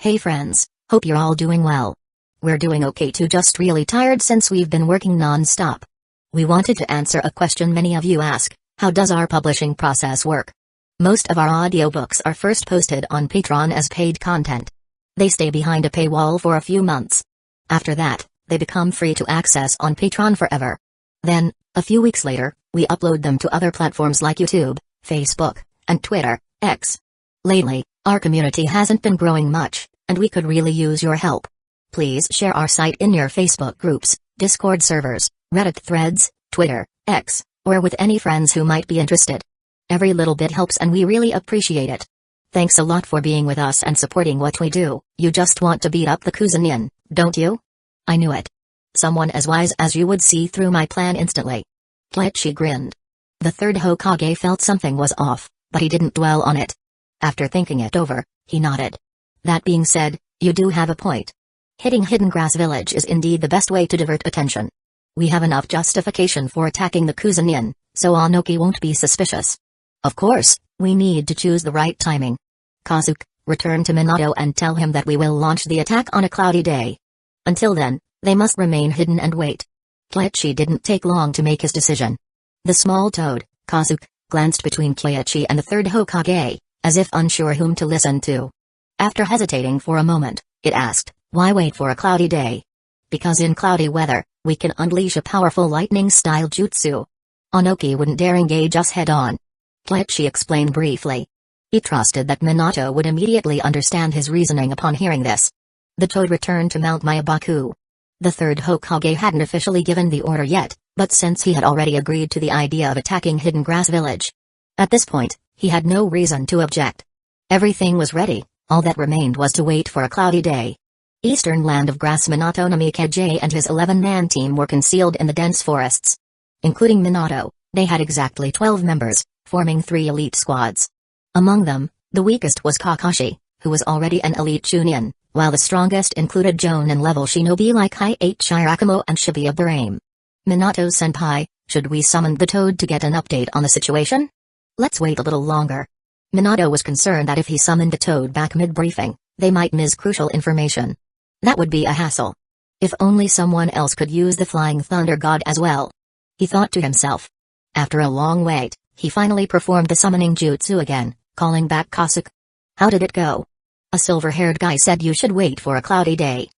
Hey friends, hope you're all doing well. We're doing okay too, just really tired since we've been working non-stop. We wanted to answer a question many of you ask: how does our publishing process work? Most of our audiobooks are first posted on Patreon as paid content. They stay behind a paywall for a few months. After that, they become free to access on Patreon forever. Then, a few weeks later, we upload them to other platforms like YouTube, Facebook, and Twitter, X. Lately, our community hasn't been growing much, and we could really use your help. Please share our site in your Facebook groups, Discord servers, Reddit threads, Twitter, X, or with any friends who might be interested. Every little bit helps and we really appreciate it. Thanks a lot for being with us and supporting what we do. You just want to beat up the Kuzunin, don't you? I knew it. Someone as wise as you would see through my plan instantly. Kleichi grinned. The third Hokage felt something was off, but he didn't dwell on it. After thinking it over, he nodded. That being said, you do have a point. Hitting Hidden Grass Village is indeed the best way to divert attention. We have enough justification for attacking the Kuzunin, so Anoki won't be suspicious. Of course, we need to choose the right timing. Kazuki, return to Minato and tell him that we will launch the attack on a cloudy day. Until then, they must remain hidden and wait. Kleichi didn't take long to make his decision. The small toad, Kazuki, glanced between Kleichi and the third Hokage, as if unsure whom to listen to. After hesitating for a moment, it asked, why wait for a cloudy day? Because in cloudy weather, we can unleash a powerful lightning-style jutsu. Anoki wouldn't dare engage us head-on. Kleichi explained briefly. He trusted that Minato would immediately understand his reasoning upon hearing this. The toad returned to Mount Mayabaku. The third Hokage hadn't officially given the order yet, but since he had already agreed to the idea of attacking Hidden Grass Village. At this point, he had no reason to object. Everything was ready, all that remained was to wait for a cloudy day. Eastern land of grass. Minato Namikaze and his 11-man team were concealed in the dense forests. Including Minato, they had exactly 12 members, forming 3 elite squads. Among them, the weakest was Kakashi, who was already an elite Chunin, while the strongest included Jonin-level shinobi like Heiichi Shirakumo and Shibuya Barame. Minato-senpai, should we summon the toad to get an update on the situation? Let's wait a little longer. Minato was concerned that if he summoned the toad back mid-briefing, they might miss crucial information. That would be a hassle. If only someone else could use the Flying Thunder God as well. He thought to himself. After a long wait, he finally performed the summoning jutsu again, calling back Kazuki. How did it go? A silver-haired guy said you should wait for a cloudy day.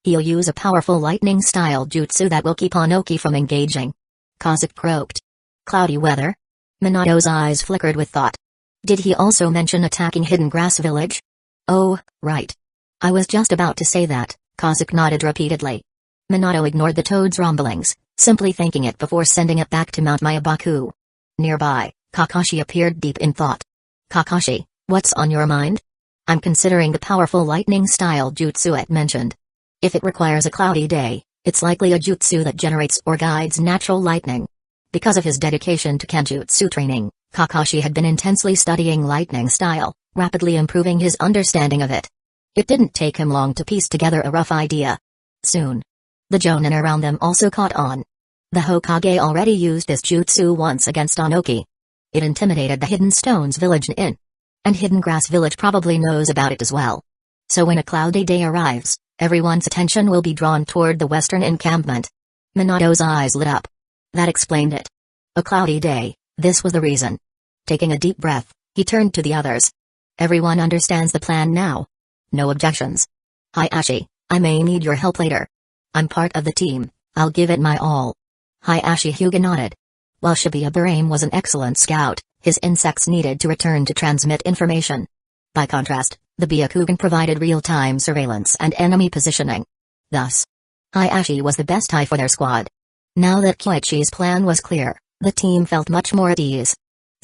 He'll use a powerful lightning-style jutsu that will keep Anoki from engaging. Kazuki croaked. Cloudy weather? Minato's eyes flickered with thought. Did he also mention attacking Hidden Grass Village? Oh, right. I was just about to say that, Kazuki nodded repeatedly. Minato ignored the toad's rumblings, simply thanking it before sending it back to Mount Mayabaku. Nearby, Kakashi appeared deep in thought. Kakashi, what's on your mind? I'm considering the powerful lightning-style jutsu it mentioned. If it requires a cloudy day, it's likely a jutsu that generates or guides natural lightning. Because of his dedication to Kenjutsu training, Kakashi had been intensely studying lightning style, rapidly improving his understanding of it. It didn't take him long to piece together a rough idea. Soon, the Jonin around them also caught on. The Hokage already used this jutsu once against Anoki. It intimidated the Hidden Stones Village Inn. And Hidden Grass Village probably knows about it as well. So when a cloudy day arrives, everyone's attention will be drawn toward the western encampment. Minato's eyes lit up. That explained it. A cloudy day, this was the reason. Taking a deep breath, he turned to the others. Everyone understands the plan now. No objections. Hayashi, I may need your help later. I'm part of the team, I'll give it my all. Hayashi Hyuga nodded. While Shibuya Barame was an excellent scout, his insects needed to return to transmit information. By contrast, the Byakugan provided real-time surveillance and enemy positioning. Thus, Hayashi was the best eye for their squad. Now that Kleichi's plan was clear, the team felt much more at ease.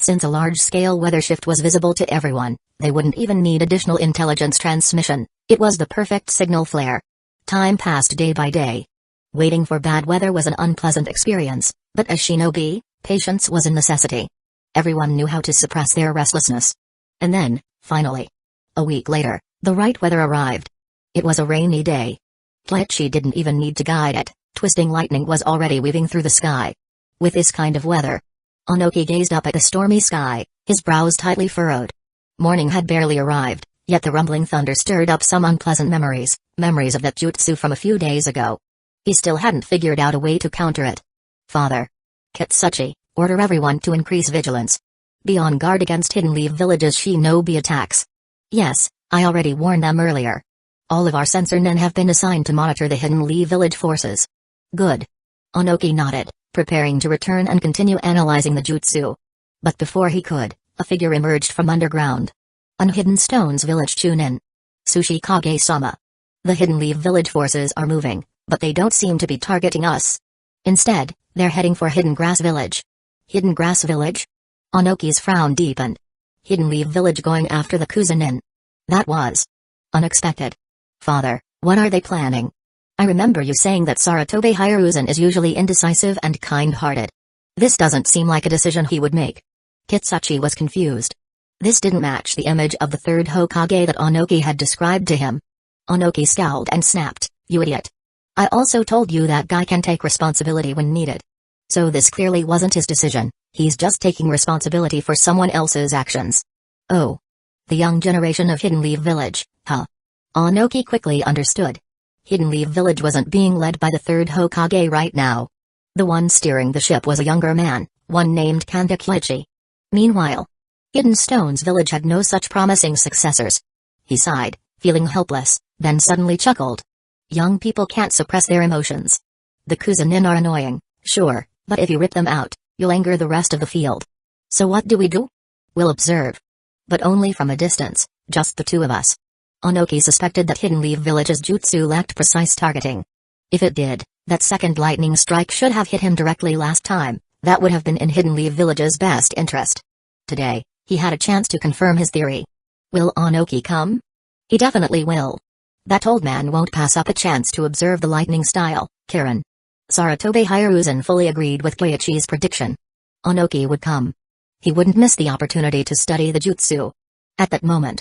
Since a large-scale weather shift was visible to everyone, they wouldn't even need additional intelligence transmission. It was the perfect signal flare. Time passed day by day. Waiting for bad weather was an unpleasant experience, but as shinobi, patience was a necessity. Everyone knew how to suppress their restlessness. And then, finally, a week later, the right weather arrived. It was a rainy day. Kleichi didn't even need to guide it. Twisting lightning was already weaving through the sky. With this kind of weather, Anoki gazed up at the stormy sky, his brows tightly furrowed. Morning had barely arrived, Yet the rumbling thunder stirred up some unpleasant memories of that jutsu from a few days ago. He still hadn't figured out a way to counter it. Father Kitsuchi, order everyone to increase vigilance. Be on guard against Hidden Leaf Village's shinobi attacks. Yes, I already warned them earlier. All of our sensor nen have been assigned to monitor the Hidden Leaf Village forces. Good. Onoki nodded, preparing to return and continue analyzing the jutsu. But before he could, a figure emerged from underground. Unhidden Stones Village Chunin. Tsuchikage-sama. The Hidden Leaf Village forces are moving, but they don't seem to be targeting us. Instead, they're heading for Hidden Grass Village. Hidden Grass Village? Onoki's frown deepened. Hidden Leaf Village going after the Kuzunin. That was unexpected. Father, what are they planning? I remember you saying that Saratobe Hiruzen is usually indecisive and kind-hearted. This doesn't seem like a decision he would make. Kitsuchi was confused. This didn't match the image of the third Hokage that Onoki had described to him. Onoki scowled and snapped, "You idiot. I also told you that guy can take responsibility when needed. So this clearly wasn't his decision, he's just taking responsibility for someone else's actions." Oh. The young generation of Hidden Leaf Village, huh? Onoki quickly understood. Hidden Leaf Village wasn't being led by the third Hokage right now. The one steering the ship was a younger man, one named Kanda Kiichi. Meanwhile, Hidden Stones Village had no such promising successors. He sighed, feeling helpless, then suddenly chuckled. Young people can't suppress their emotions. The Kuzunin are annoying, sure, but if you rip them out, you'll anger the rest of the field. So what do? We'll observe. But only from a distance, just the two of us. Onoki suspected that Hidden Leaf Village's jutsu lacked precise targeting. If it did, that second lightning strike should have hit him directly last time. That would have been in Hidden Leaf Village's best interest. Today, he had a chance to confirm his theory. Will Onoki come? He definitely will. That old man won't pass up a chance to observe the lightning style, Kirin. Saratobe Hiruzen fully agreed with Koichi's prediction. Onoki would come. He wouldn't miss the opportunity to study the jutsu. At that moment,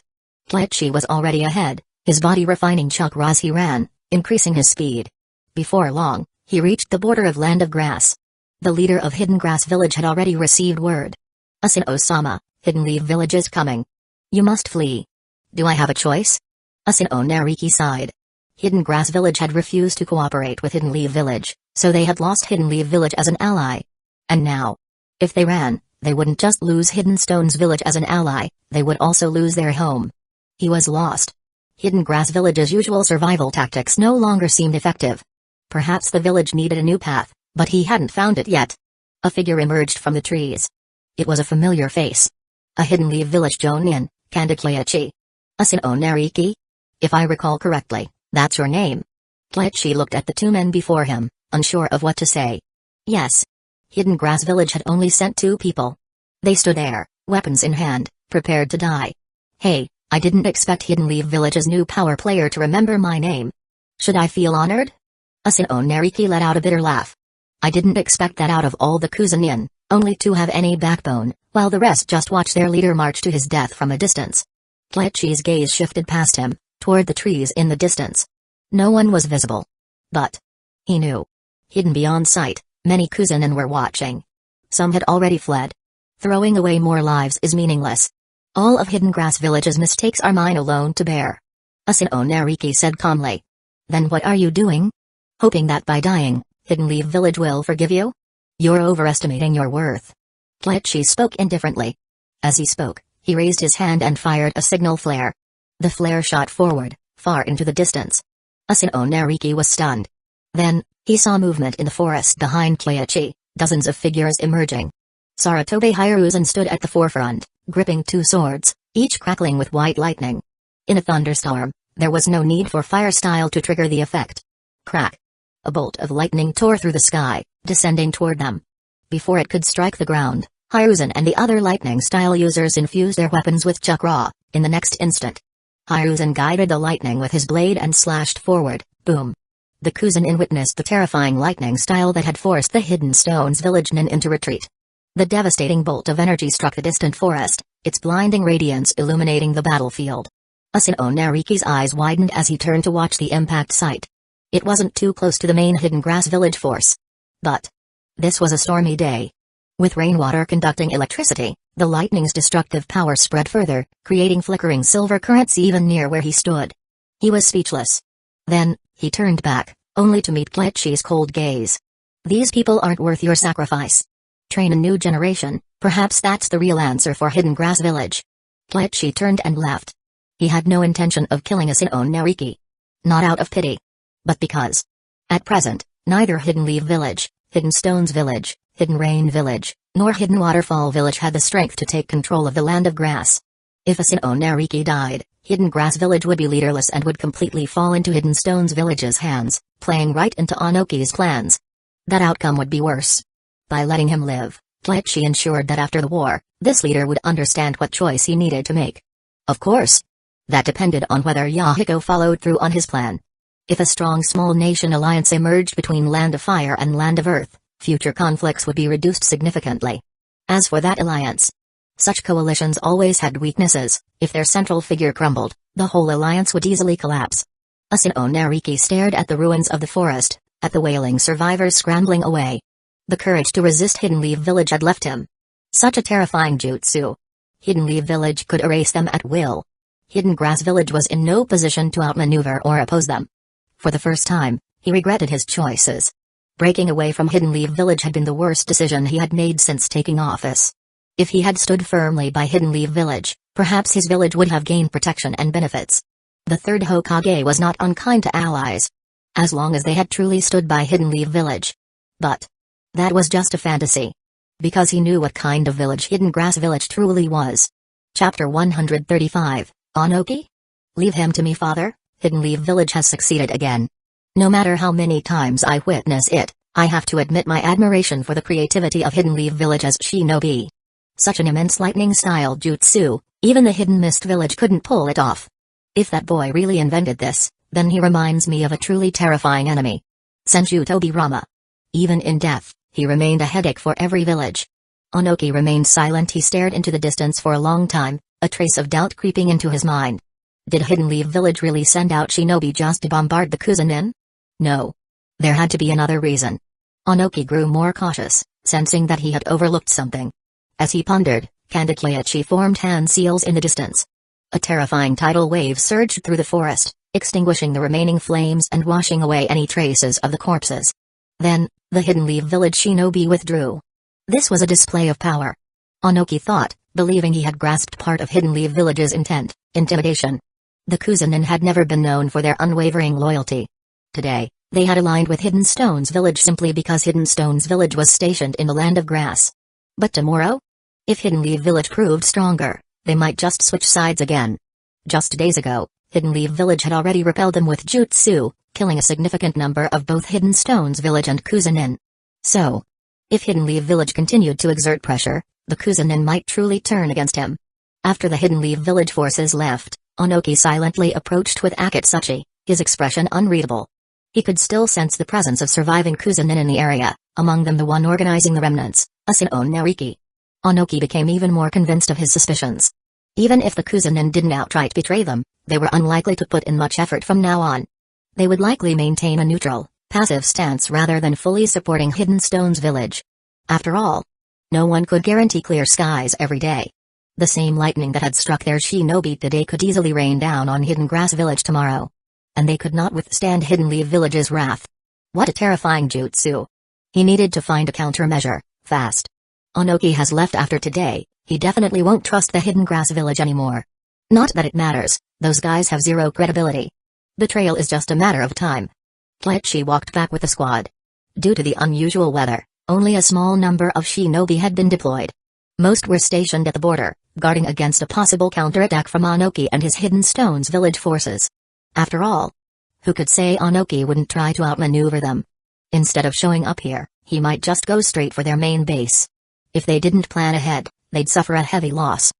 Koichi was already ahead, his body refining chakra as he ran, increasing his speed. Before long, he reached the border of Land of Grass. The leader of Hidden Grass Village had already received word. Asino-sama, Hidden Leaf Village is coming. You must flee. Do I have a choice? Asino Nariki sighed. Hidden Grass Village had refused to cooperate with Hidden Leaf Village, so they had lost Hidden Leaf Village as an ally. And now, if they ran, they wouldn't just lose Hidden Stones Village as an ally, they would also lose their home. He was lost. Hidden Grass Village's usual survival tactics no longer seemed effective. Perhaps the village needed a new path, but he hadn't found it yet. A figure emerged from the trees. It was a familiar face. A Hidden Leaf Village Jonin, Kanda Kiichi. Asino Nariki? If I recall correctly, that's your name. Kiichi looked at the two men before him, unsure of what to say. Yes. Hidden Grass Village had only sent 2 people. They stood there, weapons in hand, prepared to die. Hey, I didn't expect Hidden Leaf Village's new power player to remember my name. Should I feel honored? Asino Nariki let out a bitter laugh. I didn't expect that out of all the Kuzunin, only 2 have any backbone, while the rest just watch their leader march to his death from a distance. Kiichi's gaze shifted past him, toward the trees in the distance. No one was visible. But he knew. Hidden beyond sight, many Kuzunin were watching. Some had already fled. Throwing away more lives is meaningless. All of Hidden Grass Village's mistakes are mine alone to bear. Asino Nariki said calmly. Then what are you doing? Hoping that by dying, Hidden Leaf Village will forgive you? You're overestimating your worth. Kiichi spoke indifferently. As he spoke, he raised his hand and fired a signal flare. The flare shot forward, far into the distance. Asino Nariki was stunned. Then, he saw movement in the forest behind Kiichi, dozens of figures emerging. Saratobe Hiruzen stood at the forefront, gripping 2 swords, each crackling with white lightning. In a thunderstorm, there was no need for fire style to trigger the effect. Crack! A bolt of lightning tore through the sky, descending toward them. Before it could strike the ground, Hiruzen and the other lightning style users infused their weapons with chakra. In the next instant, Hiruzen guided the lightning with his blade and slashed forward. Boom! The Kuzunin witnessed the terrifying lightning style that had forced the Hidden Stones Village Nin into retreat. The devastating bolt of energy struck the distant forest, its blinding radiance illuminating the battlefield. Asino Nariki's eyes widened as he turned to watch the impact site. It wasn't too close to the main Hidden Grass Village force. But this was a stormy day. With rainwater conducting electricity, the lightning's destructive power spread further, creating flickering silver currents even near where he stood. He was speechless. Then, he turned back, only to meet Glitchy's cold gaze. These people aren't worth your sacrifice. Train a new generation, perhaps that's the real answer for Hidden Grass Village. Glitchy turned and left. He had no intention of killing Asino Nariki. Not out of pity. But because. At present, neither Hidden Leaf Village, Hidden Stones Village, Hidden Rain Village, nor Hidden Waterfall Village had the strength to take control of the Land of Grass. If Asino Nariki died, Hidden Grass Village would be leaderless and would completely fall into Hidden Stones Village's hands, playing right into Onoki's plans. That outcome would be worse. By letting him live, Glitchy ensured that after the war, this leader would understand what choice he needed to make. Of course. That depended on whether Yahiko followed through on his plan. If a strong small nation alliance emerged between Land of Fire and Land of Earth, future conflicts would be reduced significantly. As for that alliance, such coalitions always had weaknesses. If their central figure crumbled, the whole alliance would easily collapse. Asino Nariki stared at the ruins of the forest, at the wailing survivors scrambling away. The courage to resist Hidden Leaf Village had left him. Such a terrifying jutsu. Hidden Leaf Village could erase them at will. Hidden Grass Village was in no position to outmaneuver or oppose them. For the first time, he regretted his choices. Breaking away from Hidden Leaf Village had been the worst decision he had made since taking office. If he had stood firmly by Hidden Leaf Village, perhaps his village would have gained protection and benefits. The third Hokage was not unkind to allies. As long as they had truly stood by Hidden Leaf Village. But that was just a fantasy. Because he knew what kind of village Hidden Grass Village truly was. Chapter 135, Onoki? Leave him to me, father. Hidden Leaf Village has succeeded again. No matter how many times I witness it, I have to admit my admiration for the creativity of Hidden Leaf Village as shinobi. Such an immense lightning-style jutsu, even the Hidden Mist Village couldn't pull it off. If that boy really invented this, then he reminds me of a truly terrifying enemy. Senju Tobirama. Even in death, he remained a headache for every village. Onoki remained silent. He stared into the distance for a long time, a trace of doubt creeping into his mind. Did Hidden Leaf Village really send out shinobi just to bombard the Kuzunin? No. There had to be another reason. Onoki grew more cautious, sensing that he had overlooked something. As he pondered, Kandakuyachi formed hand seals in the distance. A terrifying tidal wave surged through the forest, extinguishing the remaining flames and washing away any traces of the corpses. Then, the Hidden Leaf Village shinobi withdrew. This was a display of power. Onoki thought, believing he had grasped part of Hidden Leaf Village's intent: intimidation. The Kuzunin had never been known for their unwavering loyalty. Today, they had aligned with Hidden Stones Village simply because Hidden Stones Village was stationed in the Land of Grass. But tomorrow? If Hidden Leaf Village proved stronger, they might just switch sides again. Just days ago, Hidden Leaf Village had already repelled them with jutsu, killing a significant number of both Hidden Stones Village and Kuzunin. So, if Hidden Leaf Village continued to exert pressure, the Kuzunin might truly turn against him. After the Hidden Leaf Village forces left, Onoki silently approached with Akatsuchi, his expression unreadable. He could still sense the presence of surviving Kuzunin in the area, among them the one organizing the remnants, Asino Nariki. Onoki became even more convinced of his suspicions. Even if the Kuzunin didn't outright betray them, they were unlikely to put in much effort from now on. They would likely maintain a neutral, passive stance rather than fully supporting Hidden Stones Village. After all, no one could guarantee clear skies every day. The same lightning that had struck their shinobi today could easily rain down on Hidden Grass Village tomorrow. And they could not withstand Hidden Leaf Village's wrath. What a terrifying jutsu. He needed to find a countermeasure, fast. Onoki has left after today, he definitely won't trust the Hidden Grass Village anymore. Not that it matters, those guys have zero credibility. Betrayal is just a matter of time. Glitchy walked back with the squad. Due to the unusual weather, only a small number of shinobi had been deployed. Most were stationed at the border, guarding against a possible counterattack from Onoki and his Hidden Stones Village forces. After all, who could say Onoki wouldn't try to outmaneuver them? Instead of showing up here, he might just go straight for their main base. If they didn't plan ahead, they'd suffer a heavy loss.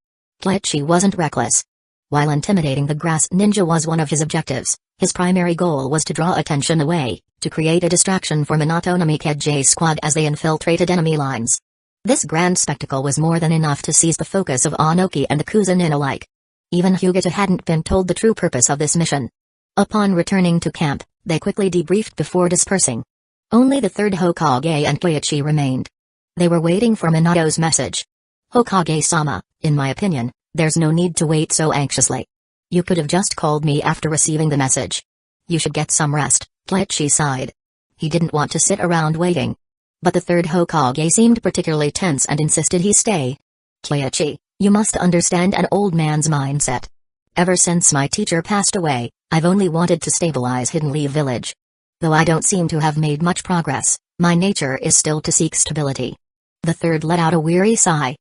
Glitchy wasn't reckless. While intimidating the grass ninja was one of his objectives, his primary goal was to draw attention away, to create a distraction for Minato Namikage's squad as they infiltrated enemy lines. This grand spectacle was more than enough to seize the focus of Onoki and the Kuzunin alike. Even Hugata hadn't been told the true purpose of this mission. Upon returning to camp, they quickly debriefed before dispersing. Only the third Hokage and Koichi remained. They were waiting for Minato's message. Hokage-sama, in my opinion, there's no need to wait so anxiously. You could have just called me after receiving the message. You should get some rest, Kleichi sighed. He didn't want to sit around waiting. But the third Hokage seemed particularly tense and insisted he stay. Kleichi, you must understand an old man's mindset. Ever since my teacher passed away, I've only wanted to stabilize Hidden Leaf Village. Though I don't seem to have made much progress, my nature is still to seek stability. The third let out a weary sigh.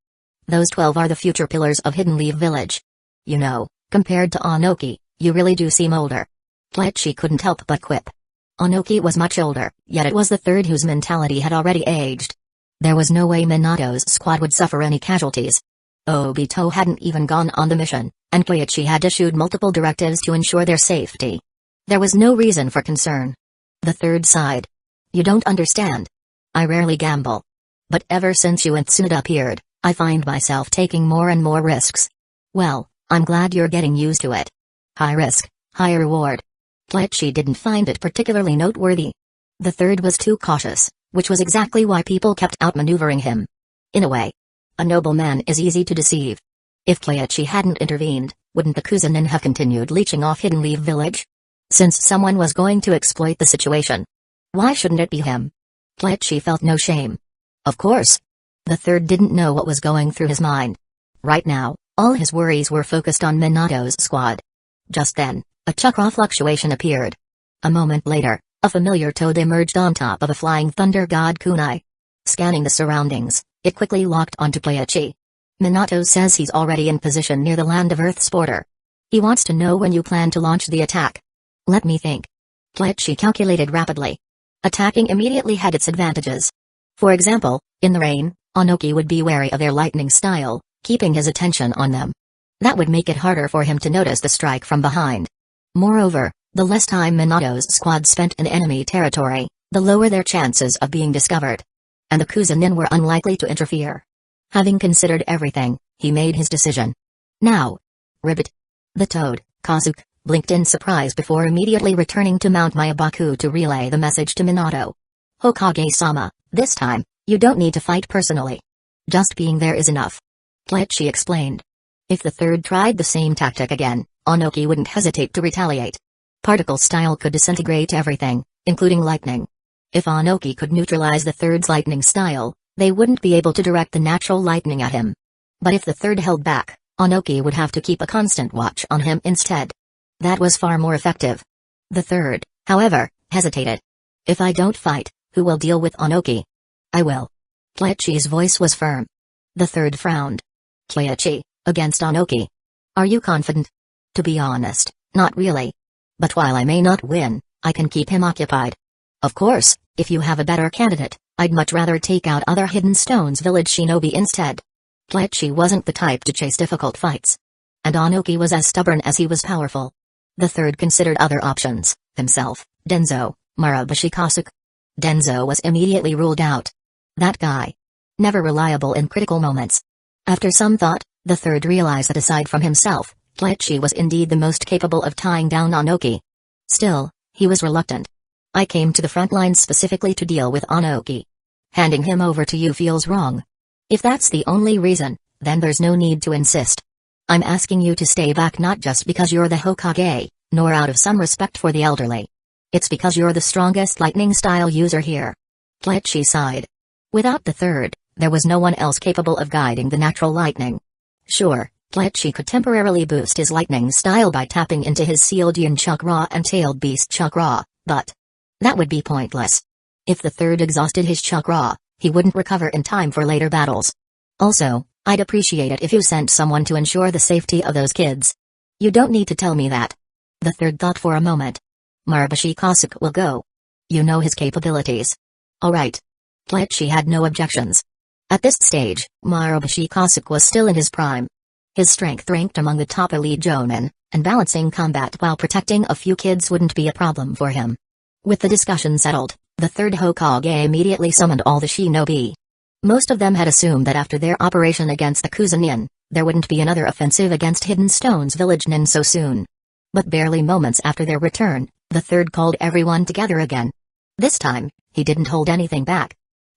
Those 12 are the future pillars of Hidden Leaf Village. You know, compared to Onoki, you really do seem older. Kleichi couldn't help but quip. Onoki was much older, yet it was the third whose mentality had already aged. There was no way Minato's squad would suffer any casualties. Obito hadn't even gone on the mission, and Kleichi had issued multiple directives to ensure their safety. There was no reason for concern. The third sighed. You don't understand. I rarely gamble. But ever since you and Tsunoda appeared, I find myself taking more and more risks. Well, I'm glad you're getting used to it. High risk, high reward. Kleichi didn't find it particularly noteworthy. The third was too cautious, which was exactly why people kept outmaneuvering him. In a way, a noble man is easy to deceive. If Kleichi hadn't intervened, wouldn't the Kuzunin have continued leeching off Hidden Leaf Village? Since someone was going to exploit the situation, why shouldn't it be him? Kleichi felt no shame. Of course. The third didn't know what was going through his mind. Right now, all his worries were focused on Minato's squad. Just then, a chakra fluctuation appeared. A moment later, a familiar toad emerged on top of a flying thunder god kunai. Scanning the surroundings, it quickly locked onto Kleichi. Minato says he's already in position near the land of Earth's border. He wants to know when you plan to launch the attack. Let me think. Kleichi calculated rapidly. Attacking immediately had its advantages. For example, in the rain, Onoki would be wary of their lightning style, keeping his attention on them. That would make it harder for him to notice the strike from behind. Moreover, the less time Minato's squad spent in enemy territory, the lower their chances of being discovered. And the Kuzunin were unlikely to interfere. Having considered everything, he made his decision. Now. Ribbit. The toad, Kazuki, blinked in surprise before immediately returning to Mount Mayabaku to relay the message to Minato. Hokage-sama, this time, you don't need to fight personally. Just being there is enough. Kleichi explained. If the third tried the same tactic again, Onoki wouldn't hesitate to retaliate. Particle style could disintegrate everything, including lightning. If Onoki could neutralize the third's lightning style, they wouldn't be able to direct the natural lightning at him. But if the third held back, Onoki would have to keep a constant watch on him instead. That was far more effective. The third, however, hesitated. If I don't fight, who will deal with Onoki? I will. Kleichi's voice was firm. The third frowned. Kleichi, against Onoki. Are you confident? To be honest, not really. But while I may not win, I can keep him occupied. Of course, if you have a better candidate, I'd much rather take out other Hidden Stones Village shinobi instead. Kleichi wasn't the type to chase difficult fights. And Onoki was as stubborn as he was powerful. The third considered other options, himself, Denzo, Maraboshi Kazuki. Denzo was immediately ruled out. That guy. Never reliable in critical moments. After some thought, the third realized that aside from himself, Kleichi was indeed the most capable of tying down Onoki. Still, he was reluctant. I came to the front lines specifically to deal with Onoki. Handing him over to you feels wrong. If that's the only reason, then there's no need to insist. I'm asking you to stay back not just because you're the Hokage, nor out of some respect for the elderly. It's because you're the strongest lightning style user here. Kleichi sighed. Without the third, there was no one else capable of guiding the natural lightning. Sure, Kleichi could temporarily boost his lightning style by tapping into his sealed yin chakra and tailed beast chakra, but that would be pointless. If the third exhausted his chakra, he wouldn't recover in time for later battles. Also, I'd appreciate it if you sent someone to ensure the safety of those kids. You don't need to tell me that. The third thought for a moment. Maraboshi Kazuki will go. You know his capabilities. Alright. Kleichi had no objections. At this stage, Maraboshi Kazuki was still in his prime. His strength ranked among the top elite jonin, and balancing combat while protecting a few kids wouldn't be a problem for him. With the discussion settled, the third Hokage immediately summoned all the shinobi. Most of them had assumed that after their operation against the Kuzunin, there wouldn't be another offensive against Hidden Stones Village Nin so soon. But barely moments after their return, the third called everyone together again. This time, he didn't hold anything back.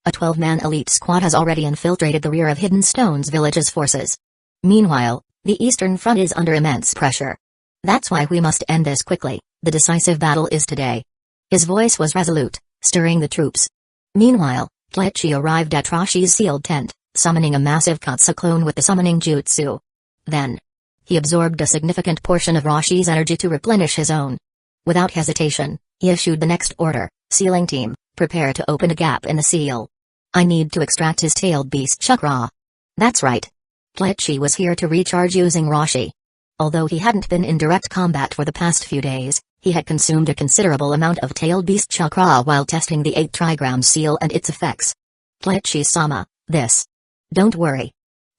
A 12-man elite squad has already infiltrated the rear of Hidden Stones Village's forces. Meanwhile, the Eastern Front is under immense pressure. That's why we must end this quickly. The decisive battle is today. His voice was resolute, stirring the troops. Meanwhile, Kleichi arrived at Roshi's sealed tent, summoning a massive Katsu clone with the summoning jutsu. Then, he absorbed a significant portion of Roshi's energy to replenish his own. Without hesitation, he issued the next order: sealing team, prepare to open a gap in the seal. I need to extract his tailed beast chakra. That's right. Kleichi was here to recharge using Roshi. Although he hadn't been in direct combat for the past few days, he had consumed a considerable amount of tailed beast chakra while testing the 8 trigram seal and its effects. Kleichi-sama, this. Don't worry.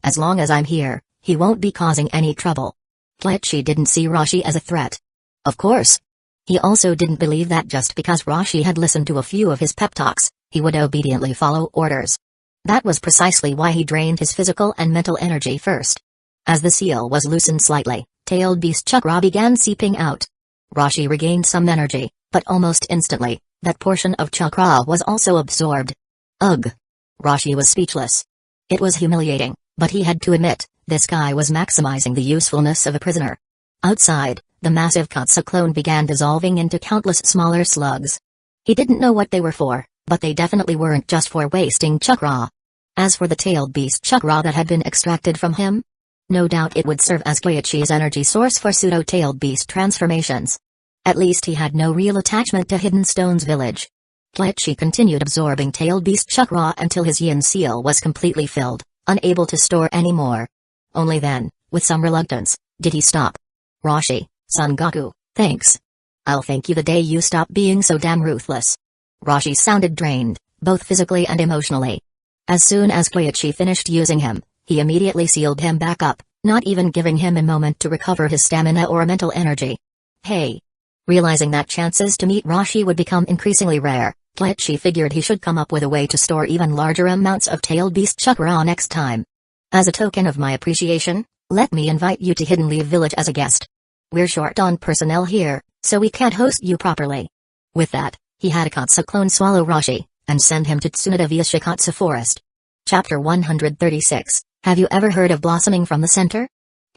As long as I'm here, he won't be causing any trouble. Kleichi didn't see Roshi as a threat. Of course. He also didn't believe that just because Roshi had listened to a few of his pep talks, he would obediently follow orders. That was precisely why he drained his physical and mental energy first. As the seal was loosened slightly, tailed beast chakra began seeping out. Roshi regained some energy, but almost instantly, that portion of chakra was also absorbed. Ugh! Roshi was speechless. It was humiliating, but he had to admit, this guy was maximizing the usefulness of a prisoner. Outside, the massive Katsu clone began dissolving into countless smaller slugs. He didn't know what they were for, but they definitely weren't just for wasting chakra. As for the tailed beast chakra that had been extracted from him, no doubt it would serve as Kleichi's energy source for pseudo-tailed beast transformations. At least he had no real attachment to Hidden Stones Village. Kleichi continued absorbing tailed beast chakra until his yin seal was completely filled, unable to store any more. Only then, with some reluctance, did he stop. Roshi, Son Goku, thanks. I'll thank you the day you stop being so damn ruthless. Roshi sounded drained, both physically and emotionally. As soon as Kleichi finished using him, he immediately sealed him back up, not even giving him a moment to recover his stamina or mental energy. Hey! Realizing that chances to meet Roshi would become increasingly rare, Kleichi figured he should come up with a way to store even larger amounts of tailed beast chakra next time. As a token of my appreciation, let me invite you to Hidden Leaf Village as a guest. We're short on personnel here, so we can't host you properly. With that, he had a Katsu clone swallow Roshi, and send him to Tsunade via Shikatsu Forest. Chapter 136, Have you ever heard of blossoming from the center?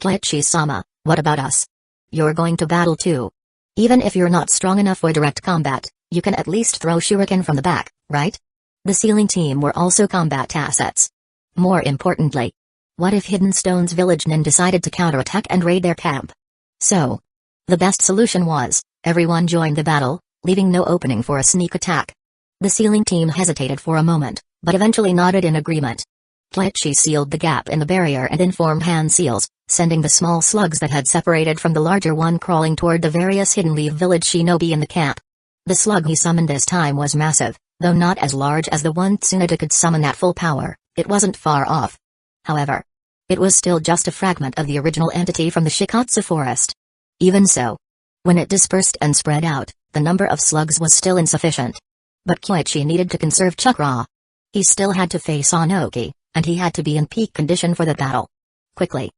Kleichi-sama, what about us? You're going to battle too. Even if you're not strong enough for direct combat, you can at least throw shuriken from the back, right? The sealing team were also combat assets. More importantly, what if Hidden Stones Village Nin decided to counterattack and raid their camp? So, the best solution was, everyone joined the battle, leaving no opening for a sneak attack. The sealing team hesitated for a moment, but eventually nodded in agreement. Kleichi sealed the gap in the barrier and informed hand seals, sending the small slugs that had separated from the larger one crawling toward the various Hidden Leaf Village shinobi in the camp. The slug he summoned this time was massive, though not as large as the one Tsunade could summon at full power. It wasn't far off. However, it was still just a fragment of the original entity from the Shikatsu Forest. Even so, when it dispersed and spread out, the number of slugs was still insufficient. But Kleichi needed to conserve chakra. He still had to face Onoki, and he had to be in peak condition for the battle. Quickly,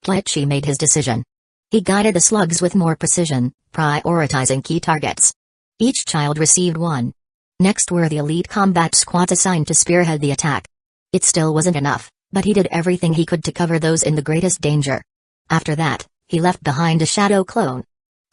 Kleichi made his decision. He guided the slugs with more precision, prioritizing key targets. Each child received one. Next were the elite combat squads assigned to spearhead the attack. It still wasn't enough, but he did everything he could to cover those in the greatest danger. After that, he left behind a shadow clone.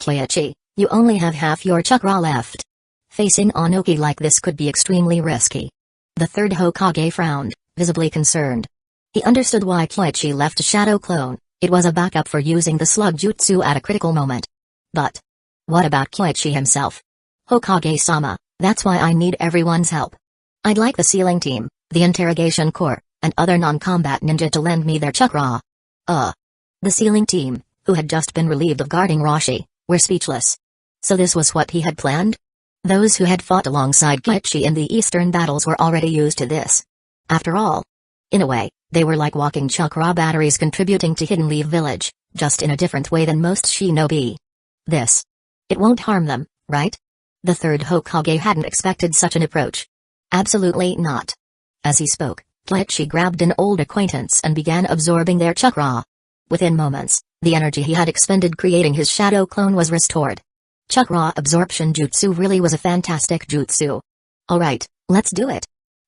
Kleichi, you only have half your chakra left. Facing Onoki like this could be extremely risky. The third Hokage frowned, visibly concerned. He understood why Kleichi left a shadow clone. It was a backup for using the slug jutsu at a critical moment. But what about Kleichi himself? Hokage-sama, that's why I need everyone's help. I'd like the sealing team, the interrogation corps, and other non-combat ninja to lend me their chakra. The sealing team, who had just been relieved of guarding Roshi, were speechless. So this was what he had planned? Those who had fought alongside Kleichi in the eastern battles were already used to this. After all, in a way, they were like walking chakra batteries contributing to Hidden Leaf Village, just in a different way than most shinobi. It won't harm them, right? The third Hokage hadn't expected such an approach. Absolutely not. As he spoke, Kleichi grabbed an old acquaintance and began absorbing their chakra. Within moments, the energy he had expended creating his shadow clone was restored. Chakra absorption jutsu really was a fantastic jutsu. Alright, let's do it.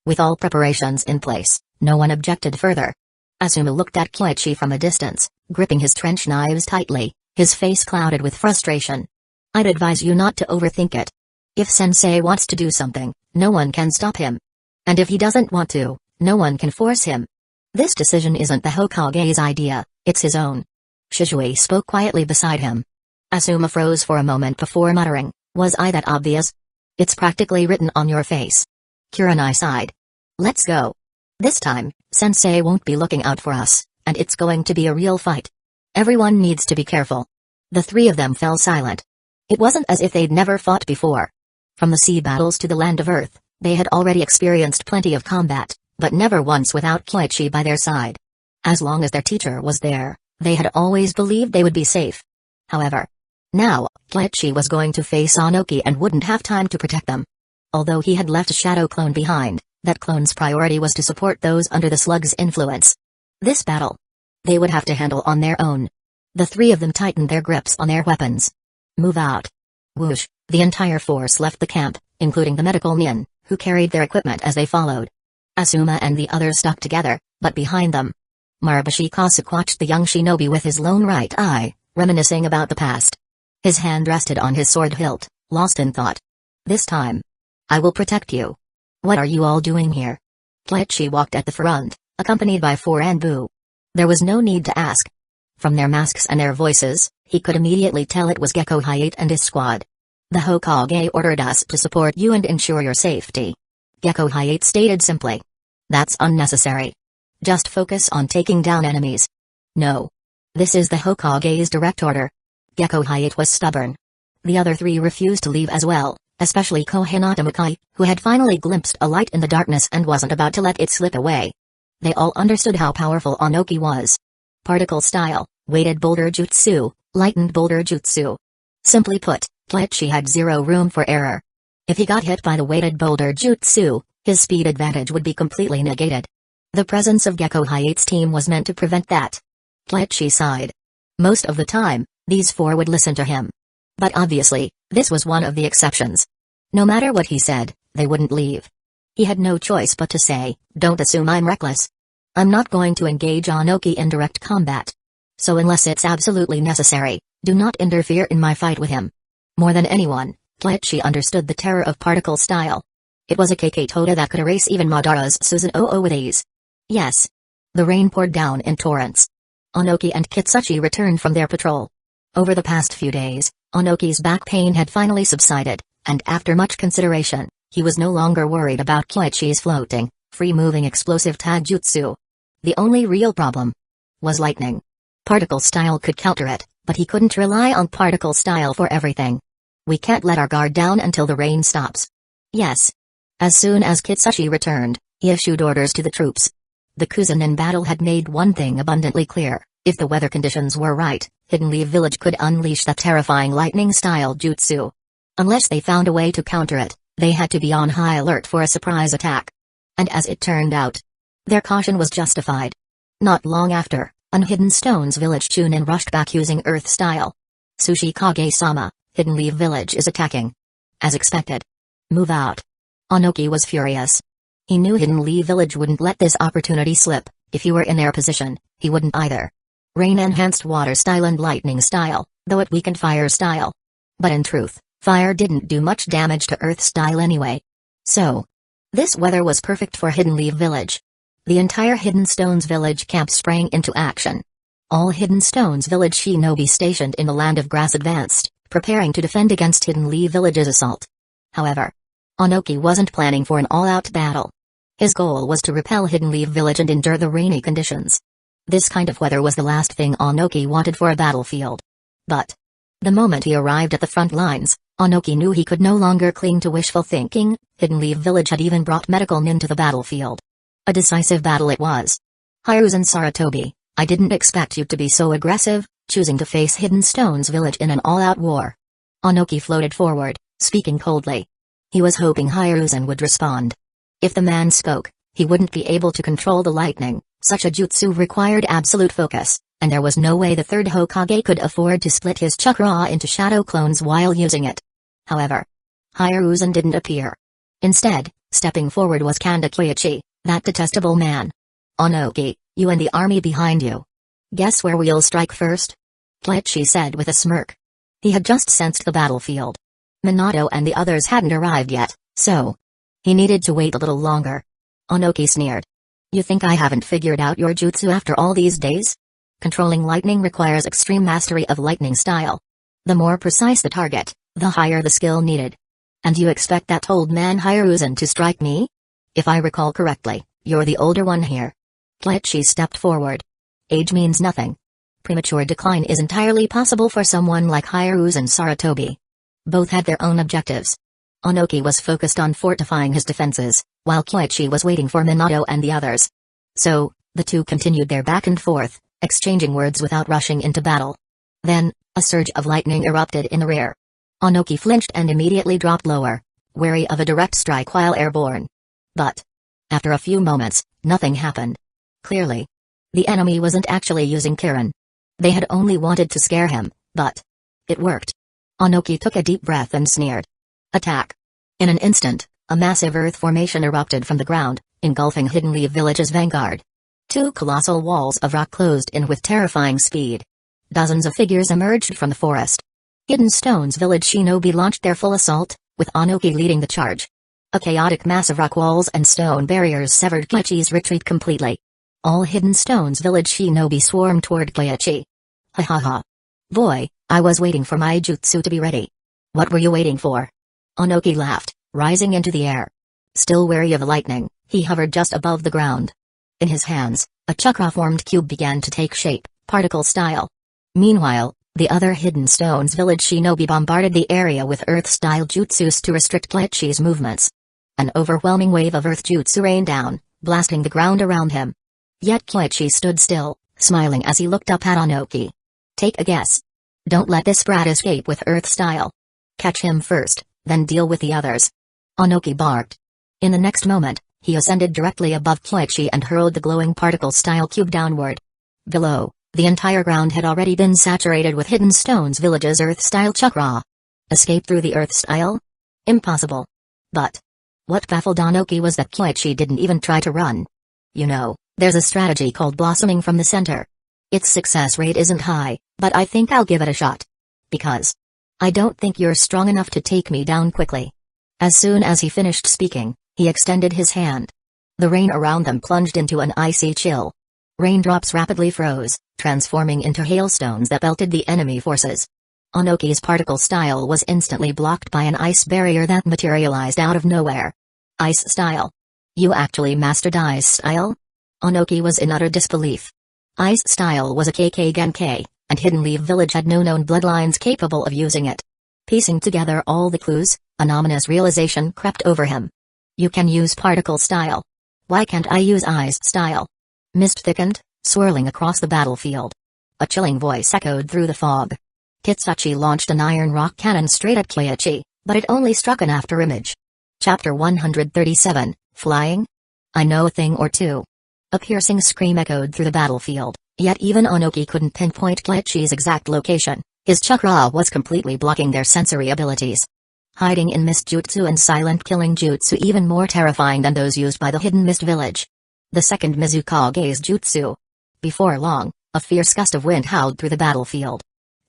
With all preparations in place, no one objected further. Asuma looked at Koichi from a distance, gripping his trench knives tightly, his face clouded with frustration. I'd advise you not to overthink it. If sensei wants to do something, no one can stop him. And if he doesn't want to, no one can force him. This decision isn't the Hokage's idea, it's his own. Shizue spoke quietly beside him. Asuma froze for a moment before muttering, was I that obvious? It's practically written on your face. Kurenai sighed. Let's go. This time, sensei won't be looking out for us, and it's going to be a real fight. Everyone needs to be careful. The three of them fell silent. It wasn't as if they'd never fought before. From the sea battles to the land of Earth, they had already experienced plenty of combat, but never once without Koichi by their side. As long as their teacher was there, they had always believed they would be safe. However, now, Koichi was going to face Onoki and wouldn't have time to protect them. Although he had left a shadow clone behind, that clone's priority was to support those under the slug's influence. This battle, they would have to handle on their own. The three of them tightened their grips on their weapons. Move out. Whoosh, the entire force left the camp, including the medical men, who carried their equipment as they followed. Asuma and the others stuck together, but behind them, Maraboshi Kasuke watched the young shinobi with his lone right eye, reminiscing about the past. His hand rested on his sword hilt, lost in thought. This time, I will protect you. What are you all doing here? Koichi walked at the front, accompanied by Four and Boo. There was no need to ask. From their masks and their voices, he could immediately tell it was Gecko Hayate and his squad. The Hokage ordered us to support you and ensure your safety. Gecko Hayate stated simply. That's unnecessary. Just focus on taking down enemies. No. This is the Hokage's direct order. Gecko Hayate was stubborn. The other three refused to leave as well, especially Kohinata Makai, who had finally glimpsed a light in the darkness and wasn't about to let it slip away. They all understood how powerful Onoki was. Particle style, weighted boulder jutsu, lightened boulder jutsu. Simply put, Koichi had zero room for error. If he got hit by the weighted boulder jutsu, his speed advantage would be completely negated. The presence of Gecko Hayate's team was meant to prevent that. Koichi sighed. Most of the time, these four would listen to him. But obviously, this was one of the exceptions. No matter what he said, they wouldn't leave. He had no choice but to say, don't assume I'm reckless. I'm not going to engage Onoki in direct combat. So unless it's absolutely necessary, do not interfere in my fight with him. More than anyone, Koichi understood the terror of particle style. It was a Kekkei that could erase even Madara's Susanoo with ease. Yes. The rain poured down in torrents. Onoki and Kitsuchi returned from their patrol. Over the past few days, Onoki's back pain had finally subsided, and after much consideration, he was no longer worried about Koichi's floating, free-moving explosive tag jutsu. The only real problem was lightning. Particle style could counter it, but he couldn't rely on particle style for everything. We can't let our guard down until the rain stops. Yes. As soon as Kitsuchi returned, he issued orders to the troops. The Kuzunin battle had made one thing abundantly clear: if the weather conditions were right, Hidden Leaf Village could unleash that terrifying lightning-style jutsu. Unless they found a way to counter it, they had to be on high alert for a surprise attack. And as it turned out, their caution was justified. Not long after, Unhidden Stones Village Chunin rushed back using Earth style. Sushi Kage-sama, Hidden Leaf Village is attacking. As expected. Move out. Onoki was furious. He knew Hidden Leaf Village wouldn't let this opportunity slip. If he were in their position, he wouldn't either. Rain enhanced water style and lightning style, though it weakened fire style. But in truth, fire didn't do much damage to Earth style anyway. So, this weather was perfect for Hidden Leaf Village. The entire Hidden Stones Village camp sprang into action. All Hidden Stones Village shinobi stationed in the Land of Grass advanced, preparing to defend against Hidden Leaf Village's assault. However, Onoki wasn't planning for an all-out battle. His goal was to repel Hidden Leaf Village and endure the rainy conditions. This kind of weather was the last thing Onoki wanted for a battlefield. But the moment he arrived at the front lines, Onoki knew he could no longer cling to wishful thinking. Hidden Leaf Village had even brought medical men to the battlefield. A decisive battle it was. Hiruzen Saratobi, I didn't expect you to be so aggressive, choosing to face Hidden Stones Village in an all-out war. Onoki floated forward, speaking coldly. He was hoping Hiruzen would respond. If the man spoke, he wouldn't be able to control the lightning. Such a jutsu required absolute focus, and there was no way the third Hokage could afford to split his chakra into shadow clones while using it. However, Hiruzen didn't appear. Instead, Stepping forward was Kanda Koichi, that detestable man. "Onoki, you and the army behind you. Guess where we'll strike first?" Koichi said with a smirk. He had just sensed the battlefield. Minato and the others hadn't arrived yet, so he needed to wait a little longer. Onoki sneered. "You think I haven't figured out your jutsu after all these days? Controlling lightning requires extreme mastery of lightning style. The more precise the target, the higher the skill needed. And you expect that old man Hiruzen to strike me? If I recall correctly, you're the older one here." Koichi stepped forward. "Age means nothing. Premature decline is entirely possible for someone like Hiruzen Sarutobi." Both had their own objectives. Onoki was focused on fortifying his defenses, while Koichi was waiting for Minato and the others. So, the two continued their back and forth, exchanging words without rushing into battle. Then, a surge of lightning erupted in the rear. Onoki flinched and immediately dropped lower, wary of a direct strike while airborne. But after a few moments, nothing happened. Clearly, the enemy wasn't actually using Kirin. They had only wanted to scare him, but it worked. Onoki took a deep breath and sneered. "Attack!" In an instant, a massive earth formation erupted from the ground, engulfing Hidden Leaf Village's vanguard. Two colossal walls of rock closed in with terrifying speed. Dozens of figures emerged from the forest. Hidden Stone's village shinobi launched their full assault, with Onoki leading the charge. A chaotic mass of rock walls and stone barriers severed Koichi's retreat completely. All Hidden Stone's village shinobi swarmed toward Koichi. "Ha ha ha. Boy, I was waiting for my jutsu to be ready." "What were you waiting for?" Onoki laughed, rising into the air. Still wary of lightning, he hovered just above the ground. In his hands, a chakra-formed cube began to take shape, particle style. Meanwhile, the other Hidden Stones village shinobi bombarded the area with earth-style jutsus to restrict Koichi's movements. An overwhelming wave of earth jutsu rained down, blasting the ground around him. Yet Koichi stood still, smiling as he looked up at Onoki. "Take a guess. Don't let this brat escape with earth style. Catch him first, then deal with the others." Onoki barked. In the next moment, he ascended directly above Koichi and hurled the glowing particle-style cube downward. Below, the entire ground had already been saturated with Hidden Stones Village's earth-style chakra. Escape through the earth-style? Impossible. But what baffled Onoki was that Koichi didn't even try to run. "You know, there's a strategy called blossoming from the center. Its success rate isn't high, but I think I'll give it a shot. Because I don't think you're strong enough to take me down quickly." As soon as he finished speaking, he extended his hand. The rain around them plunged into an icy chill. Raindrops rapidly froze, transforming into hailstones that belted the enemy forces. Onoki's particle style was instantly blocked by an ice barrier that materialized out of nowhere. "Ice style? You actually mastered ice style?" Onoki was in utter disbelief. Ice style was a Kekkei Genkai, and Hidden Leaf Village had no known bloodlines capable of using it. Piecing together all the clues, an ominous realization crept over him. "You can use particle style. Why can't I use ice style?" Mist thickened, swirling across the battlefield. A chilling voice echoed through the fog. Kitsuchi launched an iron rock cannon straight at Koichi, but it only struck an afterimage. Chapter 137, Flying? "I know a thing or two." A piercing scream echoed through the battlefield, yet even Onoki couldn't pinpoint Koichi's exact location. His chakra was completely blocking their sensory abilities. Hiding in mist jutsu and silent killing jutsu even more terrifying than those used by the Hidden Mist Village. The second Mizukage's jutsu. Before long, a fierce gust of wind howled through the battlefield.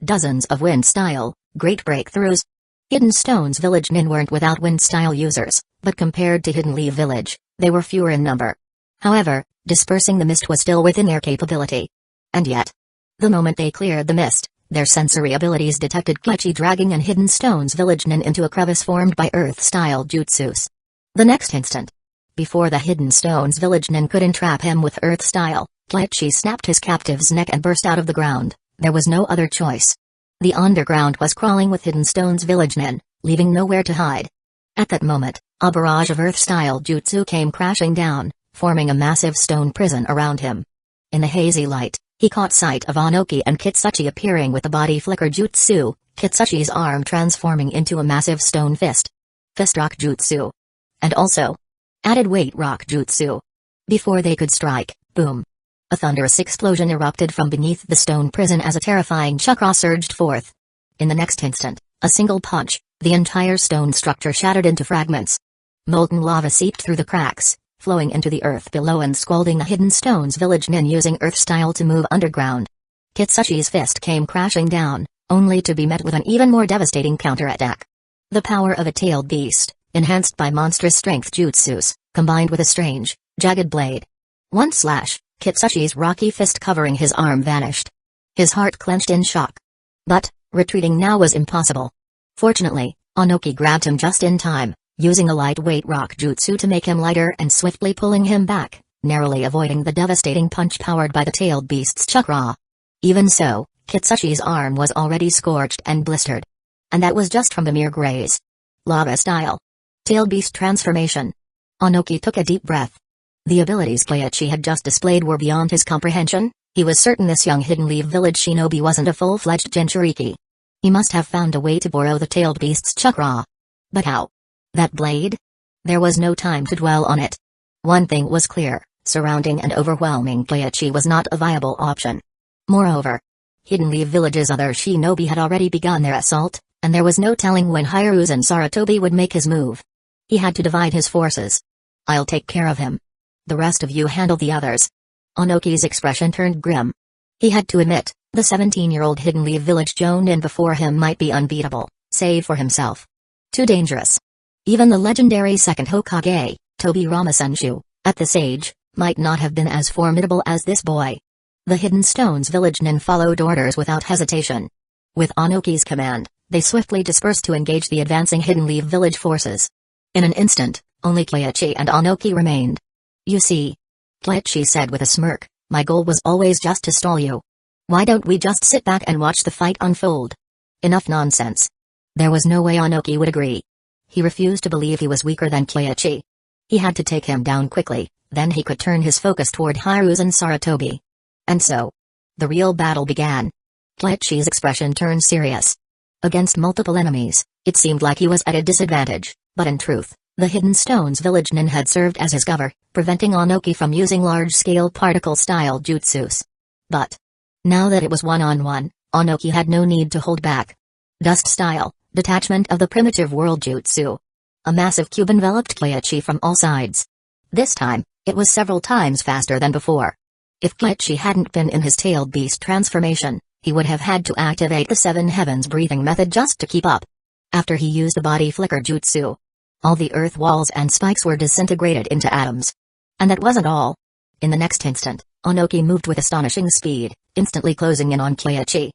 Dozens of wind-style, great breakthroughs. Hidden Stones Village nin weren't without wind-style users, but compared to Hidden Leaf Village, they were fewer in number. However, dispersing the mist was still within their capability. And yet, the moment they cleared the mist, their sensory abilities detected Koichi dragging an Hidden Stones Village nin into a crevice formed by earth-style jutsus. The next instant, before the Hidden Stones Village nin could entrap him with earth-style, Koichi snapped his captive's neck and burst out of the ground. There was no other choice. The underground was crawling with Hidden Stones Village nin, leaving nowhere to hide. At that moment, a barrage of earth-style jutsu came crashing down, forming a massive stone prison around him. In the hazy light, he caught sight of Onoki and Kitsuchi appearing with the body flicker jutsu, Kitsuchi's arm transforming into a massive stone fist. Fist rock jutsu. And also, added weight rock jutsu. Before they could strike, boom. A thunderous explosion erupted from beneath the stone prison as a terrifying chakra surged forth. In the next instant, a single punch, the entire stone structure shattered into fragments. Molten lava seeped through the cracks, flowing into the earth below and scalding the Hidden Stones village nin using earth style to move underground. Kitsushi's fist came crashing down, only to be met with an even more devastating counterattack. The power of a tailed beast, enhanced by monstrous strength jutsus, combined with a strange, jagged blade. One slash, Kitsushi's rocky fist covering his arm vanished. His heart clenched in shock. But, retreating now was impossible. Fortunately, Onoki grabbed him just in time, using a lightweight rock jutsu to make him lighter and swiftly pulling him back, narrowly avoiding the devastating punch powered by the tailed beast's chakra. Even so, Kitsushi's arm was already scorched and blistered. And that was just from the mere graze. Lava style. Tailed beast transformation. Onoki took a deep breath. The abilities Koichi had just displayed were beyond his comprehension. He was certain this young Hidden Leaf village shinobi wasn't a full-fledged Jinchuriki. He must have found a way to borrow the tailed beast's chakra. But how? That blade? There was no time to dwell on it. One thing was clear, surrounding and overwhelming Koichi was not a viable option. Moreover, Hidden Leaf village's other shinobi had already begun their assault, and there was no telling when Hiruzen Saratobi would make his move. He had to divide his forces. I'll take care of him. The rest of you handle the others. Onoki's expression turned grim. He had to admit, the 17-year-old Hidden Leaf village Jonin before him might be unbeatable, save for himself. Too dangerous. Even the legendary second Hokage, Tobi Ramasenshu, at this age, might not have been as formidable as this boy. The Hidden Stones village nin followed orders without hesitation. With Onoki's command, they swiftly dispersed to engage the advancing Hidden Leaf village forces. In an instant, only Koichi and Onoki remained. You see, Koichi said with a smirk, my goal was always just to stall you. Why don't we just sit back and watch the fight unfold? Enough nonsense. There was no way Onoki would agree. He refused to believe he was weaker than Koichi. He had to take him down quickly, then he could turn his focus toward Hiruzen Saratobi. And so, the real battle began. Koichi's expression turned serious. Against multiple enemies, it seemed like he was at a disadvantage, but in truth, the Hidden Stones village nin had served as his cover, preventing Onoki from using large-scale particle-style jutsus. But, now that it was one-on-one, Onoki had no need to hold back. Dust-style, detachment of the primitive world jutsu. A massive cube enveloped Koichi from all sides. This time, it was several times faster than before. If Koichi hadn't been in his tailed beast transformation, he would have had to activate the Seven Heavens breathing method just to keep up. After he used the body flicker jutsu, all the earth walls and spikes were disintegrated into atoms. And that wasn't all. In the next instant, Onoki moved with astonishing speed, instantly closing in on Koichi.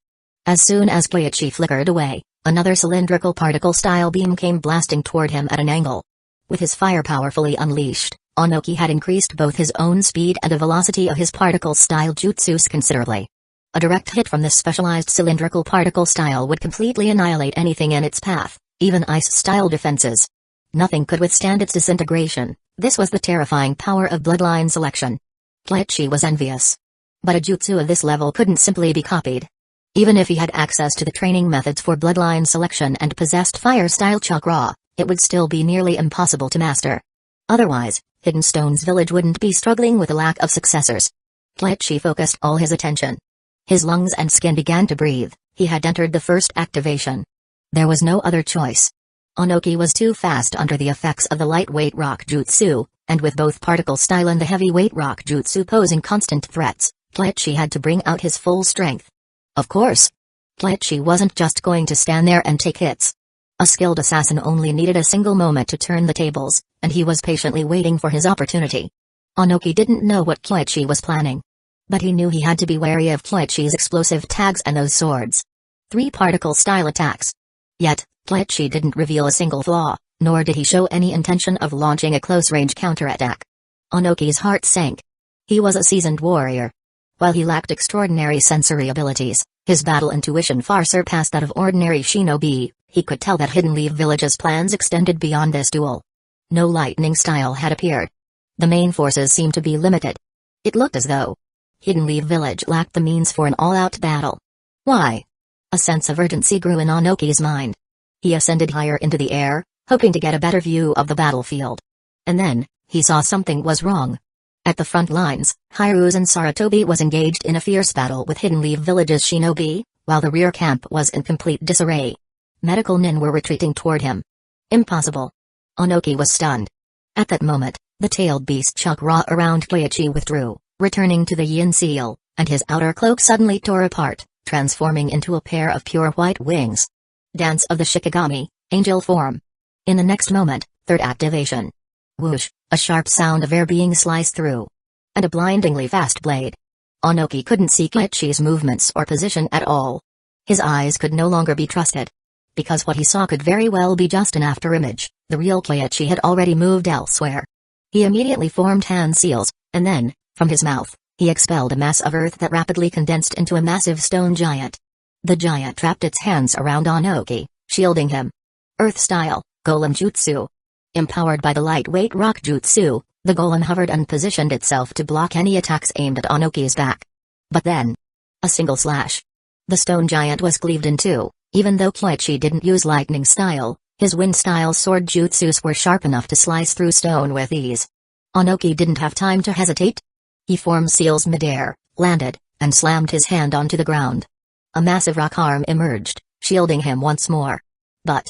As soon as Koichi flickered away, another cylindrical particle-style beam came blasting toward him at an angle. With his firepower fully unleashed, Onoki had increased both his own speed and the velocity of his particle-style jutsus considerably. A direct hit from this specialized cylindrical particle style would completely annihilate anything in its path, even ice-style defenses. Nothing could withstand its disintegration. This was the terrifying power of bloodline selection. Koichi was envious. But a jutsu of this level couldn't simply be copied. Even if he had access to the training methods for bloodline selection and possessed fire-style chakra, it would still be nearly impossible to master. Otherwise, Hidden Stones village wouldn't be struggling with a lack of successors. Koichi focused all his attention. His lungs and skin began to breathe. He had entered the first activation. There was no other choice. Onoki was too fast under the effects of the lightweight rock jutsu, and with both particle style and the heavyweight rock jutsu posing constant threats, Koichi had to bring out his full strength. Of course, Koichi wasn't just going to stand there and take hits. A skilled assassin only needed a single moment to turn the tables, and he was patiently waiting for his opportunity. Onoki didn't know what Koichi was planning. But he knew he had to be wary of Koichi's explosive tags and those swords. 3 particle-style attacks. Yet, Koichi didn't reveal a single flaw, nor did he show any intention of launching a close-range counterattack. Onoki's heart sank. He was a seasoned warrior. While he lacked extraordinary sensory abilities, his battle intuition far surpassed that of ordinary shinobi. He could tell that Hidden Leaf Village's plans extended beyond this duel. No lightning style had appeared. The main forces seemed to be limited. It looked as though Hidden Leaf Village lacked the means for an all-out battle. Why? A sense of urgency grew in Onoki's mind. He ascended higher into the air, hoping to get a better view of the battlefield. And then, he saw something was wrong. At the front lines, Hiruzen Saratobi was engaged in a fierce battle with Hidden Leaf Village's shinobi, while the rear camp was in complete disarray. Medical nin were retreating toward him. Impossible. Onoki was stunned. At that moment, the tailed beast chakra around Koichi withdrew, returning to the yin seal, and his outer cloak suddenly tore apart, transforming into a pair of pure white wings. Dance of the Shikigami, angel form. In the next moment, third activation. Whoosh, a sharp sound of air being sliced through. And a blindingly fast blade. Onoki couldn't see Koichi's movements or position at all. His eyes could no longer be trusted. Because what he saw could very well be just an afterimage, the real Koichi had already moved elsewhere. He immediately formed hand seals, and then, from his mouth, he expelled a mass of earth that rapidly condensed into a massive stone giant. The giant wrapped its hands around Onoki, shielding him. Earth-style, golem jutsu. Empowered by the lightweight rock jutsu, the golem hovered and positioned itself to block any attacks aimed at Onoki's back. But then, a single slash. The stone giant was cleaved in two. Even though Koichi didn't use lightning style, his wind-style sword jutsus were sharp enough to slice through stone with ease. Onoki didn't have time to hesitate. He formed seals midair, landed, and slammed his hand onto the ground. A massive rock arm emerged, shielding him once more. But,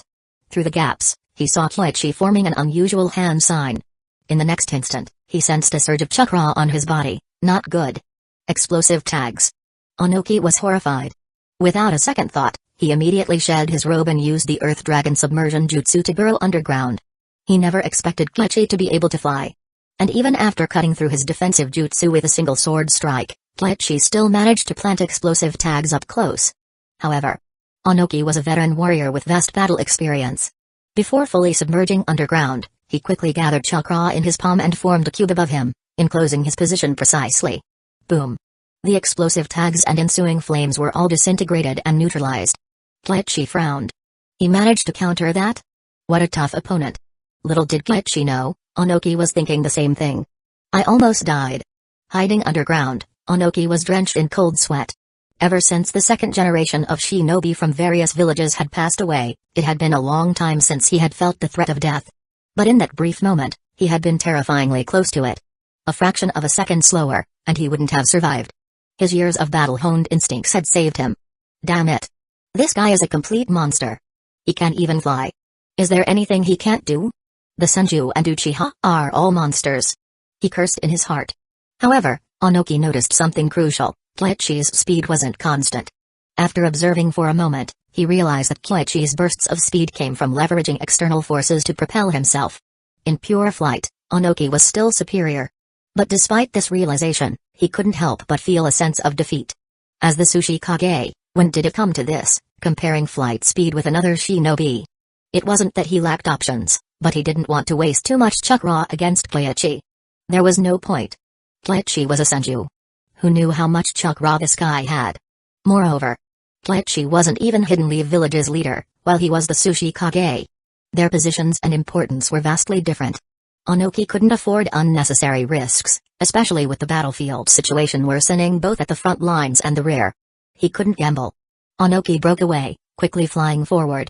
through the gaps, he saw Koichi forming an unusual hand sign. In the next instant, he sensed a surge of chakra on his body. Not good. Explosive tags. Onoki was horrified. Without a second thought, he immediately shed his robe and used the Earth Dragon Submersion Jutsu to burrow underground. He never expected Koichi to be able to fly. And even after cutting through his defensive jutsu with a single sword strike, Koichi still managed to plant explosive tags up close. However, Onoki was a veteran warrior with vast battle experience. Before fully submerging underground, he quickly gathered chakra in his palm and formed a cube above him, enclosing his position precisely. Boom. The explosive tags and ensuing flames were all disintegrated and neutralized. Koichi frowned. He managed to counter that? What a tough opponent. Little did Koichi know, Onoki was thinking the same thing. I almost died. Hiding underground, Onoki was drenched in cold sweat. Ever since the second generation of shinobi from various villages had passed away, it had been a long time since he had felt the threat of death. But in that brief moment, he had been terrifyingly close to it. A fraction of a second slower, and he wouldn't have survived. His years of battle-honed instincts had saved him. Damn it. This guy is a complete monster. He can't even fly. Is there anything he can't do? The Senju and Uchiha are all monsters. He cursed in his heart. However, Onoki noticed something crucial. Koichi's speed wasn't constant. After observing for a moment, he realized that Koichi's bursts of speed came from leveraging external forces to propel himself. In pure flight, Onoki was still superior. But despite this realization, he couldn't help but feel a sense of defeat. As the Sushi Kage, when did it come to this, comparing flight speed with another shinobi? It wasn't that he lacked options, but he didn't want to waste too much chakra against Koichi. There was no point. Koichi was a Senju. Who knew how much chakra this guy had? Moreover, Koichi wasn't even Hidden Leaf Village's leader, while he was the Sushi Kage. Their positions and importance were vastly different. Onoki couldn't afford unnecessary risks, especially with the battlefield situation worsening both at the front lines and the rear. He couldn't gamble. Onoki broke away, quickly flying forward.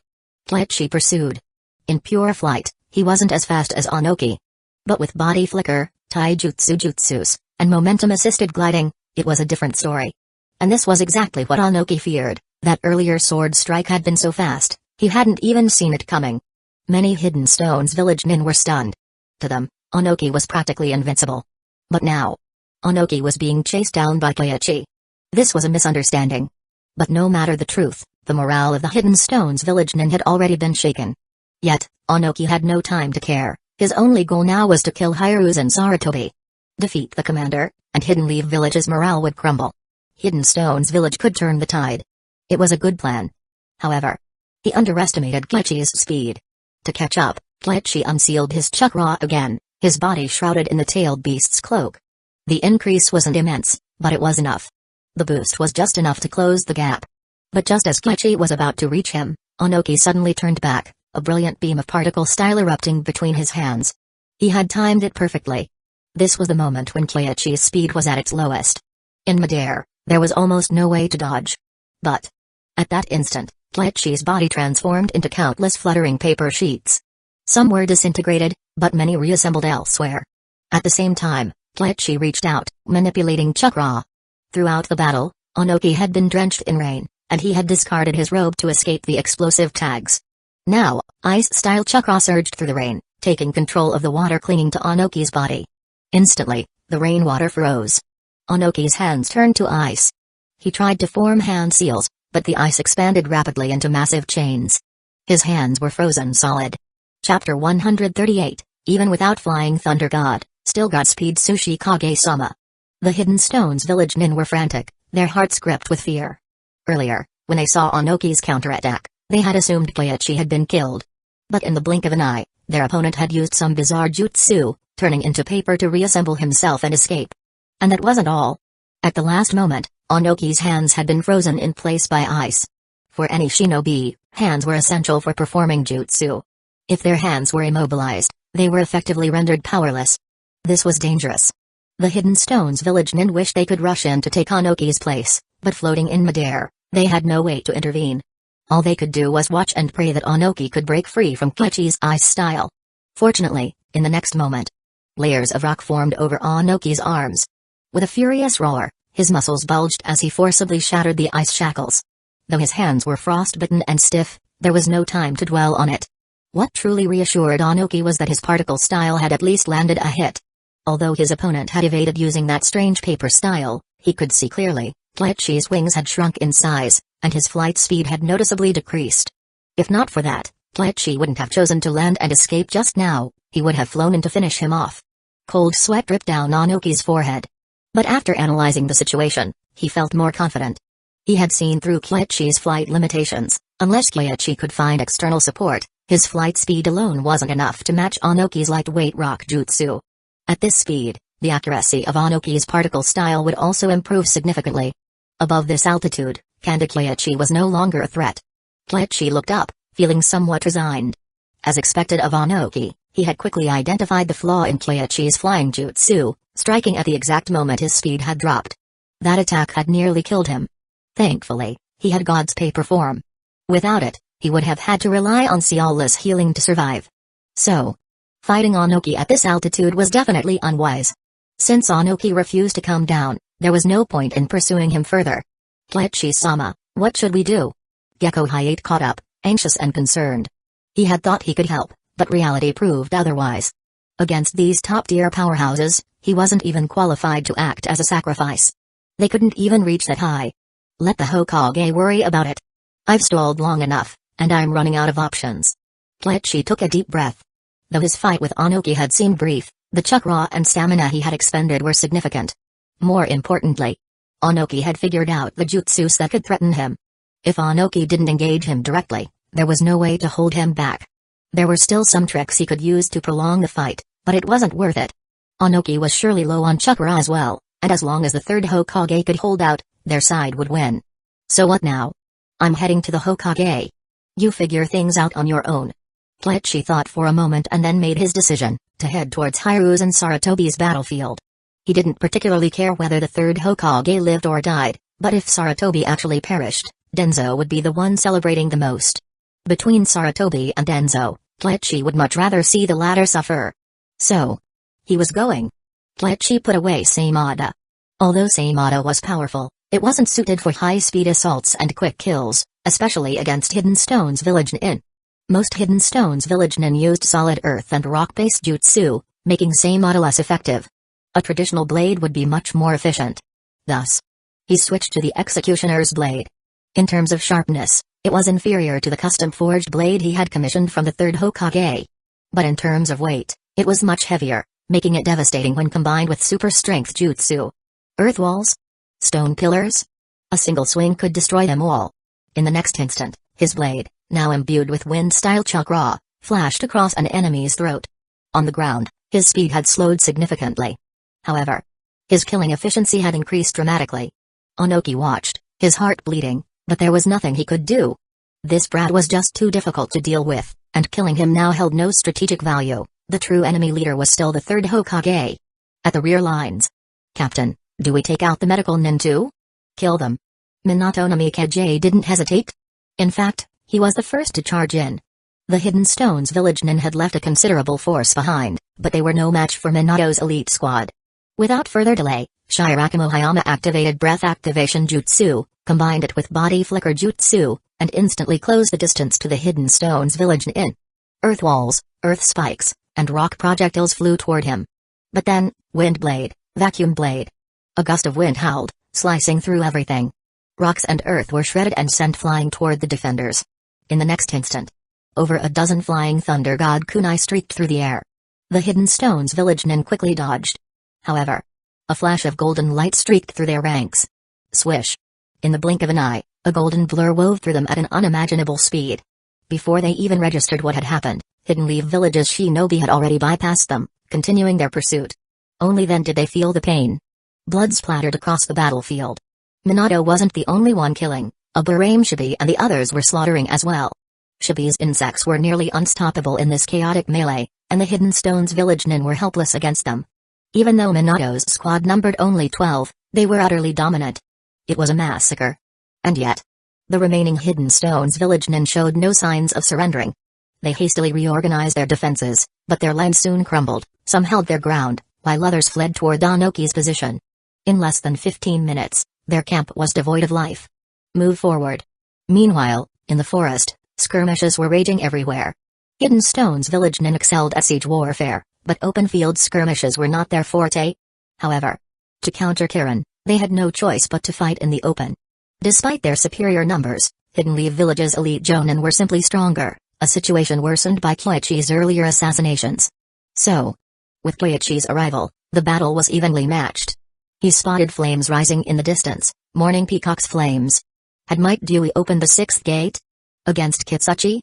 Koichi pursued. In pure flight, he wasn't as fast as Onoki. But with body flicker, taijutsu jutsus, and momentum-assisted gliding, it was a different story. And this was exactly what Onoki feared. That earlier sword strike had been so fast, he hadn't even seen it coming. Many Hidden Stones villagemen were stunned. To them, Onoki was practically invincible. But now, Onoki was being chased down by Koichi. This was a misunderstanding. But no matter the truth, the morale of the Hidden Stones villagemen had already been shaken. Yet, Onoki had no time to care. His only goal now was to kill Hiruse and Sarutobi. Defeat the commander, and Hidden Leaf Village's morale would crumble. Hidden Stones Village could turn the tide. It was a good plan. However, he underestimated Koichi's speed. To catch up, Koichi unsealed his chakra again, his body shrouded in the tailed beast's cloak. The increase wasn't immense, but it was enough. The boost was just enough to close the gap. But just as Koichi was about to reach him, Onoki suddenly turned back, a brilliant beam of particle style erupting between his hands. He had timed it perfectly. This was the moment when Koichi's speed was at its lowest. In midair, there was almost no way to dodge. But, at that instant, Koichi's body transformed into countless fluttering paper sheets. Some were disintegrated, but many reassembled elsewhere. At the same time, Koichi reached out, manipulating chakra. Throughout the battle, Onoki had been drenched in rain, and he had discarded his robe to escape the explosive tags. Now, ice-style chakra surged through the rain, taking control of the water clinging to Onoki's body. Instantly, the rainwater froze. Onoki's hands turned to ice. He tried to form hand seals, but the ice expanded rapidly into massive chains. His hands were frozen solid. Chapter 138, Even Without Flying Thunder God, Still Godspeed Sushi Kage-sama. The Hidden Stones village nin were frantic, their hearts gripped with fear. Earlier, when they saw Onoki's counterattack, they had assumed Koichi had been killed. But in the blink of an eye, their opponent had used some bizarre jutsu, turning into paper to reassemble himself and escape. And that wasn't all. At the last moment, Onoki's hands had been frozen in place by ice. For any shinobi, hands were essential for performing jutsu. If their hands were immobilized, they were effectively rendered powerless. This was dangerous. The Hidden Stones village nin wished they could rush in to take Onoki's place, but floating in midair, they had no way to intervene. All they could do was watch and pray that Onoki could break free from Koichi's ice style. Fortunately, in the next moment, layers of rock formed over Onoki's arms. With a furious roar, his muscles bulged as he forcibly shattered the ice shackles. Though his hands were frostbitten and stiff, there was no time to dwell on it. What truly reassured Onoki was that his particle style had at least landed a hit. Although his opponent had evaded using that strange paper style, he could see clearly, Koichi's wings had shrunk in size, and his flight speed had noticeably decreased. If not for that, Koichi wouldn't have chosen to land and escape just now, he would have flown in to finish him off. Cold sweat dripped down Onoki's forehead. But after analyzing the situation, he felt more confident. He had seen through Koichi's flight limitations. Unless Koichi could find external support, his flight speed alone wasn't enough to match Onoki's lightweight rock jutsu. At this speed, the accuracy of Onoki's particle style would also improve significantly. Above this altitude, Kanda Koichi was no longer a threat. Koichi looked up, feeling somewhat resigned. As expected of Onoki, he had quickly identified the flaw in Koichi's flying jutsu, striking at the exact moment his speed had dropped. That attack had nearly killed him. Thankfully, he had God's paper form. Without it, he would have had to rely on Ciala's healing to survive. So, fighting Onoki at this altitude was definitely unwise. Since Onoki refused to come down, there was no point in pursuing him further. Koichi-sama, what should we do? Gekko Hayate caught up, anxious and concerned. He had thought he could help, but reality proved otherwise. Against these top-tier powerhouses, he wasn't even qualified to act as a sacrifice. They couldn't even reach that high. Let the Hokage worry about it. I've stalled long enough, and I'm running out of options. Koichi took a deep breath. Though his fight with Onoki had seemed brief, the chakra and stamina he had expended were significant. More importantly, Onoki had figured out the jutsus that could threaten him. If Onoki didn't engage him directly, there was no way to hold him back. There were still some tricks he could use to prolong the fight, but it wasn't worth it. Onoki was surely low on chakra as well, and as long as the third Hokage could hold out, their side would win. So what now? I'm heading to the Hokage. You figure things out on your own. Koichi thought for a moment and then made his decision, to head towards Hiru's and Saratobi's battlefield. He didn't particularly care whether the third Hokage lived or died, but if Saratobi actually perished, Denzo would be the one celebrating the most. Between Saratobi and Denzo, Koichi would much rather see the latter suffer. So, he was going. Koichi put away Seimada. Although Seimada was powerful, it wasn't suited for high-speed assaults and quick kills, especially against Hidden Stones village nin. Most Hidden Stones village nin used solid earth and rock-based jutsu, making Seimada less effective. A traditional blade would be much more efficient. Thus, he switched to the Executioner's blade. In terms of sharpness, it was inferior to the custom-forged blade he had commissioned from the third Hokage. But in terms of weight, it was much heavier, making it devastating when combined with super-strength jutsu. Earth walls? Stone pillars? A single swing could destroy them all. In the next instant, his blade, now imbued with wind-style chakra, flashed across an enemy's throat. On the ground, his speed had slowed significantly. However, his killing efficiency had increased dramatically. Onoki watched, his heart bleeding, but there was nothing he could do. This brat was just too difficult to deal with, and killing him now held no strategic value. The true enemy leader was still the third Hokage. At the rear lines. Captain, do we take out the medical nin too? Kill them. Minato Namikaze didn't hesitate. In fact, he was the first to charge in. The Hidden Stones village nin had left a considerable force behind, but they were no match for Minato's elite squad. Without further delay, Shirakamu Hayama activated breath activation jutsu, combined it with body flicker jutsu, and instantly closed the distance to the Hidden Stones village nin. Earth walls, earth spikes, and rock projectiles flew toward him. But then, wind blade, vacuum blade. A gust of wind howled, slicing through everything. Rocks and earth were shredded and sent flying toward the defenders. In the next instant, over a dozen flying thunder god kunai streaked through the air. The hidden stones village nin quickly dodged. However, a flash of golden light streaked through their ranks. Swish! In the blink of an eye, a golden blur wove through them at an unimaginable speed. Before they even registered what had happened, Hidden Leaf Village's shinobi had already bypassed them, continuing their pursuit. Only then did they feel the pain. Blood splattered across the battlefield. Minato wasn't the only one killing, a Barame Shibi and the others were slaughtering as well. Shibi's insects were nearly unstoppable in this chaotic melee, and the Hidden Stones village nin were helpless against them. Even though Minato's squad numbered only 12, they were utterly dominant. It was a massacre. And yet, the remaining Hidden Stones village nin showed no signs of surrendering. They hastily reorganized their defenses, but their lines soon crumbled, some held their ground, while others fled toward Danoki's position. In less than 15 minutes, their camp was devoid of life. Move forward. Meanwhile, in the forest, skirmishes were raging everywhere. Hidden Stones village nin excelled at siege warfare, but open field skirmishes were not their forte. However, to counter Kirin, they had no choice but to fight in the open. Despite their superior numbers, Hidden Leaf Village's elite jonin were simply stronger, a situation worsened by Koichi's earlier assassinations. So, with Koichi's arrival, the battle was evenly matched. He spotted flames rising in the distance, Morning Peacock's flames. Had Might Dewey opened the sixth gate? Against Kitsuchi?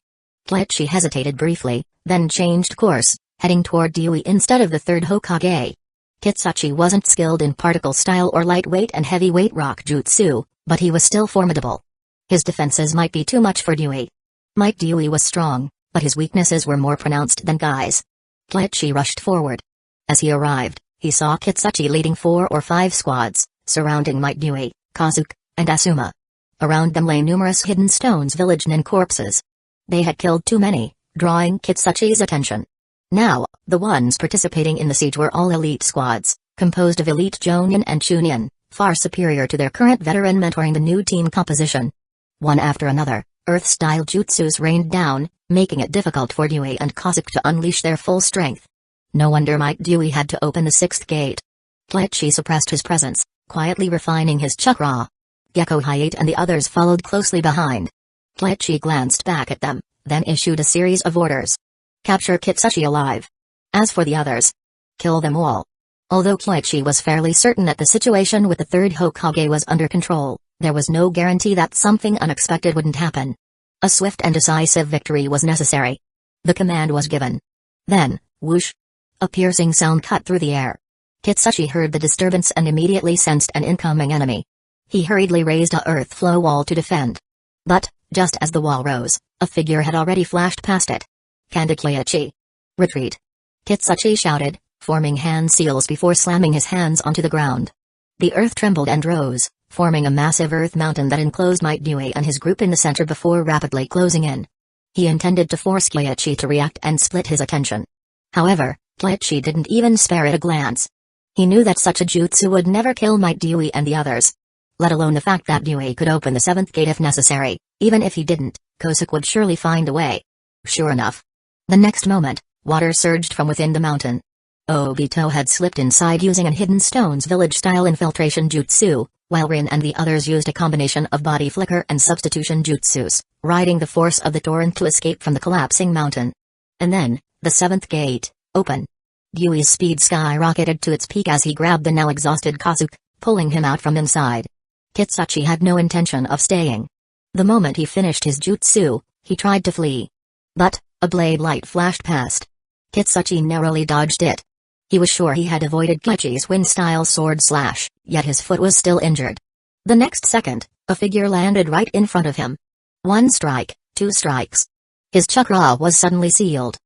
Koichi hesitated briefly, then changed course, heading toward Dewey instead of the third Hokage. Kitsuchi wasn't skilled in particle style or lightweight and heavyweight rock jutsu, but he was still formidable. His defenses might be too much for Dewey. Might Dewey was strong, but his weaknesses were more pronounced than Guy's. Koichi rushed forward. As he arrived, he saw Kitsuchi leading 4 or 5 squads, surrounding Might Dewey, Kazuki, and Asuma. Around them lay numerous Hidden Stones village nin corpses. They had killed too many, drawing Kitsuchi's attention. Now, the ones participating in the siege were all elite squads, composed of elite Jonin and Chunin, far superior to their current veteran mentoring the new team composition. One after another, Earth-style jutsus rained down, making it difficult for Dewey and Kazuki to unleash their full strength. No wonder Might Dewey had to open the sixth gate. Koichi suppressed his presence, quietly refining his chakra. Gekko Hayate and the others followed closely behind. Koichi glanced back at them, then issued a series of orders. Capture Kitsuchi alive. As for the others, kill them all. Although Koichi was fairly certain that the situation with the third Hokage was under control, there was no guarantee that something unexpected wouldn't happen. A swift and decisive victory was necessary. The command was given. Then, whoosh! A piercing sound cut through the air. Kitsuchi heard the disturbance and immediately sensed an incoming enemy. He hurriedly raised a earth flow wall to defend. But, just as the wall rose, a figure had already flashed past it. Kanda Koichi. Retreat! Kitsuchi shouted, forming hand seals before slamming his hands onto the ground. The earth trembled and rose, forming a massive earth mountain that enclosed Might Dewey and his group in the center before rapidly closing in. He intended to force Koichi to react and split his attention. However, Koichi didn't even spare it a glance. He knew that such a jutsu would never kill Might Dewey and the others. Let alone the fact that Dewey could open the seventh gate if necessary. Even if he didn't, Kosuke would surely find a way. Sure enough. The next moment, water surged from within the mountain. Obito had slipped inside using an Hidden Stones village-style infiltration jutsu, while Rin and the others used a combination of body flicker and substitution jutsus, riding the force of the torrent to escape from the collapsing mountain. And then, the seventh gate, open. Dewey's speed skyrocketed to its peak as he grabbed the now exhausted Kazuki, pulling him out from inside. Kitsuchi had no intention of staying. The moment he finished his jutsu, he tried to flee. But, a blade light flashed past. Kitsuchi narrowly dodged it. He was sure he had avoided Koichi's wind-style sword slash, yet his foot was still injured. The next second, a figure landed right in front of him. 1 strike, 2 strikes. His chakra was suddenly sealed.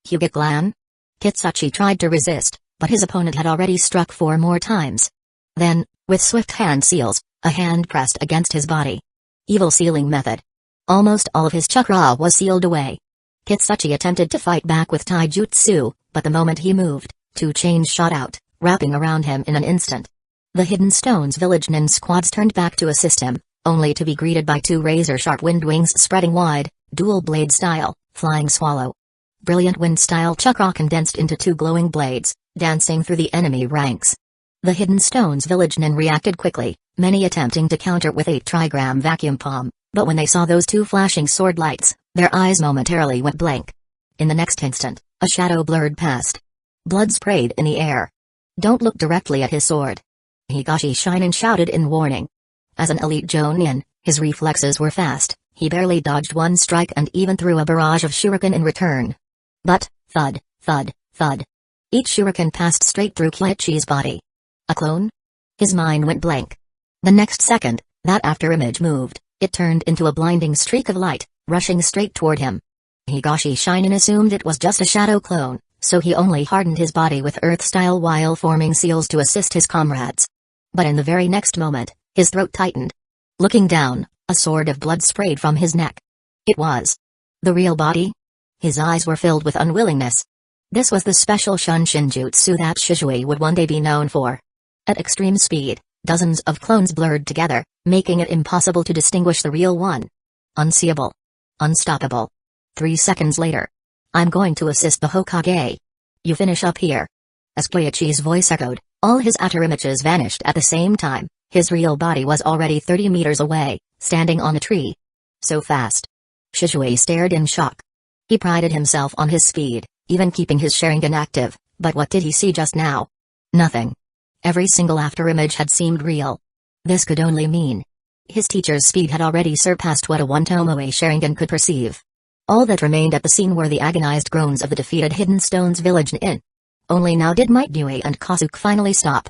Hugeklan? Kitsuchi tried to resist, but his opponent had already struck 4 more times. Then, with swift hand seals, a hand pressed against his body. Evil sealing method. Almost all of his chakra was sealed away. Kitsuchi attempted to fight back with taijutsu, but the moment he moved, 2 chains shot out, wrapping around him in an instant. The Hidden Stones village nin squads turned back to assist him, only to be greeted by 2 razor-sharp wind wings spreading wide, dual blade style, flying swallow. Brilliant wind-style chakra condensed into two glowing blades, dancing through the enemy ranks. The Hidden Stones village nin reacted quickly, many attempting to counter with a trigram vacuum palm, but when they saw those two flashing sword lights, their eyes momentarily went blank. In the next instant, a shadow blurred past. Blood sprayed in the air. "Don't look directly at his sword," Higashi Shinen shouted in warning. As an elite Jonin, his reflexes were fast, he barely dodged one strike and even threw a barrage of shuriken in return. But, thud, thud, thud. Each shuriken passed straight through Kyoichi's body. A clone? His mind went blank. The next second, that afterimage moved, it turned into a blinding streak of light, rushing straight toward him. Higashi Shinen assumed it was just a shadow clone, so he only hardened his body with earth-style while forming seals to assist his comrades. But in the very next moment, his throat tightened. Looking down, a sword of blood sprayed from his neck. It was the real body? His eyes were filled with unwillingness. This was the special Shunshin jutsu that Shizui would one day be known for. At extreme speed, dozens of clones blurred together, making it impossible to distinguish the real one. Unseeable. Unstoppable. 3 seconds later. "I'm going to assist the Hokage. You finish up here." As Kyoichi's voice echoed, all his outer images vanished at the same time. His real body was already 30 meters away, standing on a tree. So fast. Shizui stared in shock. He prided himself on his speed, even keeping his Sharingan active, but what did he see just now? Nothing. Every single afterimage had seemed real. This could only mean his teacher's speed had already surpassed what a one-Tomoe Sharingan could perceive. All that remained at the scene were the agonized groans of the defeated Hidden Stones village nin. Only now did Might Dewey and Kasuke finally stop.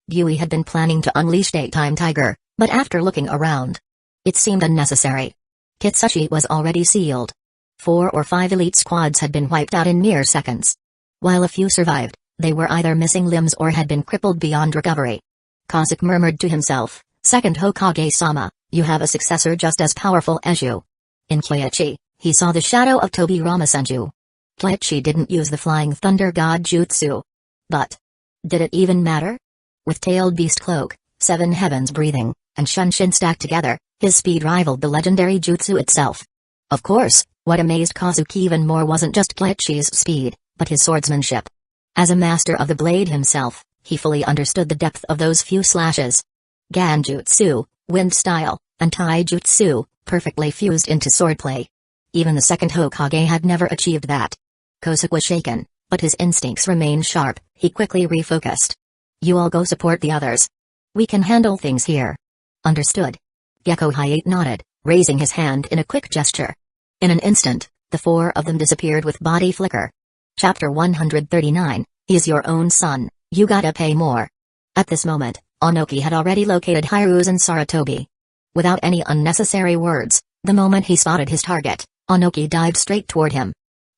Dewey had been planning to unleash Daytime Tiger, but after looking around, it seemed unnecessary. Kitsushi was already sealed. 4 or 5 elite squads had been wiped out in mere seconds. While a few survived, they were either missing limbs or had been crippled beyond recovery. Kasuke murmured to himself, "Second Hokage-sama, you have a successor just as powerful as you." In Kyoichi, he saw the shadow of Tobirama Senju. Kyoichi didn't use the Flying Thunder God Jutsu. But did it even matter? With Tailed Beast Cloak, 7 Heavens Breathing, and Shunshin stacked together, his speed rivaled the legendary jutsu itself. Of course, what amazed Kasuke even more wasn't just Kyoichi's speed, but his swordsmanship. As a master of the blade himself, he fully understood the depth of those few slashes. Ganjutsu, wind style, and taijutsu, perfectly fused into swordplay. Even the second Hokage had never achieved that. Kosuke was shaken, but his instincts remained sharp. He quickly refocused. "You all go support the others. We can handle things here." "Understood." Gekko Hayate nodded, raising his hand in a quick gesture. In an instant, the 4 of them disappeared with body flicker. Chapter 139, He's your own son, you gotta pay more. At this moment, Onoki had already located Hiruzen Sarutobi. Without any unnecessary words, the moment he spotted his target, Onoki dived straight toward him.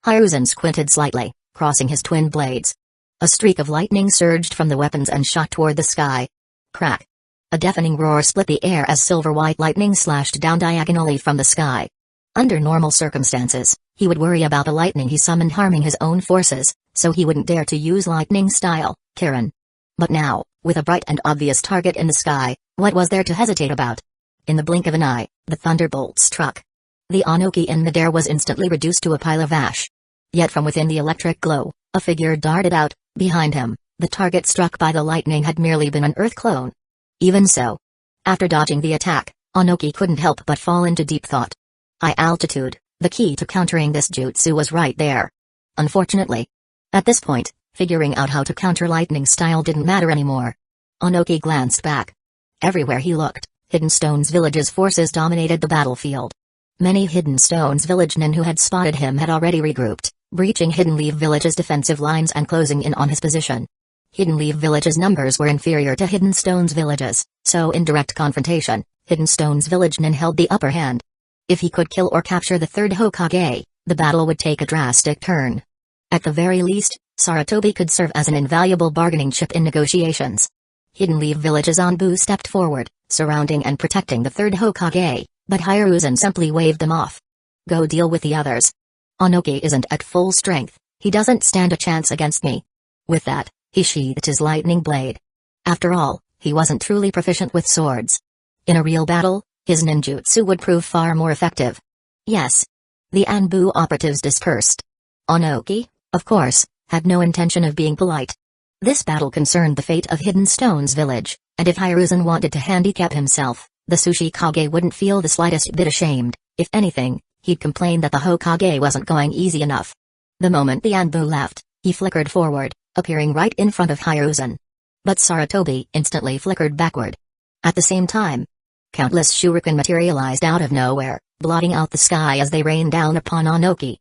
Hiruzen squinted slightly, crossing his twin blades. A streak of lightning surged from the weapons and shot toward the sky. Crack! A deafening roar split the air as silver-white lightning slashed down diagonally from the sky. Under normal circumstances, he would worry about the lightning he summoned harming his own forces, so he wouldn't dare to use lightning-style Kirin. But now, with a bright and obvious target in the sky, what was there to hesitate about? In the blink of an eye, the thunderbolt struck. The Onoki in midair was instantly reduced to a pile of ash. Yet from within the electric glow, a figure darted out. Behind him, the target struck by the lightning had merely been an earth clone. Even so, after dodging the attack, Onoki couldn't help but fall into deep thought. High altitude, the key to countering this jutsu was right there. Unfortunately, at this point, figuring out how to counter lightning style didn't matter anymore. Onoki glanced back. Everywhere he looked, Hidden Stones Village's forces dominated the battlefield. Many Hidden Stones village nin who had spotted him had already regrouped, breaching Hidden Leaf Village's defensive lines and closing in on his position. Hidden Leaf Village's numbers were inferior to Hidden Stones Village's, so in direct confrontation, Hidden Stones Village nin held the upper hand. If he could kill or capture the third Hokage, the battle would take a drastic turn. At the very least, Sarutobi could serve as an invaluable bargaining chip in negotiations. Hidden Leaf Village's Anbu stepped forward, surrounding and protecting the third Hokage, but Hiruzen simply waved them off. "Go deal with the others. Onoki isn't at full strength, he doesn't stand a chance against me." With that, he sheathed his lightning blade. After all, he wasn't truly proficient with swords. In a real battle, his ninjutsu would prove far more effective. Yes. The Anbu operatives dispersed. Onoki, of course, had no intention of being polite. This battle concerned the fate of Hidden Stone's village, and if Hiruzen wanted to handicap himself, the Sushi Kage wouldn't feel the slightest bit ashamed. If anything, he'd complain that the Hokage wasn't going easy enough. The moment the Anbu left, he flickered forward, appearing right in front of Hiruzen. But Sarutobi instantly flickered backward. At the same time, countless shuriken materialized out of nowhere, blotting out the sky as they rained down upon Onoki.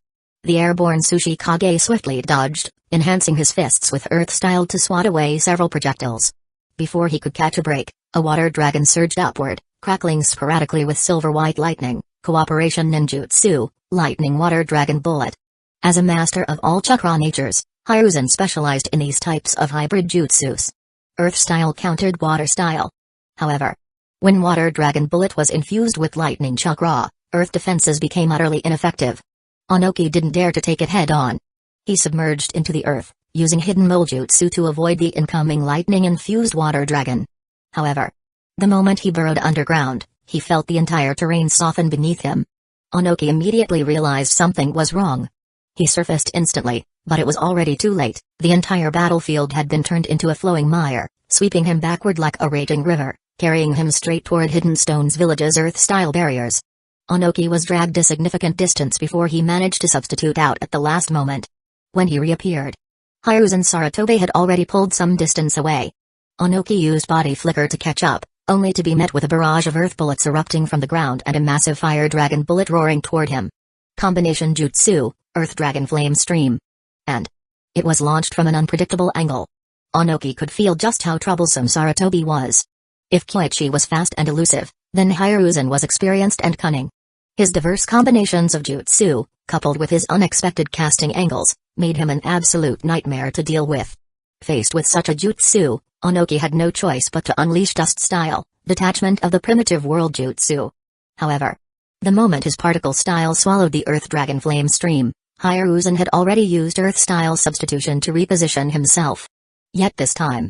The airborne Sushi Kage swiftly dodged, enhancing his fists with earth style to swat away several projectiles. Before he could catch a break, a water dragon surged upward, crackling sporadically with silver-white lightning, cooperation ninjutsu, lightning water dragon bullet. As a master of all chakra natures, Hiruzen specialized in these types of hybrid jutsus. Earth style countered water style. However, when water dragon bullet was infused with lightning chakra, earth defenses became utterly ineffective. Onoki didn't dare to take it head-on. He submerged into the earth, using hidden moljutsu to avoid the incoming lightning-infused water dragon. However, the moment he burrowed underground, he felt the entire terrain soften beneath him. Onoki immediately realized something was wrong. He surfaced instantly, but it was already too late. The entire battlefield had been turned into a flowing mire, sweeping him backward like a raging river, carrying him straight toward Hidden Stone's village's earth-style barriers. Onoki was dragged a significant distance before he managed to substitute out at the last moment. When he reappeared, Hiruzen Sarutobi had already pulled some distance away. Onoki used body flicker to catch up, only to be met with a barrage of earth bullets erupting from the ground and a massive fire dragon bullet roaring toward him. Combination jutsu, Earth Dragon Flame Stream. And it was launched from an unpredictable angle. Onoki could feel just how troublesome Sarutobi was. If Koichi was fast and elusive, then Hiruzen was experienced and cunning. His diverse combinations of jutsu, coupled with his unexpected casting angles, made him an absolute nightmare to deal with. Faced with such a jutsu, Onoki had no choice but to unleash Dust Style, detachment of the primitive world jutsu. However, the moment his particle style swallowed the Earth Dragon Flame Stream, Hiruzen had already used Earth Style substitution to reposition himself. Yet this time,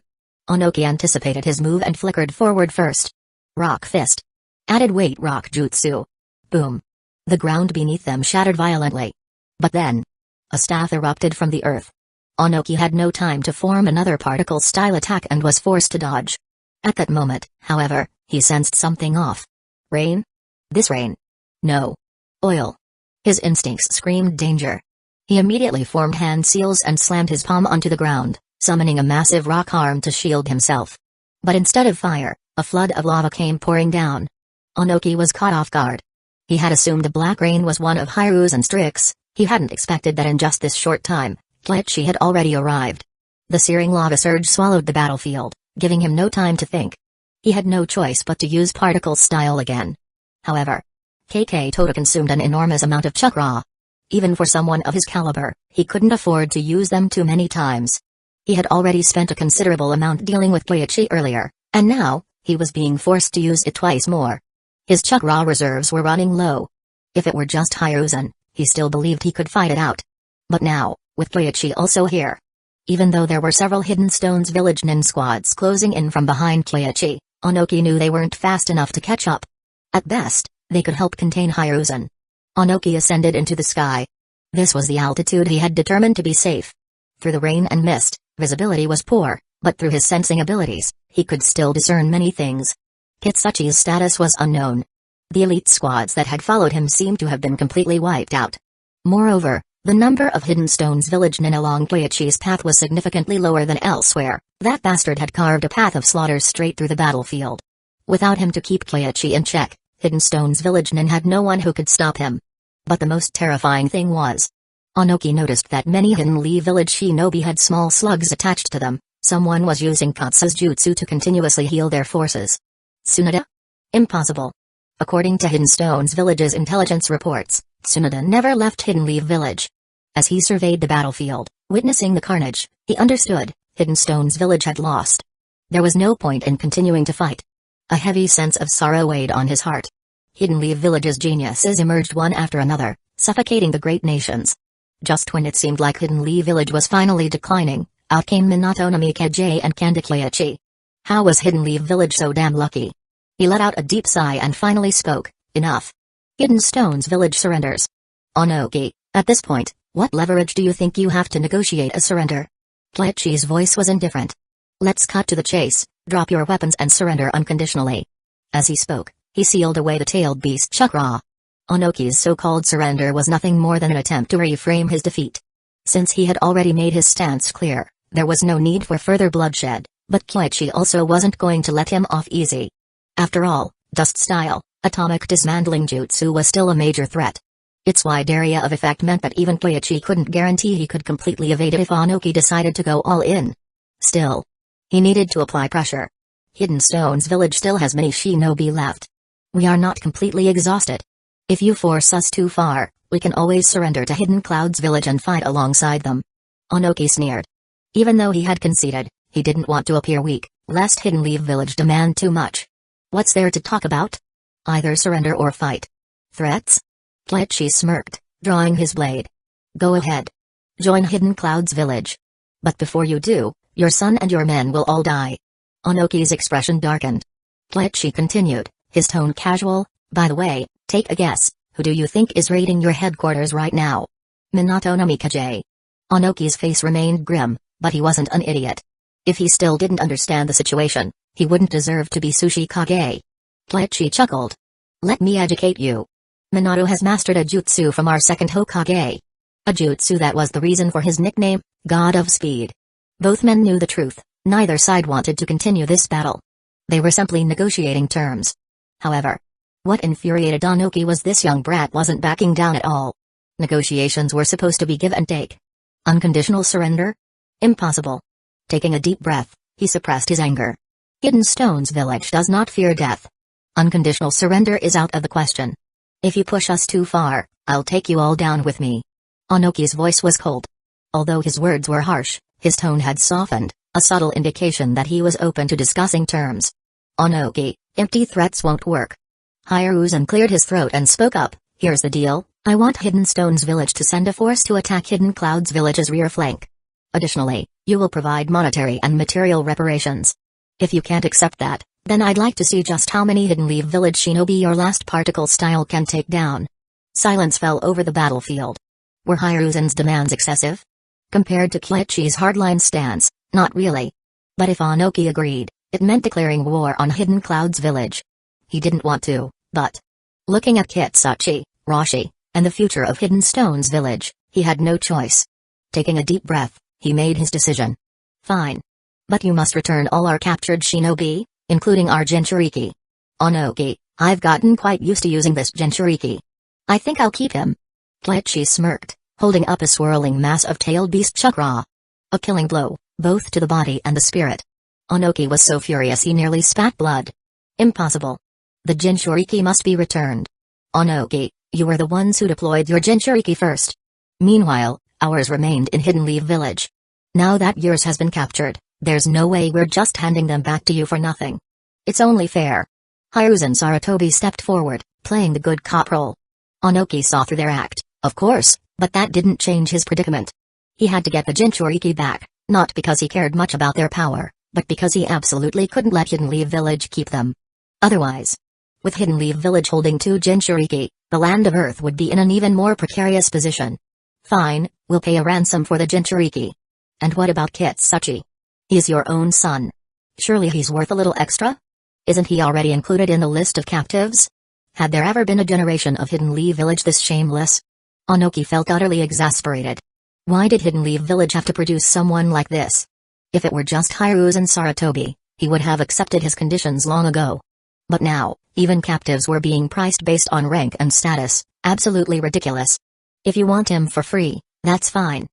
Onoki anticipated his move and flickered forward first. Rock Fist. Added weight rock jutsu. Boom. The ground beneath them shattered violently. But then, a staff erupted from the earth. Onoki had no time to form another particle-style attack and was forced to dodge. At that moment, however, he sensed something off. Rain? This rain? No. Oil. His instincts screamed danger. He immediately formed hand seals and slammed his palm onto the ground, summoning a massive rock arm to shield himself. But instead of fire, a flood of lava came pouring down. Onoki was caught off guard. He had assumed the black rain was one of Hiruzen's tricks. He hadn't expected that in just this short time, Koichi had already arrived. The searing lava surge swallowed the battlefield, giving him no time to think. He had no choice but to use particle style again. However, KK Tota consumed an enormous amount of chakra. Even for someone of his caliber, he couldn't afford to use them too many times. He had already spent a considerable amount dealing with Koichi earlier, and now, he was being forced to use it twice more. His chakra reserves were running low. If it were just Hiruzen, he still believed he could fight it out. But now, with Koichi also here. Even though there were several Hidden Stones village nin squads closing in from behind Koichi, Onoki knew they weren't fast enough to catch up. At best, they could help contain Hiruzen. Onoki ascended into the sky. This was the altitude he had determined to be safe. Through the rain and mist, visibility was poor, but through his sensing abilities, he could still discern many things. Kitsuchi's status was unknown. The elite squads that had followed him seemed to have been completely wiped out. Moreover, the number of Hidden Stones village nin along Koichi's path was significantly lower than elsewhere. That bastard had carved a path of slaughter straight through the battlefield. Without him to keep Koichi in check, Hidden Stones village nin had no one who could stop him. But the most terrifying thing was, Onoki noticed that many Hidden Lee village shinobi had small slugs attached to them. Someone was using Katsu's jutsu to continuously heal their forces. Tsunade? Impossible. According to Hidden Stones Village's intelligence reports, Tsunade never left Hidden Leaf Village. As he surveyed the battlefield, witnessing the carnage, he understood, Hidden Stones Village had lost. There was no point in continuing to fight. A heavy sense of sorrow weighed on his heart. Hidden Leaf Village's geniuses emerged one after another, suffocating the great nations. Just when it seemed like Hidden Leaf Village was finally declining, out came Minato Namikaze and Kanda Koichi. How was Hidden Leaf Village so damn lucky? He let out a deep sigh and finally spoke, enough. Hidden Stones Village surrenders. Onoki, at this point, What leverage do you think you have to negotiate a surrender? Kleichi's voice was indifferent. Let's cut to the chase, drop your weapons and surrender unconditionally. As he spoke, he sealed away the tailed beast chakra. Onoki's so-called surrender was nothing more than an attempt to reframe his defeat. Since he had already made his stance clear, there was no need for further bloodshed, but Kleichi also wasn't going to let him off easy. After all, dust-style, atomic dismantling jutsu was still a major threat. Its wide area of effect meant that even Kleichi couldn't guarantee he could completely evade it if Onoki decided to go all in. Still, he needed to apply pressure. Hidden Stone's village still has many shinobi left. We are not completely exhausted. If you force us too far, we can always surrender to Hidden Cloud's village and fight alongside them. Onoki sneered. Even though he had conceded, he didn't want to appear weak, lest Hidden Leaf Village demand too much. What's there to talk about? Either surrender or fight. Threats? Kleichi smirked, drawing his blade. Go ahead. Join Hidden Cloud's village. But before you do, your son and your men will all die. Onoki's expression darkened. Kleichi continued, his tone casual. By the way, take a guess, who do you think is raiding your headquarters right now? Minato Namikaze. Onoki's face remained grim, but he wasn't an idiot. If he still didn't understand the situation, he wouldn't deserve to be Sushi Kage. Kleichi chuckled. Let me educate you. Minato has mastered a jutsu from our second Hokage. A jutsu that was the reason for his nickname, God of Speed. Both men knew the truth, neither side wanted to continue this battle. They were simply negotiating terms. However, what infuriated Onoki was this young brat wasn't backing down at all. Negotiations were supposed to be give and take. Unconditional surrender? Impossible. Taking a deep breath, he suppressed his anger. Hidden Stone's village does not fear death. Unconditional surrender is out of the question. If you push us too far, I'll take you all down with me. Onoki's voice was cold. Although his words were harsh, his tone had softened, a subtle indication that he was open to discussing terms. Onoki, empty threats won't work. Hiruzen cleared his throat and spoke up, here's the deal, I want Hidden Stone's village to send a force to attack Hidden Cloud's village's rear flank. Additionally, you will provide monetary and material reparations. If you can't accept that, then I'd like to see just how many Hidden Leaf Village shinobi your last particle style can take down. Silence fell over the battlefield. Were Hiruzen's demands excessive? Compared to Kleichi's hardline stance, not really. But if Onoki agreed, it meant declaring war on Hidden Cloud's village. He didn't want to, but looking at Kitsuchi, Roshi, and the future of Hidden Stone's village, he had no choice. Taking a deep breath, he made his decision. Fine. But you must return all our captured shinobi, including our Jinchuriki. Onoki, I've gotten quite used to using this Jinchuriki. I think I'll keep him. Kleichi smirked, holding up a swirling mass of tailed beast chakra. A killing blow, both to the body and the spirit. Onoki was so furious he nearly spat blood. Impossible. The Jinchuriki must be returned. Onoki, you were the ones who deployed your Jinchuriki first. Meanwhile, ours remained in Hidden Leaf Village. Now that yours has been captured, there's no way we're just handing them back to you for nothing. It's only fair. Hiruzen Sarutobi stepped forward, playing the good cop role. Onoki saw through their act, of course, but that didn't change his predicament. He had to get the Jinchuriki back, not because he cared much about their power, but because he absolutely couldn't let Hidden Leaf Village keep them. Otherwise, with Hidden Leaf Village holding 2 Jinchuriki, the Land of Earth would be in an even more precarious position. Fine, we'll pay a ransom for the Jinchuriki. And what about Kitsuchi? He's your own son. Surely he's worth a little extra? Isn't he already included in the list of captives? Had there ever been a generation of Hidden Leaf Village this shameless? Onoki felt utterly exasperated. Why did Hidden Leaf Village have to produce someone like this? If it were just Hiruzen Sarutobi, he would have accepted his conditions long ago. But now, even captives were being priced based on rank and status, absolutely ridiculous. If you want him for free, that's fine.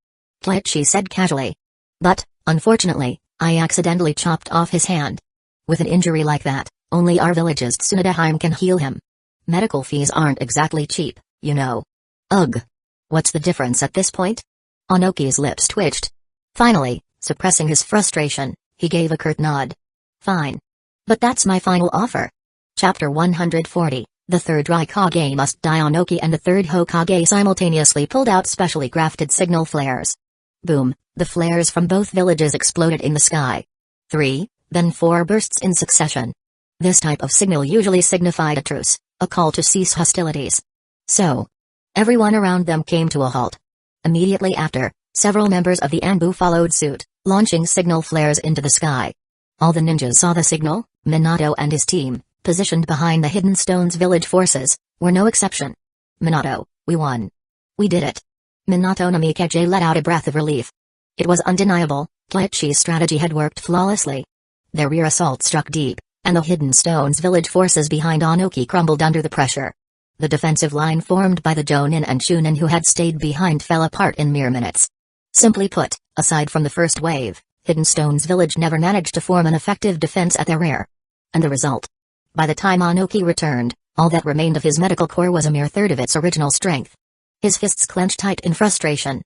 Kleichi said casually. But, unfortunately, I accidentally chopped off his hand. With an injury like that, only our village's Tsunodaheim can heal him. Medical fees aren't exactly cheap, you know. Ugh. What's the difference at this point? Onoki's lips twitched. Finally, suppressing his frustration, he gave a curt nod. Fine. But that's my final offer. Chapter 140, The Third Raikage Must Die. Onoki and the Third Hokage simultaneously pulled out specially crafted signal flares. Boom, the flares from both villages exploded in the sky. 3, then 4 bursts in succession. This type of signal usually signified a truce, a call to cease hostilities. So, everyone around them came to a halt. Immediately after, several members of the Anbu followed suit, launching signal flares into the sky. All the ninjas saw the signal. Minato and his team, positioned behind the Hidden Stones village forces, were no exception. Minato, we won. We did it. Minato Namikaze let out a breath of relief. It was undeniable, Kleichi's strategy had worked flawlessly. Their rear assault struck deep, and the Hidden Stones village forces behind Onoki crumbled under the pressure. The defensive line formed by the Jonin and Shunin who had stayed behind fell apart in mere minutes. Simply put, aside from the first wave, Hidden Stones village never managed to form an effective defense at their rear. And the result? By the time Onoki returned, all that remained of his medical corps was a mere third of its original strength. His fists clenched tight in frustration.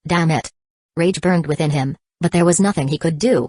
Damn it. Rage burned within him, but there was nothing he could do.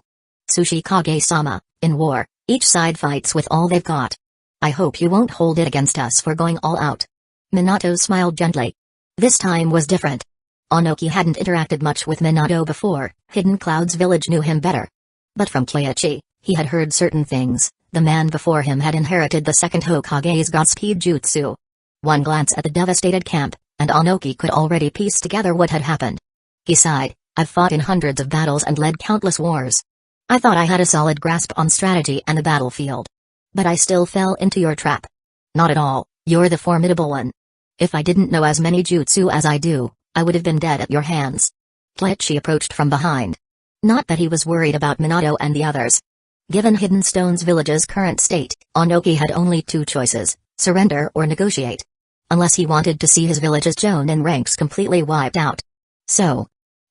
Tsuchikage-sama, in war, each side fights with all they've got. I hope you won't hold it against us for going all out. Minato smiled gently. This time was different. Onoki hadn't interacted much with Minato before, Hidden Cloud's village knew him better. But from Kleichi, he had heard certain things. The man before him had inherited the second Hokage's Godspeed Jutsu. One glance at the devastated camp, and Onoki could already piece together what had happened. He sighed, I've fought in hundreds of battles and led countless wars. I thought I had a solid grasp on strategy and the battlefield. But I still fell into your trap. Not at all, you're the formidable one. If I didn't know as many jutsu as I do, I would have been dead at your hands. Kleichi approached from behind. Not that he was worried about Minato and the others. Given Hidden Stones village's current state, Onoki had only two choices, surrender or negotiate. Unless he wanted to see his village's Jonin ranks completely wiped out. So,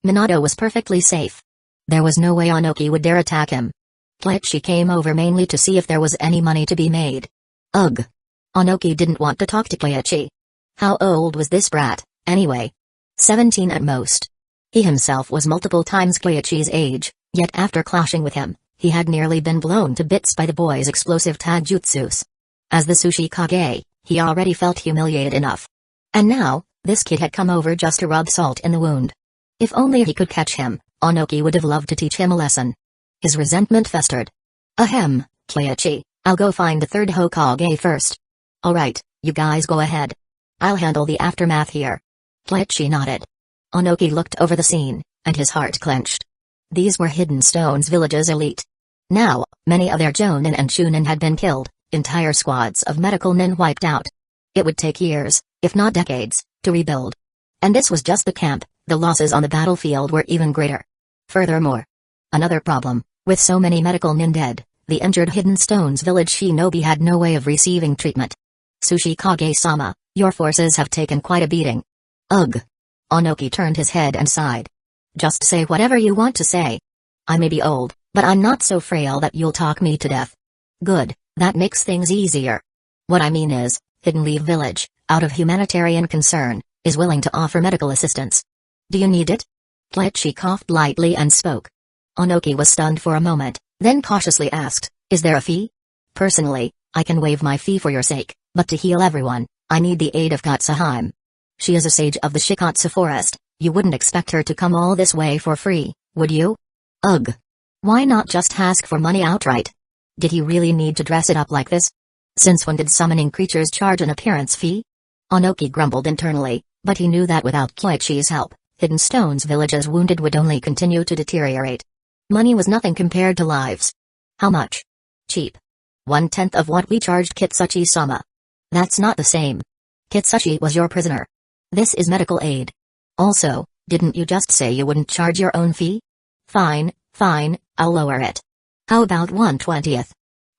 Minato was perfectly safe. There was no way Onoki would dare attack him. Kleichi came over mainly to see if there was any money to be made. Ugh. Onoki didn't want to talk to Kleichi. How old was this brat, anyway? 17 at most. He himself was multiple times Kleichi's age, yet after clashing with him, he had nearly been blown to bits by the boy's explosive tag jutsus. As the Tsuchikage, he already felt humiliated enough. And now, this kid had come over just to rub salt in the wound. If only he could catch him, Onoki would have loved to teach him a lesson. His resentment festered. Ahem, Kleichi, I'll go find the third Hokage first. Alright, you guys go ahead. I'll handle the aftermath here. Kleichi nodded. Onoki looked over the scene, and his heart clenched. These were Hidden Stones village's elite. Now, many of their Jonin and Shunin had been killed, entire squads of medical nin wiped out. It would take years, if not decades, to rebuild. And this was just the camp, the losses on the battlefield were even greater. Furthermore, another problem, with so many medical nin dead, the injured Hidden Stones village shinobi had no way of receiving treatment. Tsuchikage-sama, your forces have taken quite a beating. Ugh. Onoki turned his head and sighed. Just say whatever you want to say. I may be old, but I'm not so frail that you'll talk me to death. Good, that makes things easier. What I mean is, Hidden Leaf Village, out of humanitarian concern, is willing to offer medical assistance. Do you need it? Kleichi coughed lightly and spoke. Onoki was stunned for a moment, then cautiously asked, is there a fee? Personally, I can waive my fee for your sake, but to heal everyone, I need the aid of Katsuhime. She is a sage of the Shikatsu forest, you wouldn't expect her to come all this way for free, would you? Ugh. Why not just ask for money outright? Did he really need to dress it up like this? Since when did summoning creatures charge an appearance fee? Onoki grumbled internally, but he knew that without Kleichi's help, Hidden Stones village's wounded would only continue to deteriorate. Money was nothing compared to lives. How much? Cheap. 1/10 of what we charged Kitsuchi-sama. That's not the same. Kitsuchi was your prisoner. This is medical aid. Also, didn't you just say you wouldn't charge your own fee? Fine, I'll lower it. How about 1/20?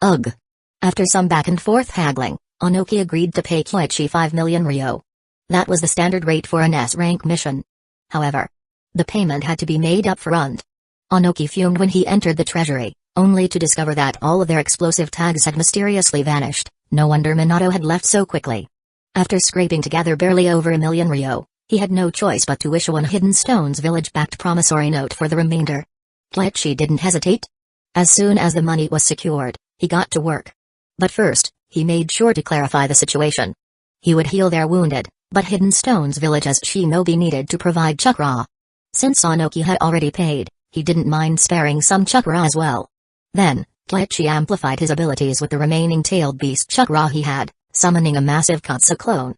Ugh. After some back and forth haggling, Onoki agreed to pay Kleichi 5 million ryo. That was the standard rate for an S-rank mission. However, the payment had to be made up front. Onoki fumed when he entered the treasury, only to discover that all of their explosive tags had mysteriously vanished. No wonder Minato had left so quickly. After scraping together barely over 1 million ryo, he had no choice but to issue an Hidden Stones village-backed promissory note for the remainder. Kleichi didn't hesitate. As soon as the money was secured, he got to work. But first, he made sure to clarify the situation. He would heal their wounded, but Hidden Stones village's shinobi needed to provide chakra. Since Onoki had already paid, he didn't mind sparing some chakra as well. Then, Kleichi amplified his abilities with the remaining tailed beast chakra he had, summoning a massive Katsu clone.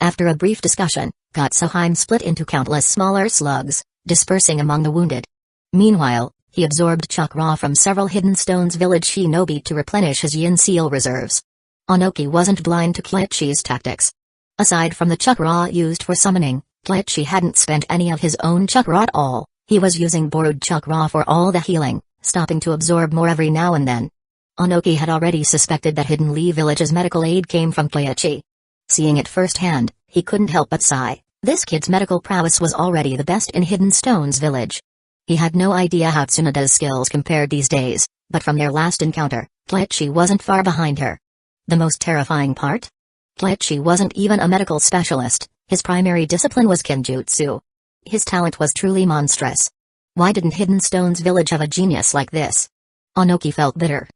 After a brief discussion, Gotsuheim split into countless smaller slugs, dispersing among the wounded. Meanwhile, he absorbed chakra from several Hidden Stones village shinobi to replenish his yin seal reserves. Onoki wasn't blind to Kleichi's tactics. Aside from the chakra used for summoning, Kleichi hadn't spent any of his own chakra at all. He was using borrowed chakra for all the healing, stopping to absorb more every now and then. Onoki had already suspected that Hidden Lee Village's medical aid came from Kleichi. Seeing it firsthand, he couldn't help but sigh. This kid's medical prowess was already the best in Hidden Stones village. He had no idea how Tsunada's skills compared these days, but from their last encounter, Kleichi wasn't far behind her. The most terrifying part? Kleichi wasn't even a medical specialist, his primary discipline was kenjutsu. His talent was truly monstrous. Why didn't Hidden Stones village have a genius like this? Onoki felt bitter.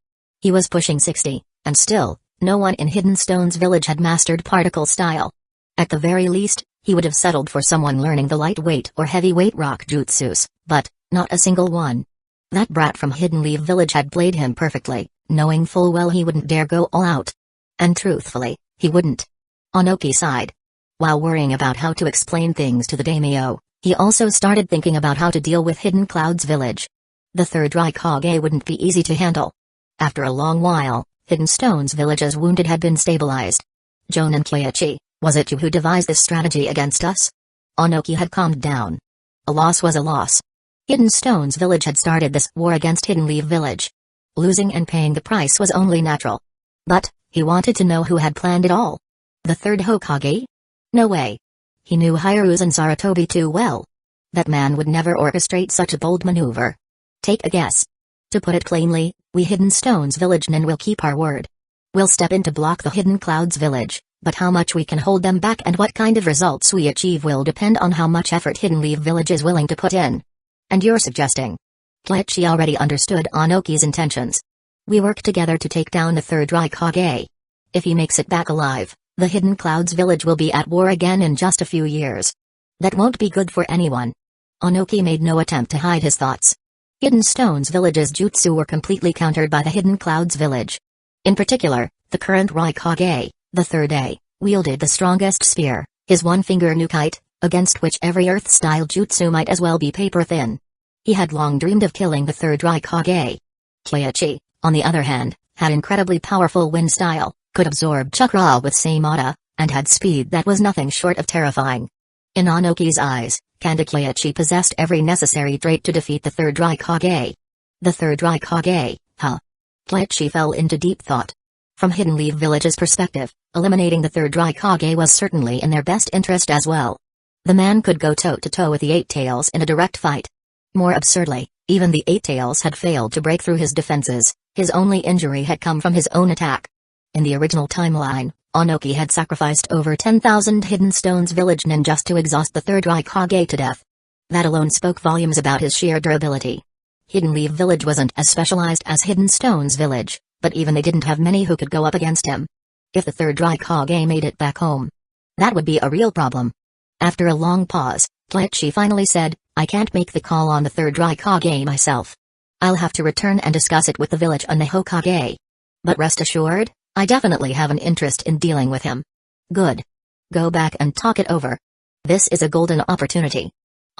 He was pushing 60, and still, no one in Hidden Stones village had mastered particle style. At the very least, he would have settled for someone learning the lightweight or heavyweight rock jutsus, but not a single one. That brat from Hidden Leaf village had played him perfectly, knowing full well he wouldn't dare go all out. And truthfully, he wouldn't. Onoki sighed. While worrying about how to explain things to the daimyo, he also started thinking about how to deal with Hidden Clouds village. The third Raikage wouldn't be easy to handle. After a long while, Hidden Stones village's wounded had been stabilized. Joan and Kleichi, was it you who devised this strategy against us? Onoki had calmed down. A loss was a loss. Hidden Stones village had started this war against Hidden Leaf village. Losing and paying the price was only natural. But, he wanted to know who had planned it all. The third Hokage? No way. He knew Hiruzen Sarutobi too well. That man would never orchestrate such a bold maneuver. Take a guess. To put it plainly, we Hidden Stones village nen will keep our word. We'll step in to block the Hidden Clouds village, but how much we can hold them back and what kind of results we achieve will depend on how much effort Hidden Leaf village is willing to put in. And you're suggesting? Kleichi already understood Onoki's intentions. We work together to take down the third Raikage. If he makes it back alive, the Hidden Clouds village will be at war again in just a few years. That won't be good for anyone. Onoki made no attempt to hide his thoughts. Hidden Stones village's jutsu were completely countered by the Hidden Clouds village. In particular, the current Raikage, the third A, wielded the strongest spear, his one-finger nukite, against which every earth-style jutsu might as well be paper-thin. He had long dreamed of killing the third Raikage. Kleichi, on the other hand, had incredibly powerful wind style, could absorb chakra with saimata, and had speed that was nothing short of terrifying. In Onoki's eyes, Kanda Kleichi possessed every necessary trait to defeat the third Raikage. The third Raikage, huh? Kleichi fell into deep thought. From Hidden Leaf village's perspective, eliminating the third Raikage was certainly in their best interest as well. The man could go toe-to-toe with the Eight Tails in a direct fight. More absurdly, even the Eight Tails had failed to break through his defenses, his only injury had come from his own attack. In the original timeline, Onoki had sacrificed over 10,000 Hidden Stones village nen just to exhaust the third Raikage to death. That alone spoke volumes about his sheer durability. Hidden Leaf village wasn't as specialized as Hidden Stones village, but even they didn't have many who could go up against him. If the third Raikage made it back home, that would be a real problem. After a long pause, Kleichi finally said, I can't make the call on the third Raikage myself. I'll have to return and discuss it with the village and the Hokage. But rest assured, I definitely have an interest in dealing with him. Good. Go back and talk it over. This is a golden opportunity.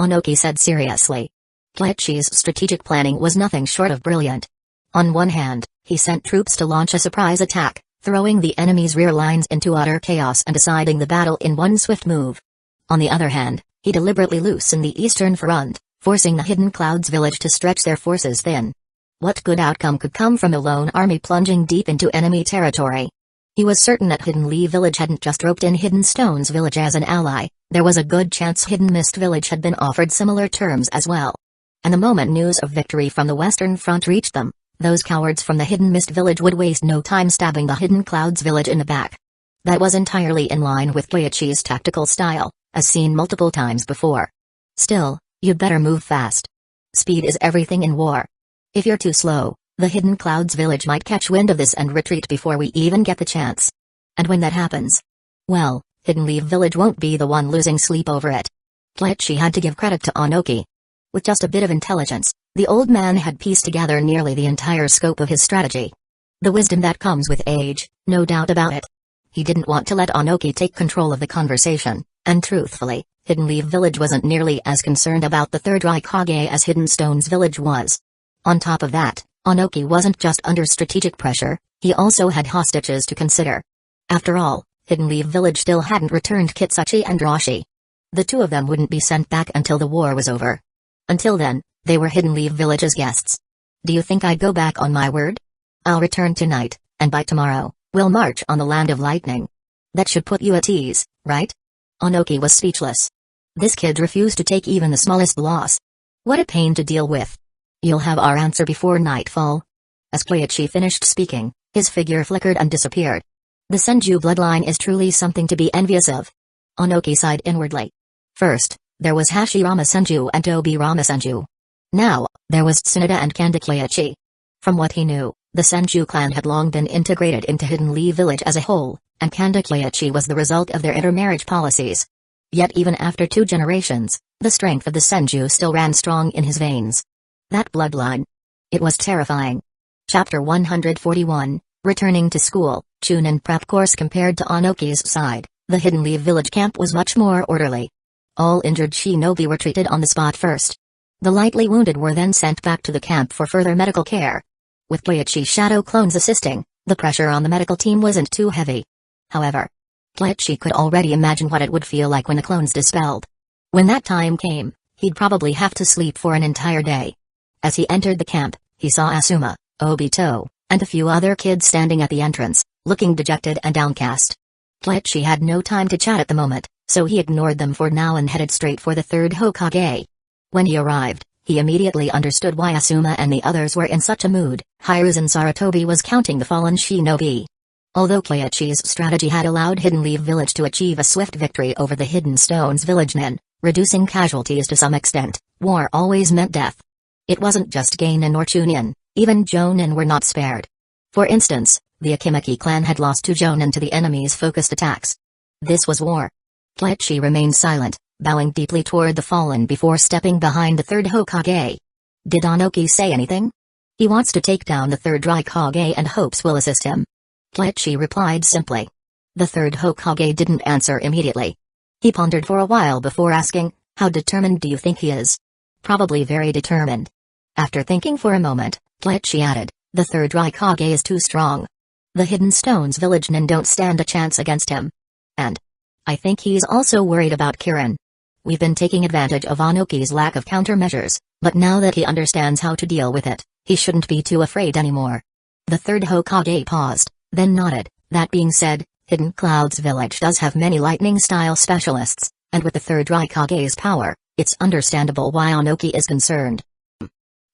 Onoki said seriously. Kleichi's strategic planning was nothing short of brilliant. On one hand, he sent troops to launch a surprise attack, throwing the enemy's rear lines into utter chaos and deciding the battle in one swift move. On the other hand, he deliberately loosened the eastern front, forcing the Hidden Clouds village to stretch their forces thin. What good outcome could come from a lone army plunging deep into enemy territory? He was certain that Hidden Lee village hadn't just roped in Hidden Stones village as an ally, there was a good chance Hidden Mist village had been offered similar terms as well. And the moment news of victory from the western front reached them, those cowards from the Hidden Mist village would waste no time stabbing the Hidden Clouds village in the back. That was entirely in line with Kleichi's tactical style, as seen multiple times before. Still, you'd better move fast. Speed is everything in war. If you're too slow, the Hidden Clouds village might catch wind of this and retreat before we even get the chance. And when that happens, well, Hidden Leaf village won't be the one losing sleep over it. Kleichi had to give credit to Onoki. With just a bit of intelligence, the old man had pieced together nearly the entire scope of his strategy. The wisdom that comes with age, no doubt about it. He didn't want to let Onoki take control of the conversation, and truthfully, Hidden Leaf Village wasn't nearly as concerned about the third Raikage as Hidden Stone's village was. On top of that, Onoki wasn't just under strategic pressure, he also had hostages to consider. After all, Hidden Leaf Village still hadn't returned Kitsuchi and Rashi. The two of them wouldn't be sent back until the war was over. Until then, they were Hidden Leaf Village's guests. Do you think I'd go back on my word? I'll return tonight, and by tomorrow, we'll march on the Land of Lightning. That should put you at ease, right? Onoki was speechless. This kid refused to take even the smallest loss. What a pain to deal with. You'll have our answer before nightfall. As Koichi finished speaking, his figure flickered and disappeared. The Senju bloodline is truly something to be envious of. Onoki sighed inwardly. First, there was Hashirama Senju and Tobirama Senju. Now, there was Tsunoda and Kanda Koichi. From what he knew, the Senju clan had long been integrated into Hidden Leaf Village as a whole, and Kanda Koichi was the result of their intermarriage policies. Yet even after 2 generations, the strength of the Senju still ran strong in his veins. That bloodline. It was terrifying. Chapter 141, Returning to School, Chunin Prep Course. Compared to Onoki's side, the Hidden Leaf Village camp was much more orderly. All injured shinobi were treated on the spot first. The lightly wounded were then sent back to the camp for further medical care. With Koichi's shadow clones assisting, the pressure on the medical team wasn't too heavy. However, Koichi could already imagine what it would feel like when the clones dispelled. When that time came, he'd probably have to sleep for an entire day. As he entered the camp, he saw Asuma, Obito, and a few other kids standing at the entrance, looking dejected and downcast. Koichi had no time to chat at the moment, so he ignored them for now and headed straight for the third Hokage. When he arrived, he immediately understood why Asuma and the others were in such a mood. Hiruzen Sarutobi was counting the fallen shinobi. Although Koichi's strategy had allowed Hidden Leaf Village to achieve a swift victory over the Hidden Stones villagemen, reducing casualties to some extent, war always meant death. It wasn't just Geinin or Chunin, even Jonin were not spared. For instance, the Akimaki clan had lost 2 Jonin to the enemy's focused attacks. This was war. Koichi remained silent, bowing deeply toward the fallen before stepping behind the third Hokage. Did Onoki say anything? He wants to take down the third Raikage and hopes we'll assist him. Koichi replied simply. The third Hokage didn't answer immediately. He pondered for a while before asking, how determined do you think he is? Probably very determined. After thinking for a moment, Koichi added, the third Raikage is too strong. The Hidden Stones villagemen don't stand a chance against him. And I think he's also worried about Kirin. We've been taking advantage of Onoki's lack of countermeasures, but now that he understands how to deal with it, he shouldn't be too afraid anymore. The third Hokage paused, then nodded. That being said, Hidden Clouds Village does have many lightning-style specialists, and with the third Raikage's power, it's understandable why Onoki is concerned.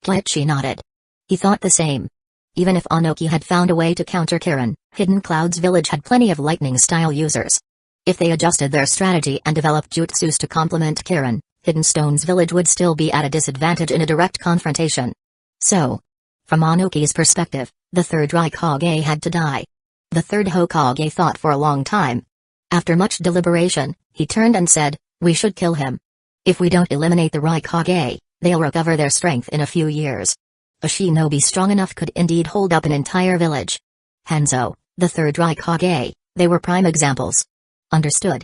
Koichi nodded. He thought the same. Even if Onoki had found a way to counter Kirin, Hidden Clouds Village had plenty of lightning-style users. If they adjusted their strategy and developed jutsus to complement Kirin, Hidden Stones Village would still be at a disadvantage in a direct confrontation. So, from Onoki's perspective, the third Raikage had to die. The third Hokage thought for a long time. After much deliberation, he turned and said, we should kill him. If we don't eliminate the Raikage, they'll recover their strength in a few years. A shinobi strong enough could indeed hold up an entire village. Hanzo, the third Raikage, they were prime examples. Understood.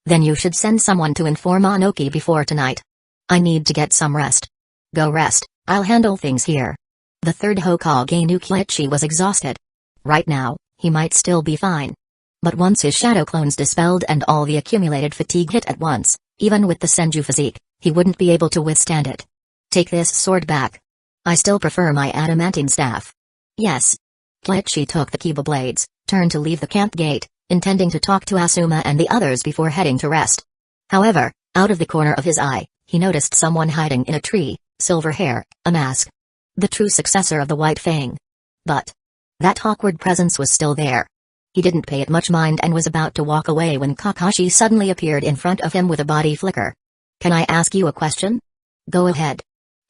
Then you should send someone to inform Onoki before tonight. I need to get some rest. Go rest, I'll handle things here. The third Hokage knew Koichi was exhausted. Right now, he might still be fine. But once his shadow clones dispelled and all the accumulated fatigue hit at once, even with the Senju physique, he wouldn't be able to withstand it. Take this sword back. I still prefer my adamantine staff. Yes. Koichi took the Kiba blades, turned to leave the camp gate, intending to talk to Asuma and the others before heading to rest. However, out of the corner of his eye, he noticed someone hiding in a tree, silver hair, a mask. The true successor of the White Fang. But that awkward presence was still there. He didn't pay it much mind and was about to walk away when Kakashi suddenly appeared in front of him with a body flicker. Can I ask you a question? Go ahead.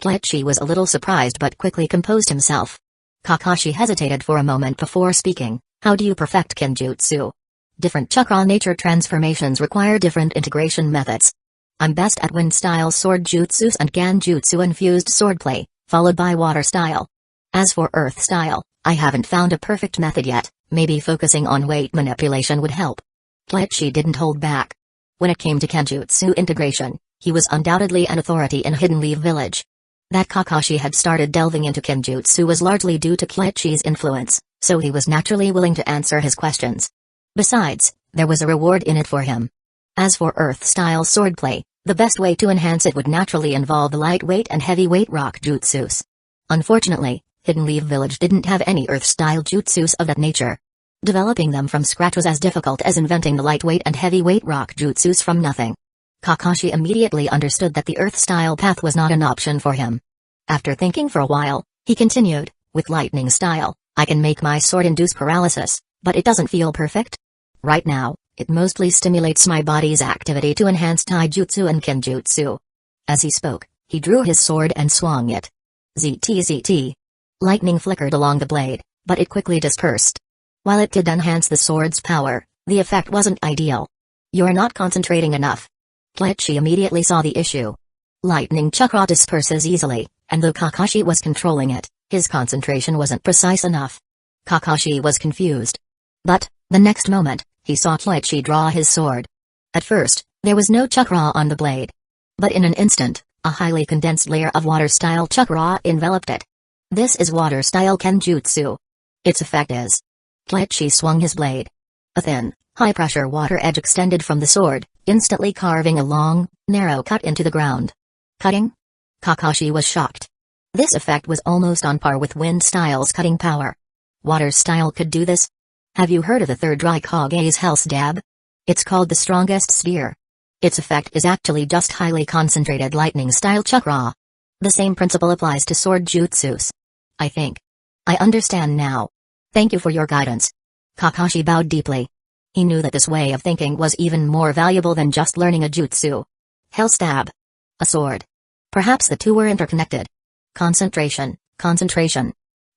Koichi was a little surprised but quickly composed himself. Kakashi hesitated for a moment before speaking. How do you perfect Kenjutsu? Different chakra nature transformations require different integration methods. I'm best at wind-style sword jutsus and Ganjutsu-infused swordplay, followed by water-style. As for earth-style, I haven't found a perfect method yet, Maybe focusing on weight manipulation would help. Kleichi didn't hold back. When it came to Kenjutsu integration, he was undoubtedly an authority in Hidden Leaf Village. That Kakashi had started delving into Kenjutsu was largely due to Kleichi's influence, so he was naturally willing to answer his questions. Besides, there was a reward in it for him. As for Earth-style swordplay, the best way to enhance it would naturally involve the lightweight and heavyweight rock jutsus. Unfortunately, Hidden Leaf Village didn't have any Earth-style jutsus of that nature. Developing them from scratch was as difficult as inventing the lightweight and heavyweight rock jutsus from nothing. Kakashi immediately understood that the Earth-style path was not an option for him. After thinking for a while, he continued, with lightning style, I can make my sword induce paralysis, but it doesn't feel perfect. Right now, it mostly stimulates my body's activity to enhance taijutsu and kenjutsu. As he spoke, he drew his sword and swung it. ZT. Lightning flickered along the blade, but it quickly dispersed. While it did enhance the sword's power, the effect wasn't ideal. You're not concentrating enough. Kleichi immediately saw the issue. Lightning chakra disperses easily, and though Kakashi was controlling it, his concentration wasn't precise enough. Kakashi was confused. But, the next moment, he saw Kleichi draw his sword. At first, there was no chakra on the blade. But in an instant, a highly condensed layer of water-style chakra enveloped it. This is water-style kenjutsu. Its effect is. Kleichi swung his blade. A thin, high-pressure water edge extended from the sword, instantly carving a long, narrow cut into the ground. Cutting? Kakashi was shocked. This effect was almost on par with Wind Style's cutting power. Water Style could do this? Have you heard of the third Raikage's Hell's Dab? It's called the strongest spear. Its effect is actually just highly concentrated lightning-style chakra. The same principle applies to sword jutsus. I think. I understand now. Thank you for your guidance. Kakashi bowed deeply. He knew that this way of thinking was even more valuable than just learning a jutsu. Hell stab. A sword. Perhaps the two were interconnected. Concentration.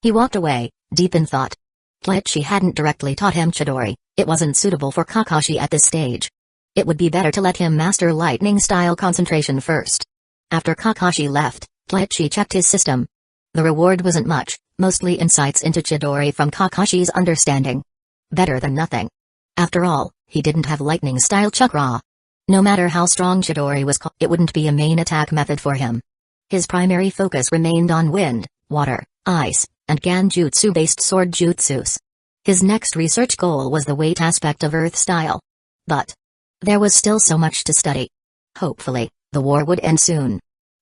He walked away, deep in thought. Kleichi hadn't directly taught him Chidori, it wasn't suitable for Kakashi at this stage. It would be better to let him master lightning-style concentration first. After Kakashi left, Kleichi checked his system. The reward wasn't much, mostly insights into Chidori from Kakashi's understanding. Better than nothing. After all, he didn't have lightning-style chakra. No matter how strong Chidori was, it wouldn't be a main attack method for him. His primary focus remained on wind, water, ice, and Ganjutsu-based sword jutsus. His next research goal was the weight aspect of Earth style. But there was still so much to study. Hopefully, the war would end soon.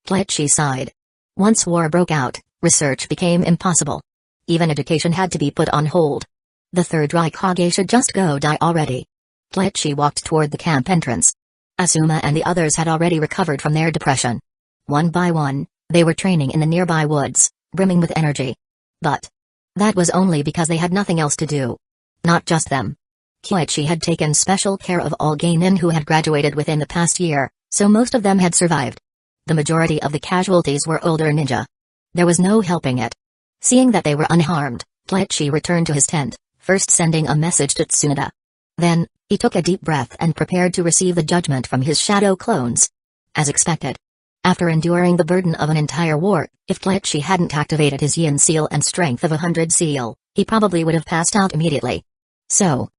Kleichi sighed. Once war broke out, research became impossible. Even education had to be put on hold. The third Raikage should just go die already. Kleichi walked toward the camp entrance. Asuma and the others had already recovered from their depression. One by one, they were training in the nearby woods, brimming with energy. But that was only because they had nothing else to do. Not just them. Kleichi had taken special care of all genin who had graduated within the past year, so most of them had survived. The majority of the casualties were older ninja. There was no helping it. Seeing that they were unharmed, Kleichi returned to his tent, first sending a message to Tsunoda. Then, he took a deep breath and prepared to receive the judgment from his shadow clones. As expected. After enduring the burden of an entire war, if Kleichi hadn't activated his yin seal and strength of 100 seal, he probably would have passed out immediately. So,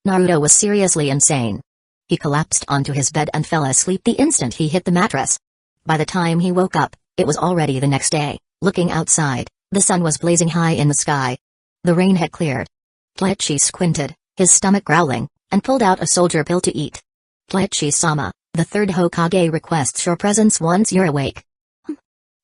Naruto was seriously insane. He collapsed onto his bed and fell asleep the instant he hit the mattress. By the time he woke up, it was already the next day. Looking outside, the sun was blazing high in the sky. The rain had cleared. Kleichi squinted, his stomach growling, and pulled out a soldier pill to eat. Kleichi-sama, the third Hokage requests your presence once you're awake.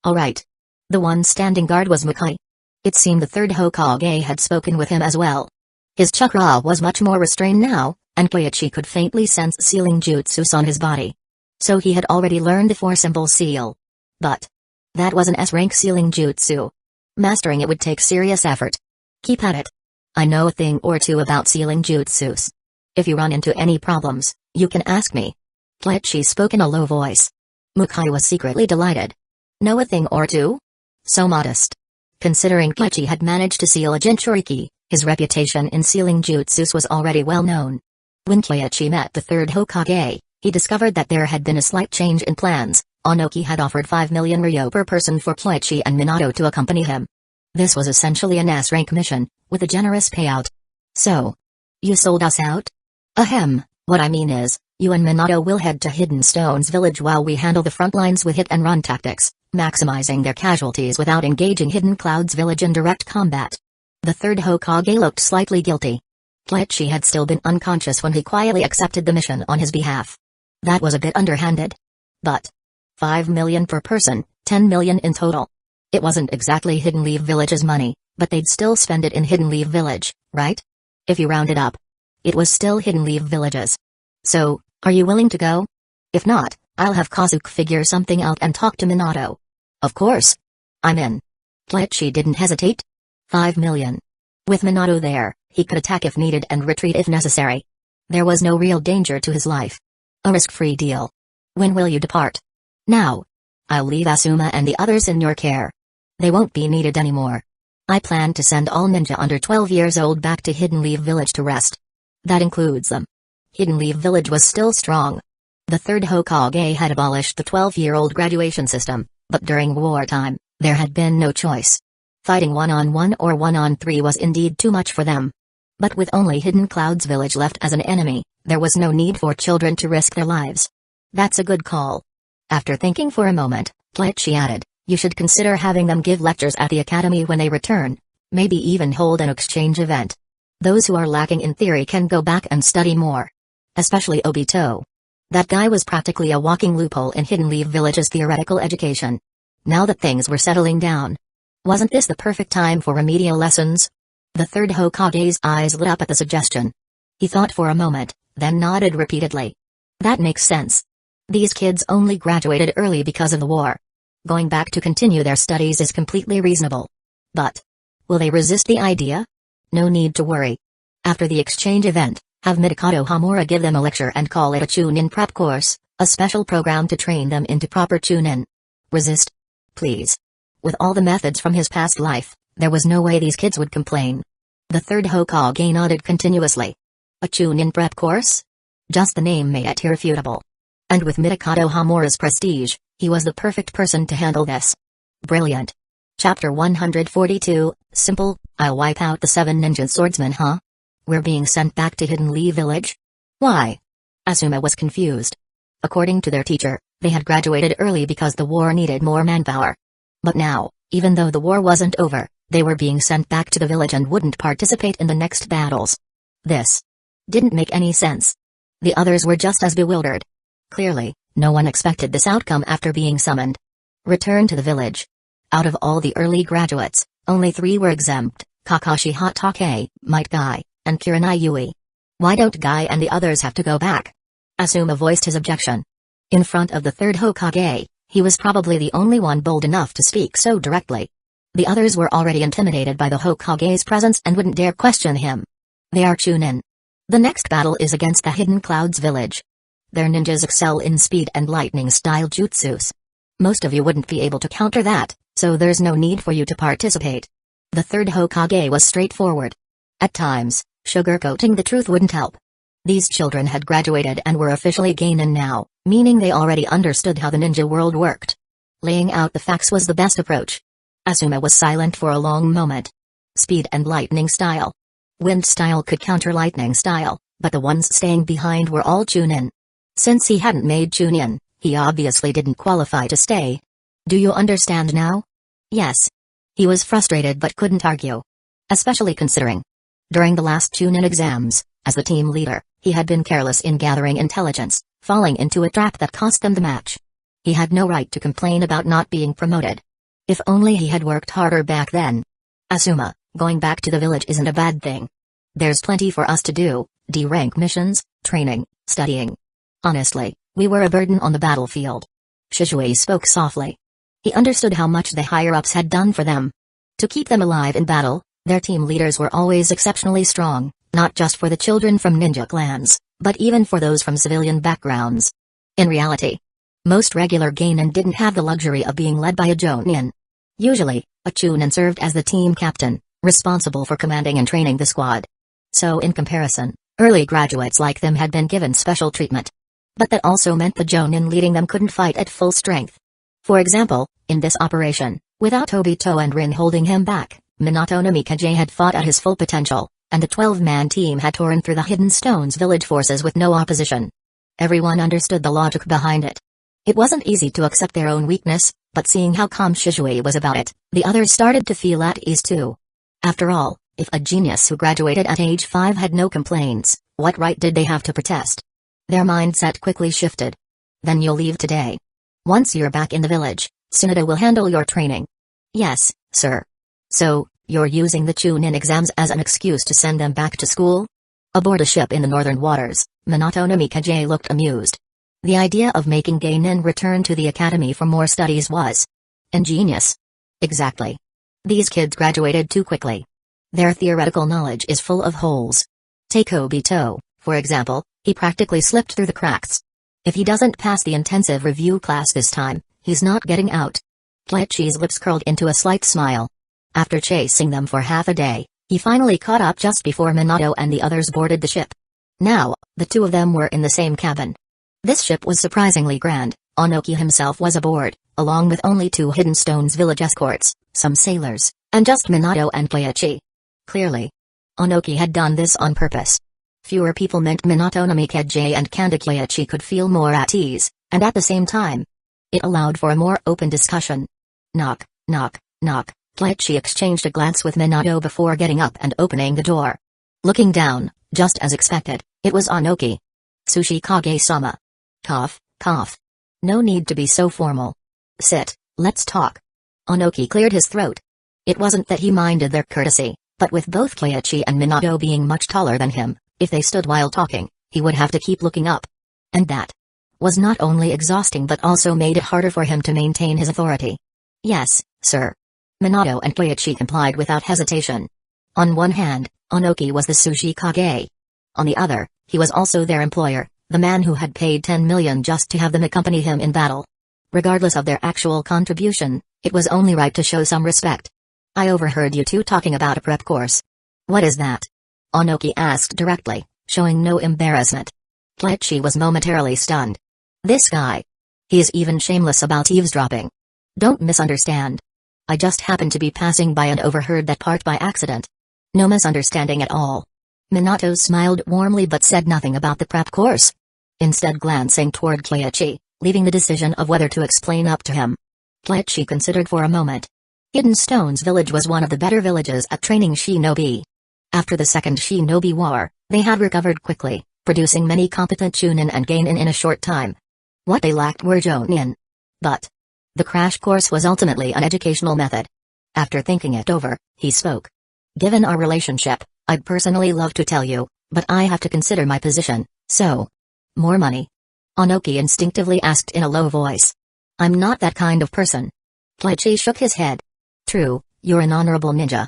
Alright. The one standing guard was Mukai. It seemed the third Hokage had spoken with him as well. His chakra was much more restrained now, and Kleichi could faintly sense sealing jutsus on his body. So he had already learned the four-symbol seal. But that was an S-rank sealing jutsu. Mastering it would take serious effort. Keep at it. I know a thing or two about sealing jutsus. If you run into any problems, you can ask me. Kleichi spoke in a low voice. Mukai was secretly delighted. Know a thing or two? So modest. Considering Kleichi had managed to seal a Jinchuriki, his reputation in sealing jutsus was already well known. When Kleichi met the third Hokage, he discovered that there had been a slight change in plans. Onoki had offered 5 million ryo per person for Kleichi and Minato to accompany him. This was essentially an S-rank mission, with a generous payout. So, you sold us out? Ahem, what I mean is, you and Minato will head to Hidden Stones Village while we handle the front lines with hit-and-run tactics, maximizing their casualties without engaging Hidden Clouds Village in direct combat. The third Hokage looked slightly guilty. Itachi had still been unconscious when he quietly accepted the mission on his behalf. That was a bit underhanded. But 5 million per person, 10 million in total. It wasn't exactly Hidden Leaf Village's money, but they'd still spend it in Hidden Leaf Village, right? If you round it up, it was still Hidden Leaf Village's. So, are you willing to go? If not, I'll have Kazuki figure something out and talk to Minato. Of course. I'm in. Itachi didn't hesitate. 5 million. With Minato there, he could attack if needed and retreat if necessary. There was no real danger to his life. A risk-free deal. When will you depart? Now. I'll leave Asuma and the others in your care. They won't be needed anymore. I plan to send all ninja under 12 years old back to Hidden Leaf Village to rest. That includes them. Hidden Leaf Village was still strong. The third Hokage had abolished the 12-year-old graduation system, but during wartime, there had been no choice. Fighting one-on-one or one-on-three was indeed too much for them. But with only Hidden Clouds Village left as an enemy, there was no need for children to risk their lives. That's a good call. After thinking for a moment, Itachi added, you should consider having them give lectures at the academy when they return. Maybe even hold an exchange event. Those who are lacking in theory can go back and study more. Especially Obito. That guy was practically a walking loophole in Hidden Leaf Village's theoretical education. Now that things were settling down. Wasn't this the perfect time for remedial lessons? The third Hokage's eyes lit up at the suggestion. He thought for a moment, then nodded repeatedly. That makes sense. These kids only graduated early because of the war. Going back to continue their studies is completely reasonable. But will they resist the idea? No need to worry. After the exchange event, have Midokado Hamura give them a lecture and call it a Chunin prep course, a special program to train them into proper Chunin. Resist? Please. With all the methods from his past life, there was no way these kids would complain. The third Hokage nodded continuously. A Chunin prep course? Just the name made it irrefutable. And with Midokado Hamura's prestige, he was the perfect person to handle this. Brilliant. Chapter 142, Simple, I'll wipe out the 7 ninja swordsmen, huh? We're being sent back to Hidden Leaf Village? Why? Asuma was confused. According to their teacher, they had graduated early because the war needed more manpower. But now, even though the war wasn't over, they were being sent back to the village and wouldn't participate in the next battles. This didn't make any sense. The others were just as bewildered. Clearly, no one expected this outcome after being summoned. Return to the village. Out of all the early graduates, only 3 were exempt, Kakashi Hatake, Might Guy, and Kurenai Yui. Why don't Guy and the others have to go back? Asuma voiced his objection. In front of the third Hokage, he was probably the only one bold enough to speak so directly. The others were already intimidated by the Hokage's presence and wouldn't dare question him. They are Chunin. The next battle is against the Hidden Clouds Village. Their ninjas excel in speed and lightning-style jutsus. Most of you wouldn't be able to counter that, so there's no need for you to participate. The third Hokage was straightforward. At times, sugarcoating the truth wouldn't help. These children had graduated and were officially Genin now, meaning they already understood how the ninja world worked. Laying out the facts was the best approach. Asuma was silent for a long moment. Speed and lightning style. Wind style could counter lightning style, but the ones staying behind were all Chunin. Since he hadn't made Chunin, he obviously didn't qualify to stay. Do you understand now? Yes. He was frustrated but couldn't argue. Especially considering. During the last Chunin exams, as the team leader, he had been careless in gathering intelligence, falling into a trap that cost them the match. He had no right to complain about not being promoted. If only he had worked harder back then. Asuma, going back to the village isn't a bad thing. There's plenty for us to do, D-rank missions, training, studying. Honestly, we were a burden on the battlefield. Shizue spoke softly. He understood how much the higher-ups had done for them. To keep them alive in battle, their team leaders were always exceptionally strong, not just for the children from ninja clans, but even for those from civilian backgrounds. In reality, most regular Genin didn't have the luxury of being led by a Jonin. Usually, a Chunin served as the team captain, responsible for commanding and training the squad. So in comparison, early graduates like them had been given special treatment. But that also meant the Jonin leading them couldn't fight at full strength. For example, in this operation, without Obito and Rin holding him back, Minato no Mikaze had fought at his full potential, and the 12-man team had torn through the Hidden Stones village forces with no opposition. Everyone understood the logic behind it. It wasn't easy to accept their own weakness, but seeing how calm Shizui was about it, the others started to feel at ease too. After all, if a genius who graduated at age 5 had no complaints, what right did they have to protest? Their mindset quickly shifted. Then you'll leave today. Once you're back in the village, Tsunoda will handle your training. Yes, sir. So, you're using the Chunin exams as an excuse to send them back to school? Aboard a ship in the northern waters, Minato Namikaze looked amused. The idea of making Geinin return to the academy for more studies was ingenious. Exactly. These kids graduated too quickly. Their theoretical knowledge is full of holes. Take Obito, for example, he practically slipped through the cracks. If he doesn't pass the intensive review class this time, he's not getting out. Keiichi's lips curled into a slight smile. After chasing them for half a day, he finally caught up just before Minato and the others boarded the ship. Now, the two of them were in the same cabin. This ship was surprisingly grand. Onoki himself was aboard, along with only 2 Hidden Stones village escorts, some sailors, and just Minato and Keiichi. Clearly, Onoki had done this on purpose. Fewer people meant Minato Namikaze and Kanda Keiichi could feel more at ease, and at the same time, it allowed for a more open discussion. Knock, knock, knock. Keiichi exchanged a glance with Minato before getting up and opening the door. Looking down, just as expected, it was Onoki. Sushi Kage-sama. Cough, cough. No need to be so formal. Sit, let's talk. Onoki cleared his throat. It wasn't that he minded their courtesy, but with both Keiichi and Minato being much taller than him, if they stood while talking, he would have to keep looking up. And that was not only exhausting but also made it harder for him to maintain his authority. Yes, sir. Minato and Keiichi complied without hesitation. On one hand, Onoki was the Sushi Kage. On the other, he was also their employer, the man who had paid 10 million just to have them accompany him in battle. Regardless of their actual contribution, it was only right to show some respect. I overheard you two talking about a prep course. What is that? Onoki asked directly, showing no embarrassment. Keiichi was momentarily stunned. This guy. He is even shameless about eavesdropping. Don't misunderstand. I just happened to be passing by and overheard that part by accident. No misunderstanding at all. Minato smiled warmly but said nothing about the prep course. Instead glancing toward Keiichi, leaving the decision of whether to explain up to him. Keiichi considered for a moment. Hidden Stones village was one of the better villages at training shinobi. After the Second Shinobi War, they had recovered quickly, producing many competent Chunin and Geinin in a short time. What they lacked were Jonin. But the crash course was ultimately an educational method. After thinking it over, he spoke. Given our relationship, I'd personally love to tell you, but I have to consider my position, so. More money? Onoki instinctively asked in a low voice. I'm not that kind of person. Keiichi shook his head. True, you're an honorable ninja.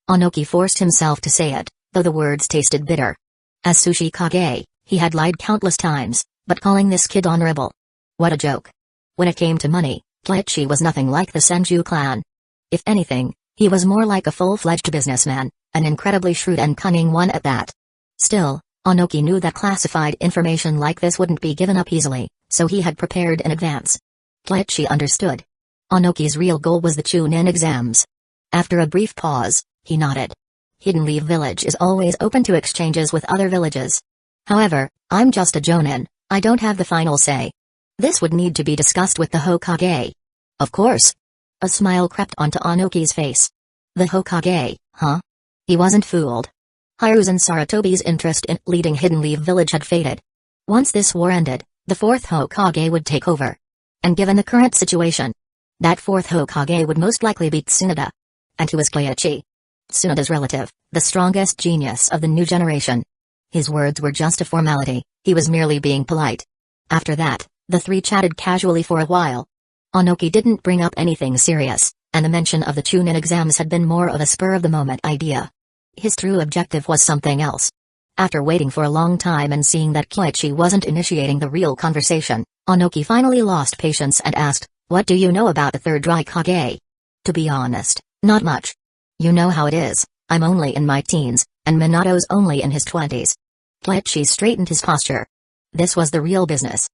Onoki forced himself to say it, though the words tasted bitter. As Sushi Kage, he had lied countless times, but calling this kid honorable. What a joke. When it came to money, Keiichi was nothing like the Senju clan. If anything, he was more like a full-fledged businessman, an incredibly shrewd and cunning one at that. Still, Onoki knew that classified information like this wouldn't be given up easily, so he had prepared in advance. Keiichi understood. Onoki's real goal was the Chunin exams. After a brief pause, he nodded. Hidden Leaf Village is always open to exchanges with other villages. However, I'm just a Jonin, I don't have the final say. This would need to be discussed with the Hokage. Of course. A smile crept onto Onoki's face. The Hokage, huh? He wasn't fooled. Hiruzen Sarutobi's interest in leading Hidden Leaf Village had faded. Once this war ended, the 4th Hokage would take over. And given the current situation, that 4th Hokage would most likely be Tsunoda. And who was Keiichi? Tsunoda's relative, the strongest genius of the new generation. His words were just a formality, he was merely being polite. After that, the three chatted casually for a while. Onoki didn't bring up anything serious, and the mention of the Chunin exams had been more of a spur-of-the-moment idea. His true objective was something else. After waiting for a long time and seeing that Keiichi wasn't initiating the real conversation, Onoki finally lost patience and asked, "What do you know about the 3rd Raikage?" To be honest, not much. You know how it is, I'm only in my teens, and Minato's only in his 20s. Keiichi straightened his posture. This was the real business.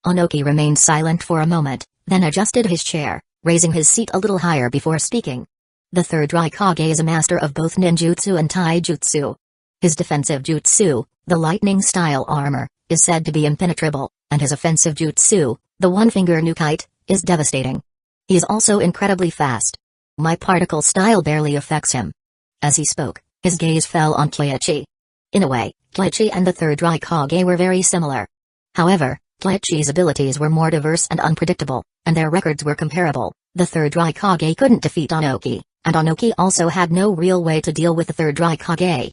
Onoki remained silent for a moment, then adjusted his chair, raising his seat a little higher before speaking. The 3rd Raikage is a master of both ninjutsu and taijutsu. His defensive jutsu, the lightning-style armor, is said to be impenetrable, and his offensive jutsu, the one-finger nukite, is devastating. He is also incredibly fast. My particle style barely affects him. As he spoke, his gaze fell on Keiichi. In a way, Keiichi and the third Raikage were very similar. However, Keiichi's abilities were more diverse and unpredictable, and their records were comparable. The third Raikage couldn't defeat Onoki, and Onoki also had no real way to deal with the third Raikage.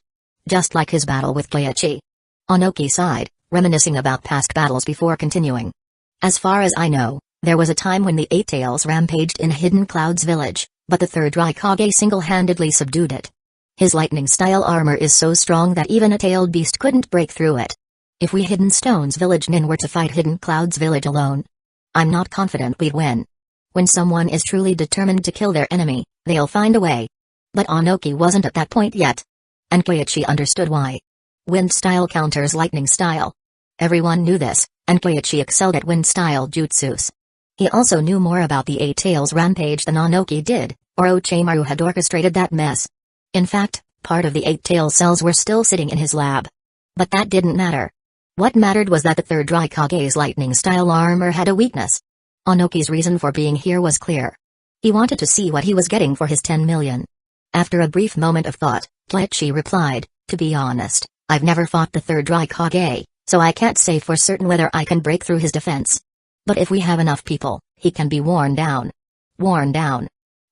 Just like his battle with Keiichi. Onoki sighed, reminiscing about past battles before continuing. As far as I know, there was a time when the Eight Tails rampaged in Hidden Cloud's village, but the third Raikage single-handedly subdued it. His lightning-style armor is so strong that even a tailed beast couldn't break through it. If we Hidden Stone's village nin were to fight Hidden Cloud's village alone, I'm not confident we'd win. When someone is truly determined to kill their enemy, they'll find a way. But Onoki wasn't at that point yet. And Keiichi understood why. Wind style counters lightning style. Everyone knew this, and Keiichi excelled at wind style jutsus. He also knew more about the Eight Tails rampage than Onoki did, or Orochimaru had orchestrated that mess. In fact, part of the Eight Tails cells were still sitting in his lab. But that didn't matter. What mattered was that the third Raikage's lightning-style armor had a weakness. Onoki's reason for being here was clear. He wanted to see what he was getting for his 10 million. After a brief moment of thought, Keiichi replied, "To be honest, I've never fought the third Raikage, so I can't say for certain whether I can break through his defense. But if we have enough people, he can be worn down." Worn down?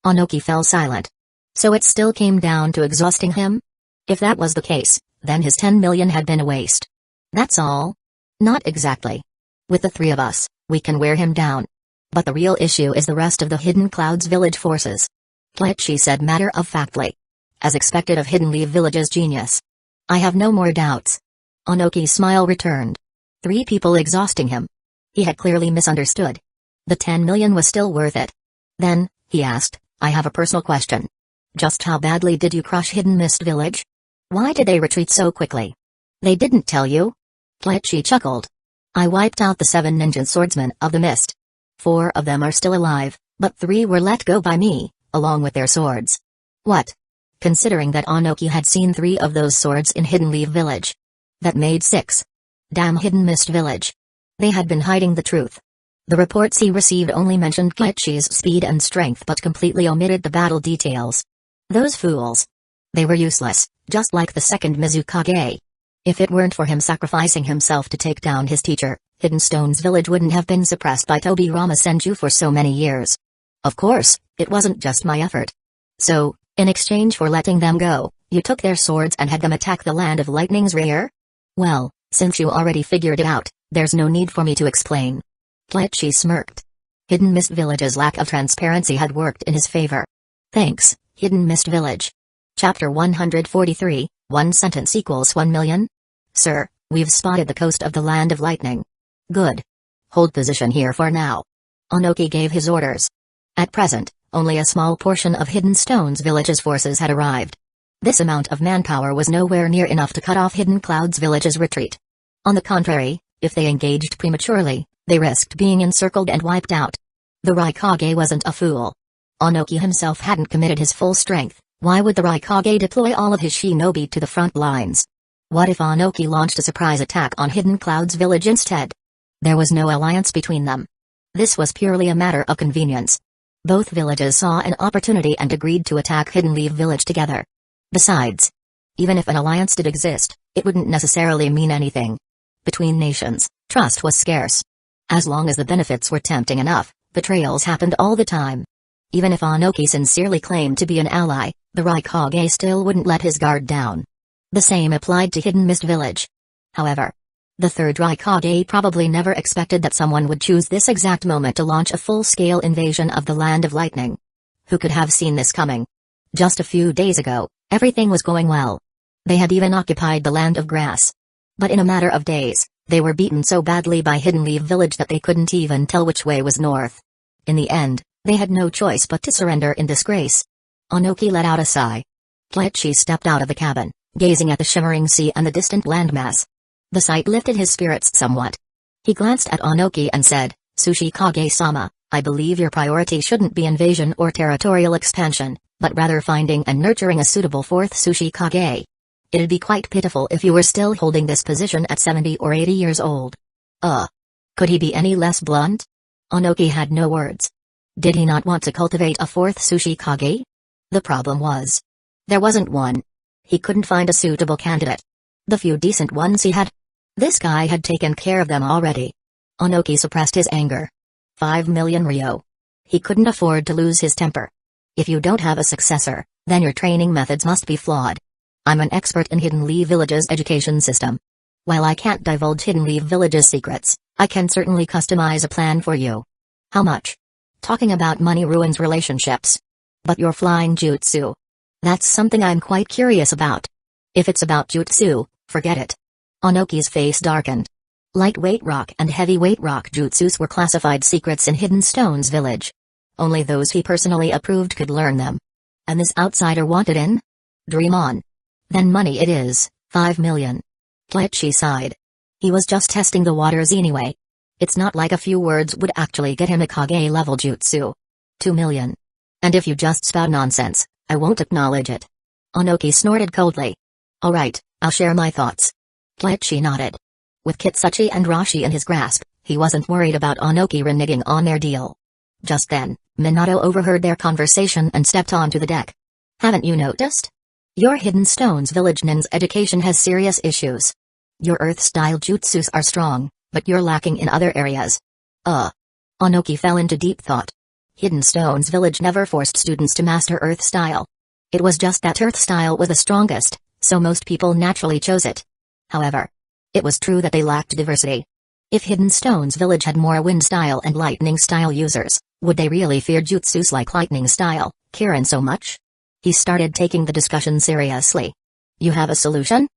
Onoki fell silent. So it still came down to exhausting him? If that was the case, then his 10 million had been a waste. That's all? Not exactly. With the three of us, we can wear him down. But the real issue is the rest of the Hidden Cloud's village forces. Keiichi said matter-of-factly. As expected of Hidden Leaf Village's genius. I have no more doubts. Onoki's smile returned. 3 people exhausting him. He had clearly misunderstood. The 10 million was still worth it. Then, he asked, I have a personal question. Just how badly did you crush Hidden Mist Village? Why did they retreat so quickly? They didn't tell you? Keiichi chuckled. I wiped out the 7 ninja swordsmen of the mist. 4 of them are still alive, but 3 were let go by me, along with their swords. What? Considering that Onoki had seen 3 of those swords in Hidden Leaf Village. That made 6. Damn Hidden Mist Village. They had been hiding the truth. The reports he received only mentioned Keiichi's speed and strength but completely omitted the battle details. Those fools. They were useless, just like the second Mizukage. If it weren't for him sacrificing himself to take down his teacher, Hidden Stone's village wouldn't have been suppressed by Tobirama Senju for so many years. Of course, it wasn't just my effort. So, in exchange for letting them go, you took their swords and had them attack the Land of Lightning's rear? Well, since you already figured it out, there's no need for me to explain. Keiichi smirked. Hidden Mist Village's lack of transparency had worked in his favor. Thanks, Hidden Mist Village. Chapter 143, 1 sentence equals 1 million? Sir, we've spotted the coast of the Land of Lightning. Good. Hold position here for now. Onoki gave his orders. At present, only a small portion of Hidden Stone's village's forces had arrived. This amount of manpower was nowhere near enough to cut off Hidden Cloud's village's retreat. On the contrary, if they engaged prematurely, they risked being encircled and wiped out. The Raikage wasn't a fool. Onoki himself hadn't committed his full strength. Why would the Raikage deploy all of his shinobi to the front lines? What if Onoki launched a surprise attack on Hidden Cloud's village instead? There was no alliance between them. This was purely a matter of convenience. Both villages saw an opportunity and agreed to attack Hidden Leaf Village together. Besides, even if an alliance did exist, it wouldn't necessarily mean anything. Between nations, trust was scarce. As long as the benefits were tempting enough, betrayals happened all the time. Even if Onoki sincerely claimed to be an ally, the Raikage still wouldn't let his guard down. The same applied to Hidden Mist Village. However, the third Raikage probably never expected that someone would choose this exact moment to launch a full-scale invasion of the Land of Lightning. Who could have seen this coming? Just a few days ago, everything was going well. They had even occupied the Land of Grass. But in a matter of days, they were beaten so badly by Hidden Leaf Village that they couldn't even tell which way was north. In the end, they had no choice but to surrender in disgrace. Onoki let out a sigh. Keiichi stepped out of the cabin, gazing at the shimmering sea and the distant landmass. The sight lifted his spirits somewhat. He glanced at Onoki and said, Tsuchikage-sama, I believe your priority shouldn't be invasion or territorial expansion, but rather finding and nurturing a suitable fourth Tsuchikage. It'd be quite pitiful if you were still holding this position at 70 or 80 years old. Could he be any less blunt? Onoki had no words. Did he not want to cultivate a fourth Sushi Kage? The problem was, there wasn't one. He couldn't find a suitable candidate. The few decent ones he had, this guy had taken care of them already. Onoki suppressed his anger. 5 million ryo. He couldn't afford to lose his temper. If you don't have a successor, then your training methods must be flawed. I'm an expert in Hidden Leaf Village's education system. While I can't divulge Hidden Leaf Village's secrets, I can certainly customize a plan for you. How much? Talking about money ruins relationships. But your flying jutsu. That's something I'm quite curious about. If it's about jutsu, forget it. Onoki's face darkened. Lightweight rock and heavyweight rock jutsus were classified secrets in Hidden Stones Village. Only those he personally approved could learn them. And this outsider wanted in? Dream on. Then money it is, 5 million. Kleichi sighed. He was just testing the waters anyway. It's not like a few words would actually get him a Kage-level jutsu. 2 million. And if you just spout nonsense, I won't acknowledge it. Onoki snorted coldly. Alright, I'll share my thoughts. Kleichi nodded. With Kitsuchi and Rashi in his grasp, he wasn't worried about Onoki reneging on their deal. Just then, Minato overheard their conversation and stepped onto the deck. Haven't you noticed? Your Hidden Stones Village nin's education has serious issues. Your Earth-style jutsus are strong, but you're lacking in other areas. Onoki fell into deep thought. Hidden Stones Village never forced students to master Earth-style. It was just that Earth-style was the strongest, so most people naturally chose it. However, it was true that they lacked diversity. If Hidden Stones Village had more Wind-style and Lightning-style users, would they really fear jutsus like Lightning-style, Kirin so much? He started taking the discussion seriously. You have a solution?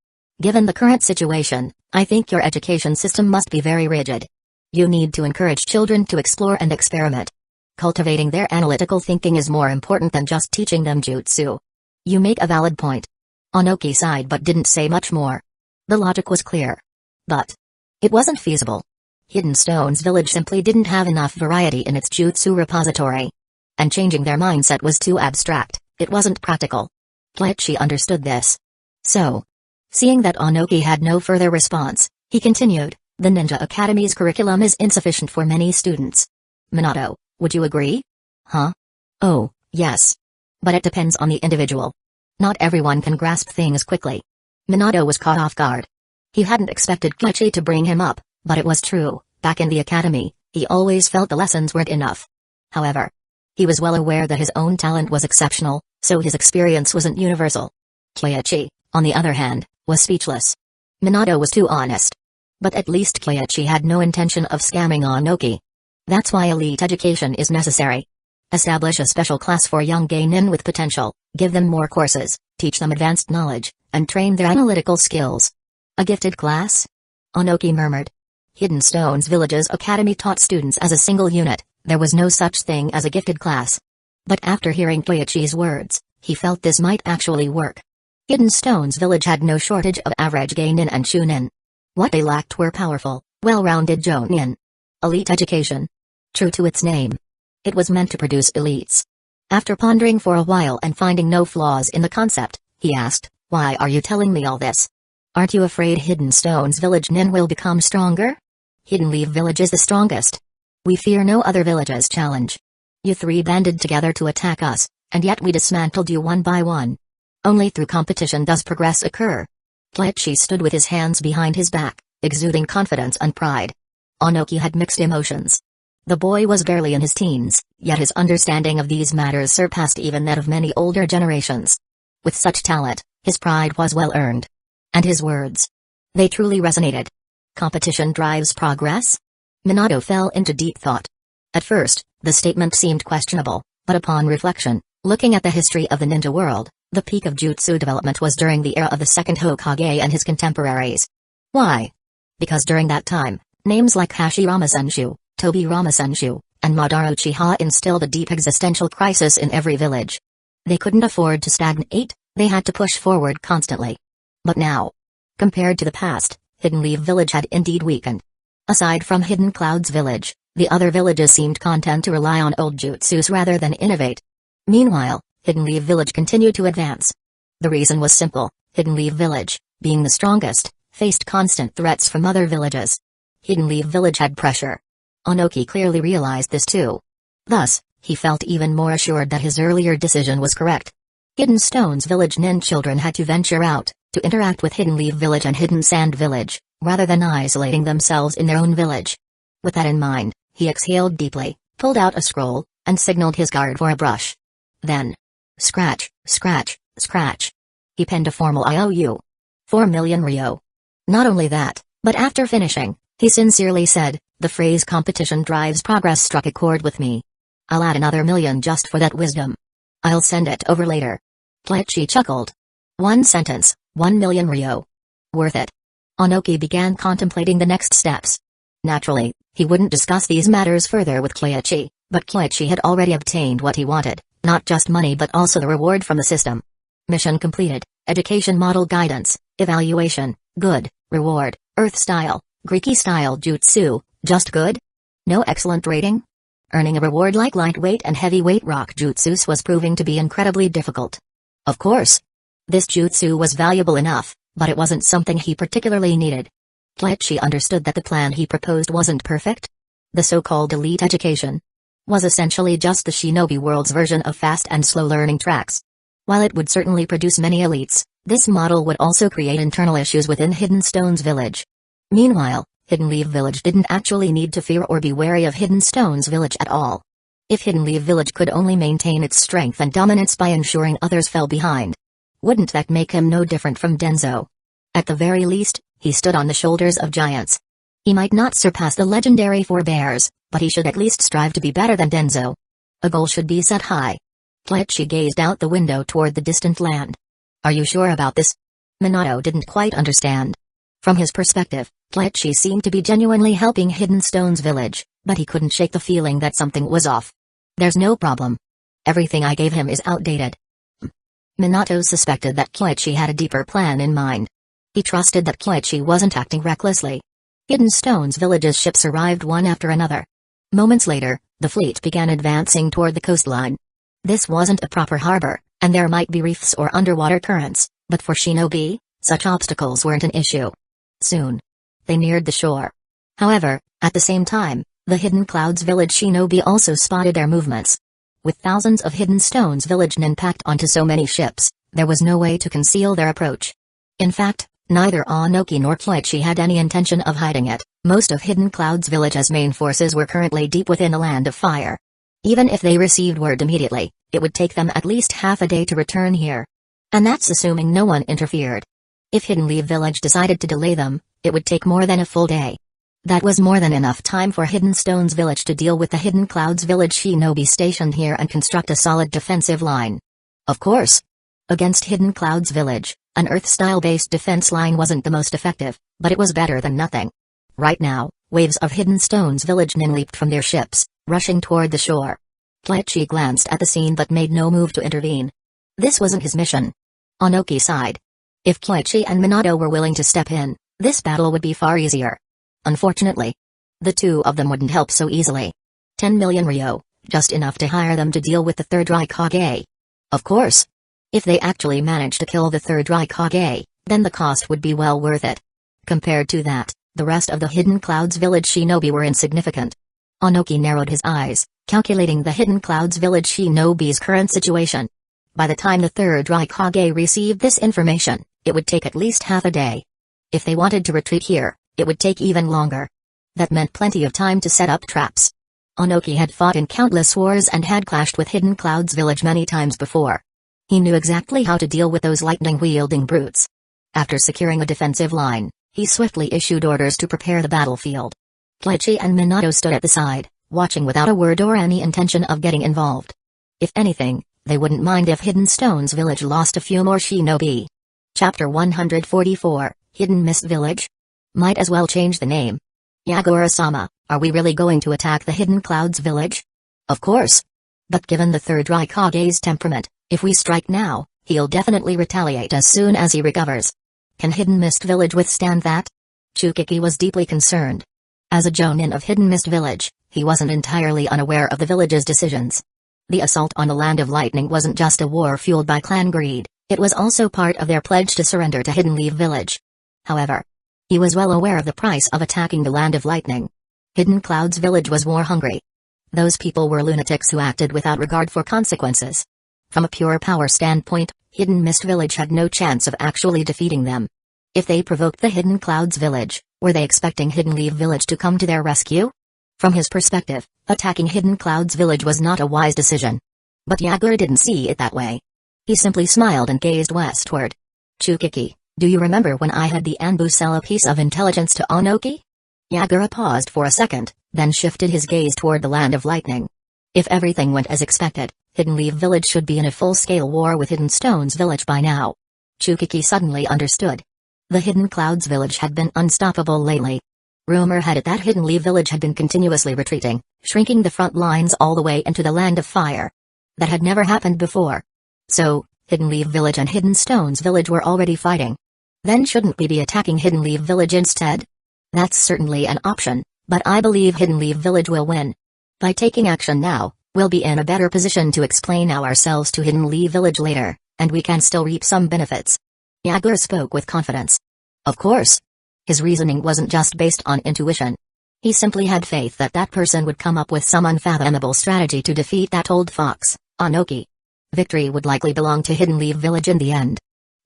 Given the current situation, I think your education system must be very rigid. You need to encourage children to explore and experiment. Cultivating their analytical thinking is more important than just teaching them jutsu. You make a valid point. Onoki sighed but didn't say much more. The logic was clear. But it wasn't feasible. Hidden Stones Village simply didn't have enough variety in its jutsu repository. And changing their mindset was too abstract. It wasn't practical. Kleichi understood this. So, seeing that Onoki had no further response, he continued, the Ninja Academy's curriculum is insufficient for many students. Minato, would you agree? Huh? Oh, yes. But it depends on the individual. Not everyone can grasp things quickly. Minato was caught off guard. He hadn't expected Kleichi to bring him up, but it was true, back in the academy, he always felt the lessons weren't enough. However, he was well aware that his own talent was exceptional, so his experience wasn't universal. Kleichi, on the other hand, was speechless. Minato was too honest. But at least Kleichi had no intention of scamming Onoki. That's why elite education is necessary. Establish a special class for young genin with potential, give them more courses, teach them advanced knowledge, and train their analytical skills. A gifted class? Onoki murmured. Hidden Stones Village's academy taught students as a single unit. There was no such thing as a gifted class. But after hearing Kleichi's words, he felt this might actually work. Hidden Stones Village had no shortage of average genin and shunin. What they lacked were powerful, well-rounded jonin. Elite education. True to its name. It was meant to produce elites. After pondering for a while and finding no flaws in the concept, he asked, why are you telling me all this? Aren't you afraid Hidden Stones Village nin will become stronger? Hidden Leaf Village is the strongest. We fear no other village's challenge. You three banded together to attack us, and yet we dismantled you one by one. Only through competition does progress occur. Kleichi stood with his hands behind his back, exuding confidence and pride. Onoki had mixed emotions. The boy was barely in his teens, yet his understanding of these matters surpassed even that of many older generations. With such talent, his pride was well earned. And his words. They truly resonated. Competition drives progress? Minato fell into deep thought. At first, the statement seemed questionable, but upon reflection, looking at the history of the ninja world, the peak of jutsu development was during the era of the second Hokage and his contemporaries. Why? Because during that time, names like Hashirama Senshu, Tobirama Senshu, and Madara Uchiha instilled a deep existential crisis in every village. They couldn't afford to stagnate, they had to push forward constantly. But now, compared to the past, Hidden Leaf Village had indeed weakened. Aside from Hidden Clouds Village, the other villages seemed content to rely on old jutsus rather than innovate. Meanwhile, Hidden Leaf Village continued to advance. The reason was simple: Hidden Leaf Village, being the strongest, faced constant threats from other villages. Hidden Leaf Village had pressure. Onoki clearly realized this too. Thus, he felt even more assured that his earlier decision was correct. Hidden Stone's village nin children had to venture out, to interact with Hidden Leaf Village and Hidden Sand Village, rather than isolating themselves in their own village. With that in mind, he exhaled deeply, pulled out a scroll, and signaled his guard for a brush. Then, scratch, scratch, scratch. He penned a formal IOU. 4 million Ryo. Not only that, but after finishing, he sincerely said, "The phrase competition drives progress struck a chord with me. I'll add another million just for that wisdom. I'll send it over later." Kleichi chuckled. One sentence, 1 million Ryo. Worth it. Onoki began contemplating the next steps. Naturally, he wouldn't discuss these matters further with Kleichi, but Kleichi had already obtained what he wanted, not just money but also the reward from the system. Mission completed, education model guidance, evaluation, good, reward, Earth style, Greeky style jutsu, just good? No excellent rating? Earning a reward like lightweight and heavyweight rock jutsus was proving to be incredibly difficult. Of course. This jutsu was valuable enough, but it wasn't something he particularly needed. Kleichi understood that the plan he proposed wasn't perfect. The so-called elite education was essentially just the shinobi world's version of fast and slow learning tracks. While it would certainly produce many elites, this model would also create internal issues within Hidden Stone's village. Meanwhile, Hidden Leaf Village didn't actually need to fear or be wary of Hidden Stone's village at all. If Hidden Leaf Village could only maintain its strength and dominance by ensuring others fell behind, wouldn't that make him no different from Denzo? At the very least, he stood on the shoulders of giants. He might not surpass the legendary Four Bears, but he should at least strive to be better than Denzo. A goal should be set high. Kleichi gazed out the window toward the distant land. Are you sure about this? Minato didn't quite understand. From his perspective, Kleichi seemed to be genuinely helping Hidden Stone's village, but he couldn't shake the feeling that something was off. There's no problem. Everything I gave him is outdated. Minato suspected that Kleichi had a deeper plan in mind. He trusted that Kleichi wasn't acting recklessly. Hidden Stone's village's ships arrived one after another. Moments later, the fleet began advancing toward the coastline. This wasn't a proper harbor, and there might be reefs or underwater currents, but for shinobi, such obstacles weren't an issue. Soon, they neared the shore. However, at the same time, the Hidden Clouds village shinobi also spotted their movements. With thousands of Hidden Stone's village nin packed onto so many ships, there was no way to conceal their approach. In fact, neither Onoki nor Kleichi had any intention of hiding it. Most of Hidden Clouds village's main forces were currently deep within a land of fire. Even if they received word immediately, it would take them at least half a day to return here. And that's assuming no one interfered. If Hidden Leaf Village decided to delay them, it would take more than a full day. That was more than enough time for Hidden Stone's village to deal with the Hidden Clouds village shinobi stationed here and construct a solid defensive line. Of course. Against Hidden Clouds village, an Earth-style-based defense line wasn't the most effective, but it was better than nothing. Right now, waves of Hidden Stone's village nin leaped from their ships, rushing toward the shore. Kleichi glanced at the scene but made no move to intervene. This wasn't his mission. Onoki sighed. If Kleichi and Minato were willing to step in, this battle would be far easier. Unfortunately, the two of them wouldn't help so easily. 10 million Ryo, just enough to hire them to deal with the third Raikage. Of course. If they actually managed to kill the third Raikage, then the cost would be well worth it. Compared to that, the rest of the Hidden Clouds village shinobi were insignificant. Onoki narrowed his eyes, calculating the Hidden Clouds village shinobi's current situation. By the time the third Raikage received this information, it would take at least half a day. If they wanted to retreat here, it would take even longer. That meant plenty of time to set up traps. Onoki had fought in countless wars and had clashed with Hidden Clouds village many times before. He knew exactly how to deal with those lightning-wielding brutes. After securing a defensive line, he swiftly issued orders to prepare the battlefield. Kleichi and Minato stood at the side, watching without a word or any intention of getting involved. If anything, they wouldn't mind if Hidden Stone's village lost a few more shinobi. Chapter 144, Hidden Mist Village? Might as well change the name. Yagura-sama, are we really going to attack the Hidden Clouds village? Of course. But given the third Raikage's temperament, if we strike now, he'll definitely retaliate as soon as he recovers. Can Hidden Mist Village withstand that? Chukiki was deeply concerned. As a jonin of Hidden Mist Village, he wasn't entirely unaware of the village's decisions. The assault on the Land of Lightning wasn't just a war fueled by clan greed, It was also part of their pledge to surrender to Hidden Leaf Village. However, he was well aware of the price of attacking the Land of Lightning. Hidden Cloud's village was war hungry. Those people were lunatics who acted without regard for consequences. From a pure power standpoint, Hidden Mist Village had no chance of actually defeating them. If they provoked the Hidden Clouds Village, were they expecting Hidden Leaf Village to come to their rescue? From his perspective, attacking Hidden Clouds Village was not a wise decision. But Yagura didn't see it that way. He simply smiled and gazed westward. Chukiki, do you remember when I had the Anbu sell a piece of intelligence to Onoki? Yagura paused for a second, then shifted his gaze toward the Land of Lightning. If everything went as expected, Hidden Leaf Village should be in a full-scale war with Hidden Stones Village by now. Chukiki suddenly understood. The Hidden Clouds Village had been unstoppable lately. Rumor had it that Hidden Leaf Village had been continuously retreating, shrinking the front lines all the way into the Land of Fire. That had never happened before. So, Hidden Leaf Village and Hidden Stones Village were already fighting. Then shouldn't we be attacking Hidden Leaf Village instead? That's certainly an option, but I believe Hidden Leaf Village will win. By taking action now, we'll be in a better position to explain ourselves to Hidden Leaf Village later, and we can still reap some benefits. Yagura spoke with confidence. Of course. His reasoning wasn't just based on intuition. He simply had faith that that person would come up with some unfathomable strategy to defeat that old fox, Onoki. Victory would likely belong to Hidden Leaf Village in the end.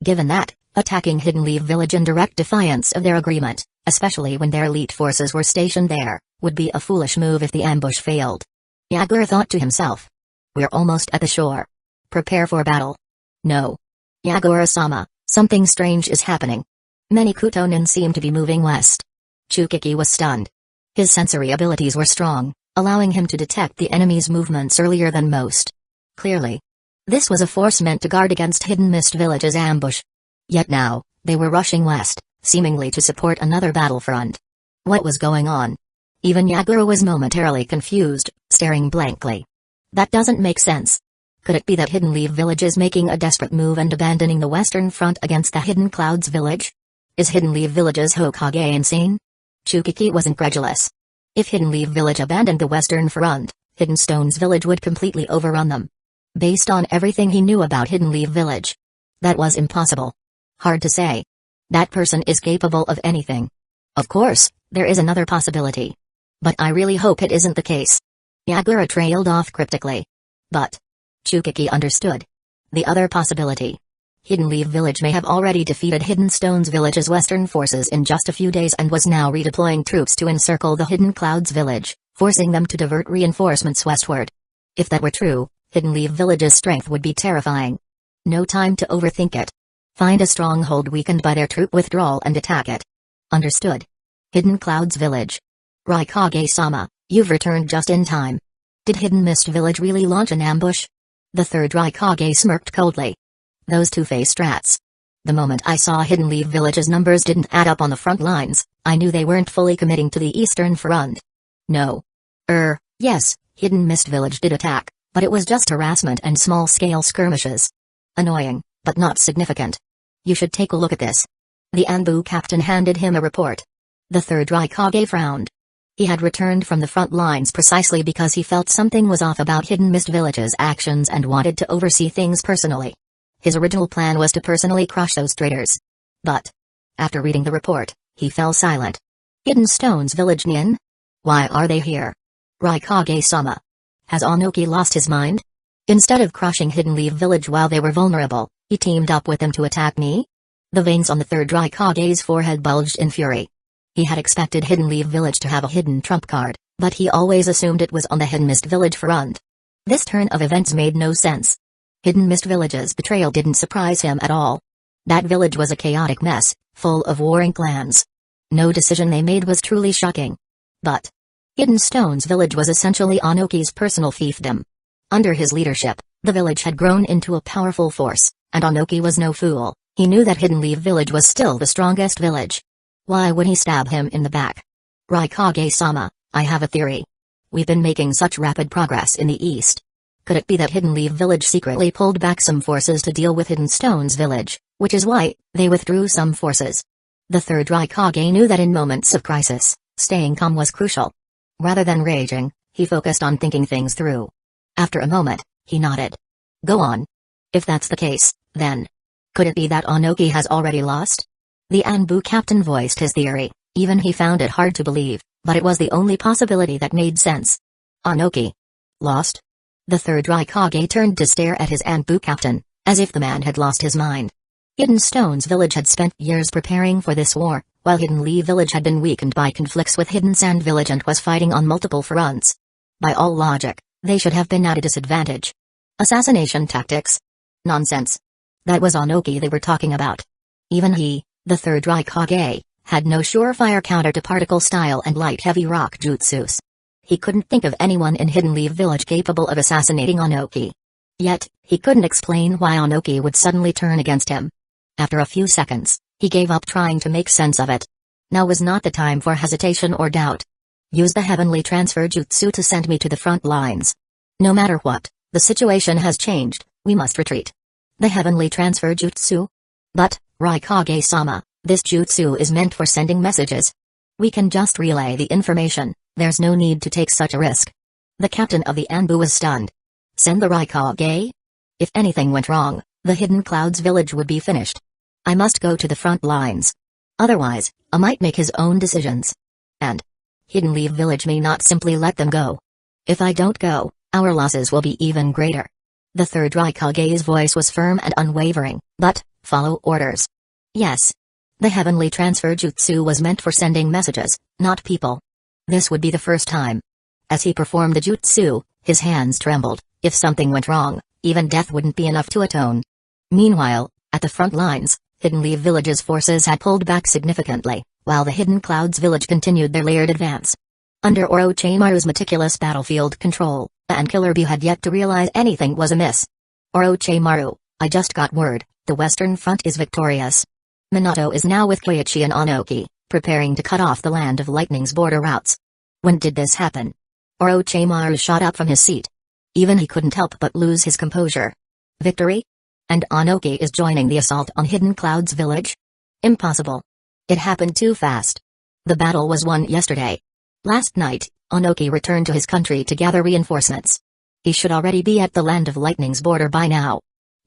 Given that, attacking Hidden Leaf Village in direct defiance of their agreement, especially when their elite forces were stationed there, would be a foolish move if the ambush failed. Yagura thought to himself. We're almost at the shore. Prepare for battle. No. Yagura-sama, something strange is happening. Many Kutonin seem to be moving west. Chukiki was stunned. His sensory abilities were strong, allowing him to detect the enemy's movements earlier than most. Clearly, this was a force meant to guard against Hidden Mist Village's ambush. Yet now, they were rushing west, seemingly to support another battlefront. What was going on? Even Yagura was momentarily confused, staring blankly. That doesn't make sense. Could it be that Hidden Leaf Village is making a desperate move and abandoning the western front against the Hidden Clouds Village? Is Hidden Leaf Village's Hokage insane? Chukiki was incredulous. If Hidden Leaf Village abandoned the western front, Hidden Stones Village would completely overrun them. Based on everything he knew about Hidden Leaf Village, that was impossible. Hard to say. That person is capable of anything. Of course, there is another possibility. But I really hope it isn't the case. Yagura trailed off cryptically. But Chukiki understood. The other possibility. Hidden Leaf Village may have already defeated Hidden Stones Village's western forces in just a few days and was now redeploying troops to encircle the Hidden Clouds Village, forcing them to divert reinforcements westward. If that were true, Hidden Leaf Village's strength would be terrifying. No time to overthink it. Find a stronghold weakened by their troop withdrawal and attack it. Understood. Hidden Clouds Village. Raikage-sama, you've returned just in time. Did Hidden Mist Village really launch an ambush? The third Raikage smirked coldly. Those two-faced rats. The moment I saw Hidden Leaf Village's numbers didn't add up on the front lines, I knew they weren't fully committing to the eastern front. No. Yes, Hidden Mist Village did attack, but it was just harassment and small-scale skirmishes. Annoying, but not significant. You should take a look at this. The Anbu captain handed him a report. The third Raikage frowned. He had returned from the front lines precisely because he felt something was off about Hidden Mist Village's actions and wanted to oversee things personally. His original plan was to personally crush those traitors. But after reading the report, he fell silent. Hidden Stones Village Nin? Why are they here? Raikage-sama. Has Onoki lost his mind? Instead of crushing Hidden Leaf Village while they were vulnerable, he teamed up with them to attack me? The veins on the third Raikage's forehead bulged in fury. He had expected Hidden Leaf Village to have a hidden trump card, but he always assumed it was on the Hidden Mist Village front. This turn of events made no sense. Hidden Mist Village's betrayal didn't surprise him at all. That village was a chaotic mess, full of warring clans. No decision they made was truly shocking. But Hidden Stones Village was essentially Onoki's personal fiefdom. Under his leadership, the village had grown into a powerful force, and Onoki was no fool. He knew that Hidden Leaf Village was still the strongest village. Why would he stab him in the back? Raikage-sama, I have a theory. We've been making such rapid progress in the east. Could it be that Hidden Leaf Village secretly pulled back some forces to deal with Hidden Stones Village, which is why they withdrew some forces? The third Raikage knew that in moments of crisis, staying calm was crucial. Rather than raging, he focused on thinking things through. After a moment, he nodded. Go on. If that's the case, then Could it be that Onoki has already lost? The Anbu captain voiced his theory. Even he found it hard to believe, but it was the only possibility that made sense. Onoki. Lost? The third Raikage turned to stare at his Anbu captain, as if the man had lost his mind. Hidden Stone's village had spent years preparing for this war, while Hidden Lee village had been weakened by conflicts with Hidden Sand village and was fighting on multiple fronts. By all logic, they should have been at a disadvantage. Assassination tactics? Nonsense. That was Onoki they were talking about. Even he, the third Raikage, had no surefire counter to particle style and light-heavy rock jutsus. He couldn't think of anyone in Hidden Leaf village capable of assassinating Onoki. Yet, he couldn't explain why Onoki would suddenly turn against him. After a few seconds, he gave up trying to make sense of it. Now was not the time for hesitation or doubt. Use the heavenly transfer jutsu to send me to the front lines. No matter what, the situation has changed, we must retreat. The heavenly transfer jutsu? But, Raikage-sama, this jutsu is meant for sending messages. We can just relay the information, there's no need to take such a risk. The captain of the Anbu was stunned. Send the Raikage? If anything went wrong, the Hidden Clouds village would be finished. I must go to the front lines. Otherwise, I might make his own decisions. And Hidden Leaf village may not simply let them go. If I don't go, our losses will be even greater. The third Raikage's voice was firm and unwavering, but, follow orders. Yes. The heavenly transfer jutsu was meant for sending messages, not people. This would be the first time. As he performed the jutsu, his hands trembled. If something went wrong, even death wouldn't be enough to atone. Meanwhile, at the front lines, Hidden Leaf village's forces had pulled back significantly, while the Hidden Clouds village continued their layered advance. Under Orochimaru's meticulous battlefield control, and Killer Bee had yet to realize anything was amiss. Orochimaru, I just got word, the Western Front is victorious. Minato is now with Koichi and Onoki, preparing to cut off the Land of Lightning's border routes. When did this happen? Orochimaru shot up from his seat. Even he couldn't help but lose his composure. Victory? And Onoki is joining the assault on Hidden Clouds village? Impossible. It happened too fast. The battle was won yesterday. Last night, Onoki returned to his country to gather reinforcements. He should already be at the Land of Lightning's border by now.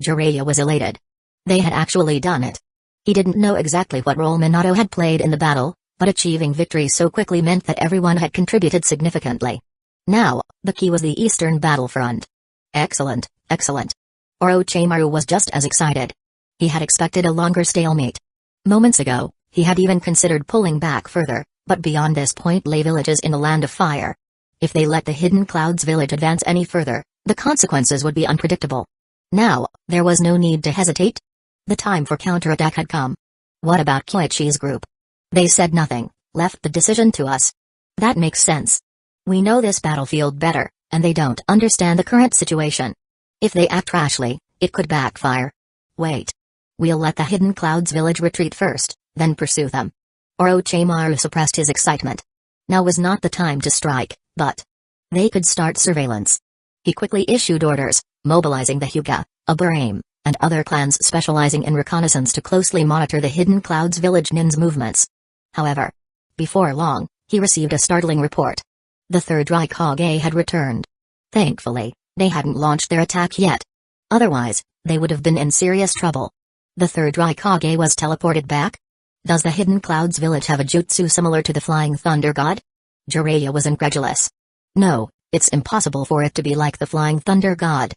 Jiraiya was elated. They had actually done it. He didn't know exactly what role Minato had played in the battle, but achieving victory so quickly meant that everyone had contributed significantly. Now, the key was the Eastern battlefront. Excellent, excellent. Orochimaru was just as excited. He had expected a longer stalemate. Moments ago, he had even considered pulling back further, but beyond this point lay villages in the Land of Fire. If they let the Hidden Clouds village advance any further, the consequences would be unpredictable. Now, there was no need to hesitate. The time for counterattack had come. What about Koichi's group? They said nothing, left the decision to us. That makes sense. We know this battlefield better, and they don't understand the current situation. If they act rashly, it could backfire. Wait. We'll let the Hidden Clouds village retreat first, then pursue them. Orochimaru suppressed his excitement. Now was not the time to strike, but they could start surveillance. He quickly issued orders, mobilizing the Hyuga, Aburame, and other clans specializing in reconnaissance to closely monitor the Hidden Clouds village nin's movements. However, before long, he received a startling report. The third Raikage had returned. Thankfully, they hadn't launched their attack yet. Otherwise, they would have been in serious trouble. The third Raikage was teleported back? Does the Hidden Clouds village have a jutsu similar to the Flying Thunder God? Jiraiya was incredulous. No, it's impossible for it to be like the Flying Thunder God.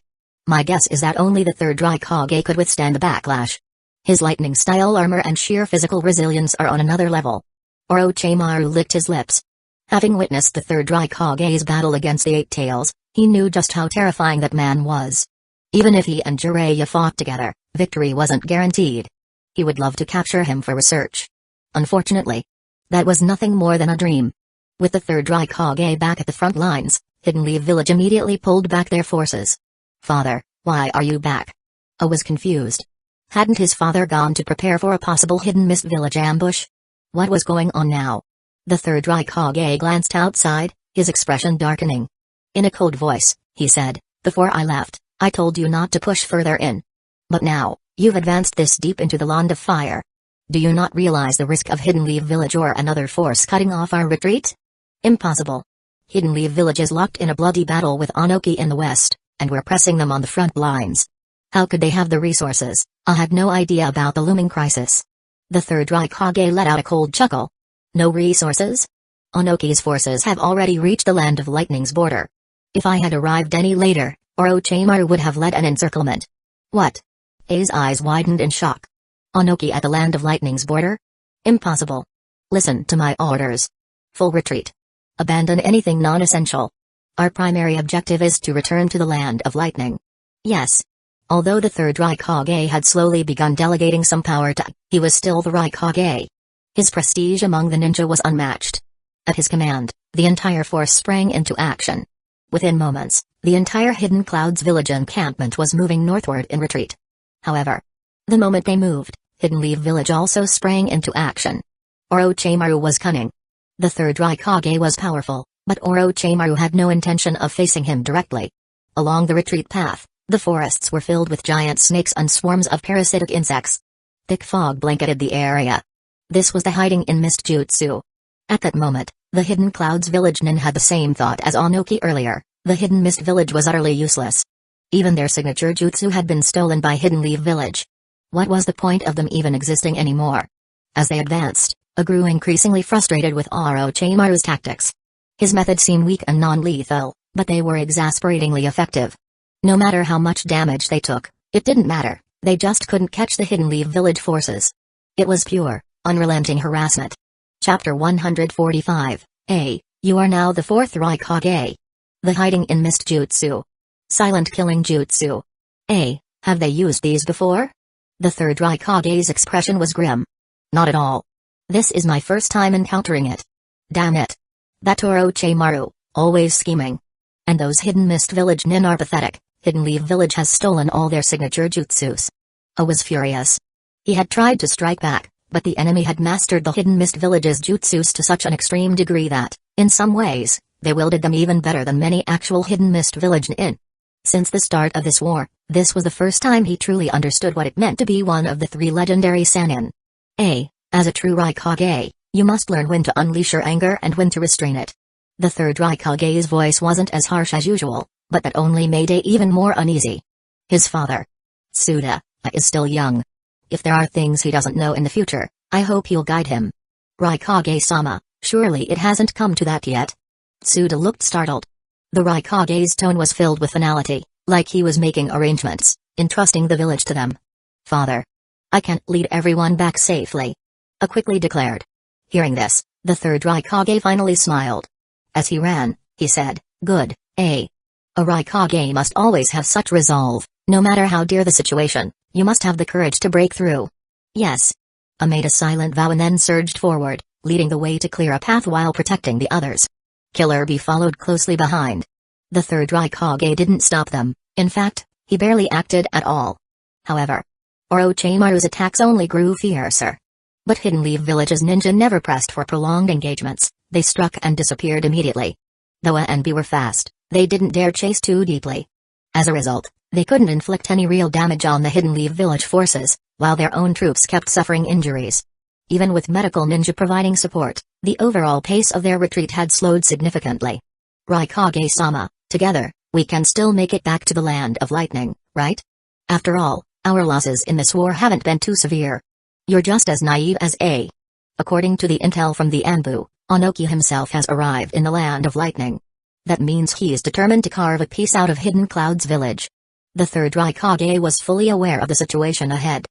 My guess is that only the third Raikage could withstand the backlash. His lightning-style armor and sheer physical resilience are on another level. Orochimaru licked his lips. Having witnessed the third Raikage's battle against the Eight Tails, he knew just how terrifying that man was. Even if he and Jiraiya fought together, victory wasn't guaranteed. He would love to capture him for research. Unfortunately, that was nothing more than a dream. With the third Raikage back at the front lines, Hidden Leaf village immediately pulled back their forces. Father, why are you back? I was confused. Hadn't his father gone to prepare for a possible Hidden Mist village ambush? What was going on now? The third Raikage glanced outside, his expression darkening. In a cold voice, he said, "Before I left, I told you not to push further in. But now, you've advanced this deep into the Land of Fire. Do you not realize the risk of Hidden Leaf village or another force cutting off our retreat? Impossible. Hidden Leaf village is locked in a bloody battle with Onoki in the west, and we're pressing them on the front lines. How could they have the resources? I had no idea about the looming crisis. The third Raikage let out a cold chuckle. No resources? Onoki's forces have already reached the Land of Lightning's border. If I had arrived any later, Orochimaru would have led an encirclement. What? A's eyes widened in shock. Onoki at the Land of Lightning's border? Impossible. Listen to my orders. Full retreat. Abandon anything non-essential. Our primary objective is to return to the Land of Lightning. Yes. Although the third Raikage had slowly begun delegating some power to, he was still the Raikage. His prestige among the ninja was unmatched. At his command, the entire force sprang into action. Within moments, the entire Hidden Clouds village encampment was moving northward in retreat. However, the moment they moved, Hidden Leaf village also sprang into action. Orochimaru was cunning. The third Raikage was powerful, but Orochimaru had no intention of facing him directly. Along the retreat path, the forests were filled with giant snakes and swarms of parasitic insects. Thick fog blanketed the area. This was the hiding in mist jutsu. At that moment, the Hidden Clouds village nin had the same thought as Onoki earlier. The Hidden Mist village was utterly useless. Even their signature jutsu had been stolen by Hidden Leaf village. What was the point of them even existing anymore? As they advanced, I grew increasingly frustrated with Orochimaru's tactics. His methods seemed weak and non-lethal, but they were exasperatingly effective. No matter how much damage they took, it didn't matter, they just couldn't catch the Hidden Leaf village forces. It was pure, unrelenting harassment. Chapter 145, A. You are now the fourth Raikage. The hiding in mist jutsu. Silent killing jutsu. A. Have they used these before? The third Raikage's expression was grim. Not at all. This is my first time encountering it. Damn it. That Orochimaru, always scheming. And those Hidden Mist village nin are pathetic. Hidden Leaf village has stolen all their signature jutsus. I was furious. He had tried to strike back, but the enemy had mastered the Hidden Mist village's jutsus to such an extreme degree that, in some ways, they wielded them even better than many actual Hidden Mist village nin. Since the start of this war, this was the first time he truly understood what it meant to be one of the three legendary Sannin. As a true Raikage, you must learn when to unleash your anger and when to restrain it. The third Raikage's voice wasn't as harsh as usual, but that only made A even more uneasy. His father, Tsuda, is still young. If there are things he doesn't know in the future, I hope you'll guide him. Raikage-sama, surely it hasn't come to that yet. Tsuda looked startled. The Raikage's tone was filled with finality, like he was making arrangements, entrusting the village to them. Father. I can't lead everyone back safely. I quickly declared. Hearing this, the third Raikage finally smiled. As he ran, he said, Good, A. A Raikage must always have such resolve, no matter how dear the situation, you must have the courage to break through. Yes. I made a silent vow and then surged forward, leading the way to clear a path while protecting the others. Killer Bee followed closely behind. The third Raikage didn't stop them, in fact, he barely acted at all. However, Orochimaru's attacks only grew fiercer. But Hidden Leaf Village's ninja never pressed for prolonged engagements, they struck and disappeared immediately. Though A and B were fast, they didn't dare chase too deeply. As a result, they couldn't inflict any real damage on the Hidden Leaf Village forces, while their own troops kept suffering injuries. Even with medical ninja providing support, the overall pace of their retreat had slowed significantly. Raikage-sama, together, we can still make it back to the Land of Lightning, right? After all, our losses in this war haven't been too severe. You're just as naive as A. According to the intel from the Anbu, Onoki himself has arrived in the Land of Lightning. That means he is determined to carve a piece out of Hidden Clouds village. The third Raikage was fully aware of the situation ahead.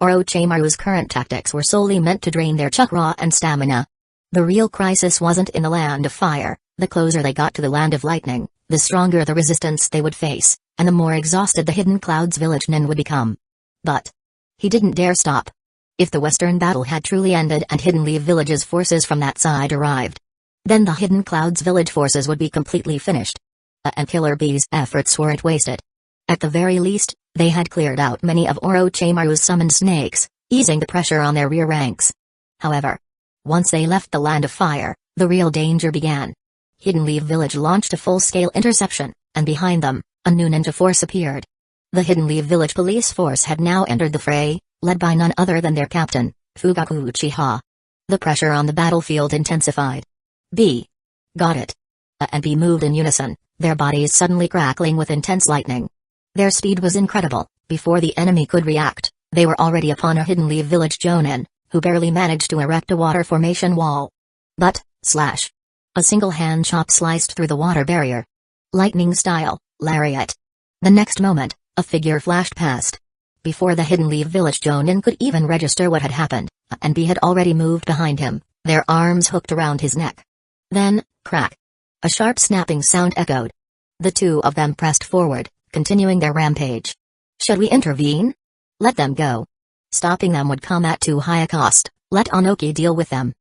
Orochimaru's current tactics were solely meant to drain their chakra and stamina. The real crisis wasn't in the Land of Fire. The closer they got to the Land of Lightning, the stronger the resistance they would face, and the more exhausted the Hidden Clouds village nin would become. But he didn't dare stop. If the Western battle had truly ended and Hidden Leaf Village's forces from that side arrived, then the Hidden Clouds village forces would be completely finished. And Killer Bee's efforts weren't wasted. At the very least, they had cleared out many of Orochimaru's summoned snakes, easing the pressure on their rear ranks. However, once they left the Land of Fire, the real danger began. Hidden Leaf Village launched a full-scale interception, and behind them, a new ninja force appeared. The Hidden Leaf Village police force had now entered the fray, led by none other than their captain, Fugaku Uchiha. The pressure on the battlefield intensified. B. Got it. A and B moved in unison, their bodies suddenly crackling with intense lightning. Their speed was incredible, Before the enemy could react, they were already upon a hidden leaf village Jonin, who barely managed to erect a water formation wall. But, slash! A single hand chop sliced through the water barrier. Lightning style, lariat. The next moment, a figure flashed past. Before the hidden leaf village Jonin could even register what had happened, A and B had already moved behind him, their arms hooked around his neck. Then, crack! A sharp snapping sound echoed. The two of them pressed forward, continuing their rampage. Should we intervene? Let them go. Stopping them would come at too high a cost, let Onoki deal with them.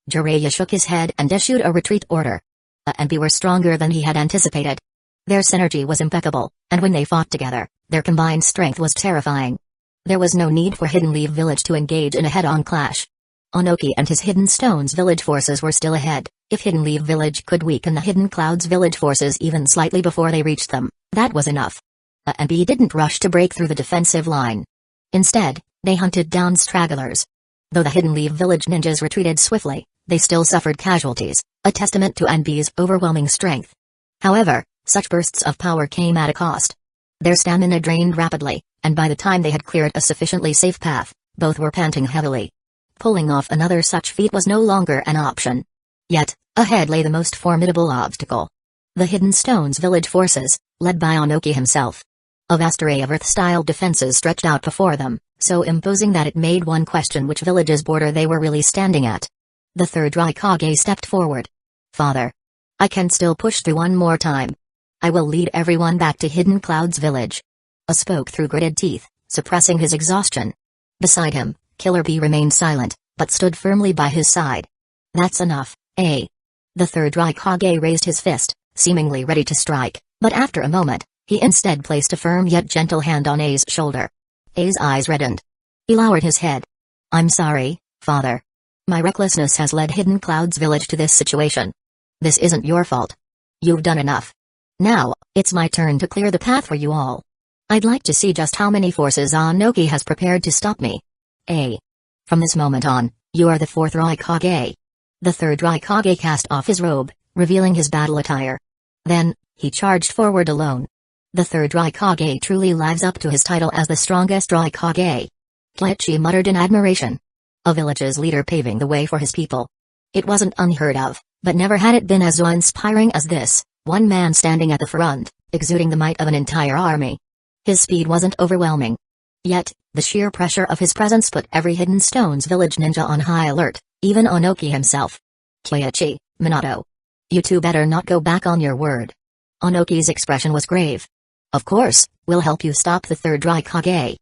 Jiraiya shook his head and issued a retreat order. A and B were stronger than he had anticipated. Their synergy was impeccable, and when they fought together, their combined strength was terrifying. There was no need for Hidden Leaf Village to engage in a head-on clash. Onoki and his Hidden Stones Village forces were still ahead. If Hidden Leaf Village could weaken the Hidden Clouds Village forces even slightly before they reached them, that was enough. A and B didn't rush to break through the defensive line. Instead, they hunted down stragglers. Though the Hidden Leaf Village ninjas retreated swiftly, they still suffered casualties, a testament to Anbi's overwhelming strength. However, such bursts of power came at a cost. Their stamina drained rapidly, and by the time they had cleared a sufficiently safe path, both were panting heavily. Pulling off another such feat was no longer an option. Yet, ahead lay the most formidable obstacle. The Hidden Stones Village forces, led by Onoki himself. A vast array of Earth-style defenses stretched out before them, so imposing that it made one question which village's border they were really standing at. The third Raikage stepped forward. Father. I can still push through one more time. I will lead everyone back to Hidden Clouds Village. A spoke through gritted teeth, suppressing his exhaustion. Beside him, Killer B remained silent, but stood firmly by his side. That's enough, eh? The third Raikage raised his fist, seemingly ready to strike, but after a moment, he instead placed a firm yet gentle hand on A's shoulder. A's eyes reddened. He lowered his head. I'm sorry, father. My recklessness has led Hidden Clouds Village to this situation. This isn't your fault. You've done enough. Now, it's my turn to clear the path for you all. I'd like to see just how many forces Onoki has prepared to stop me. A. From this moment on, you are the fourth Raikage. The third Raikage cast off his robe, revealing his battle attire. Then, he charged forward alone. The third Raikage truly lives up to his title as the strongest Raikage. Kleichi muttered in admiration. A village's leader paving the way for his people. It wasn't unheard of, but never had it been as awe-inspiring as this, one man standing at the front, exuding the might of an entire army. His speed wasn't overwhelming. Yet, the sheer pressure of his presence put every Hidden Stones Village ninja on high alert, even Onoki himself. Kleichi, Minato. You two better not go back on your word. Onoki's expression was grave. Of course, we'll help you stop the third Raikage.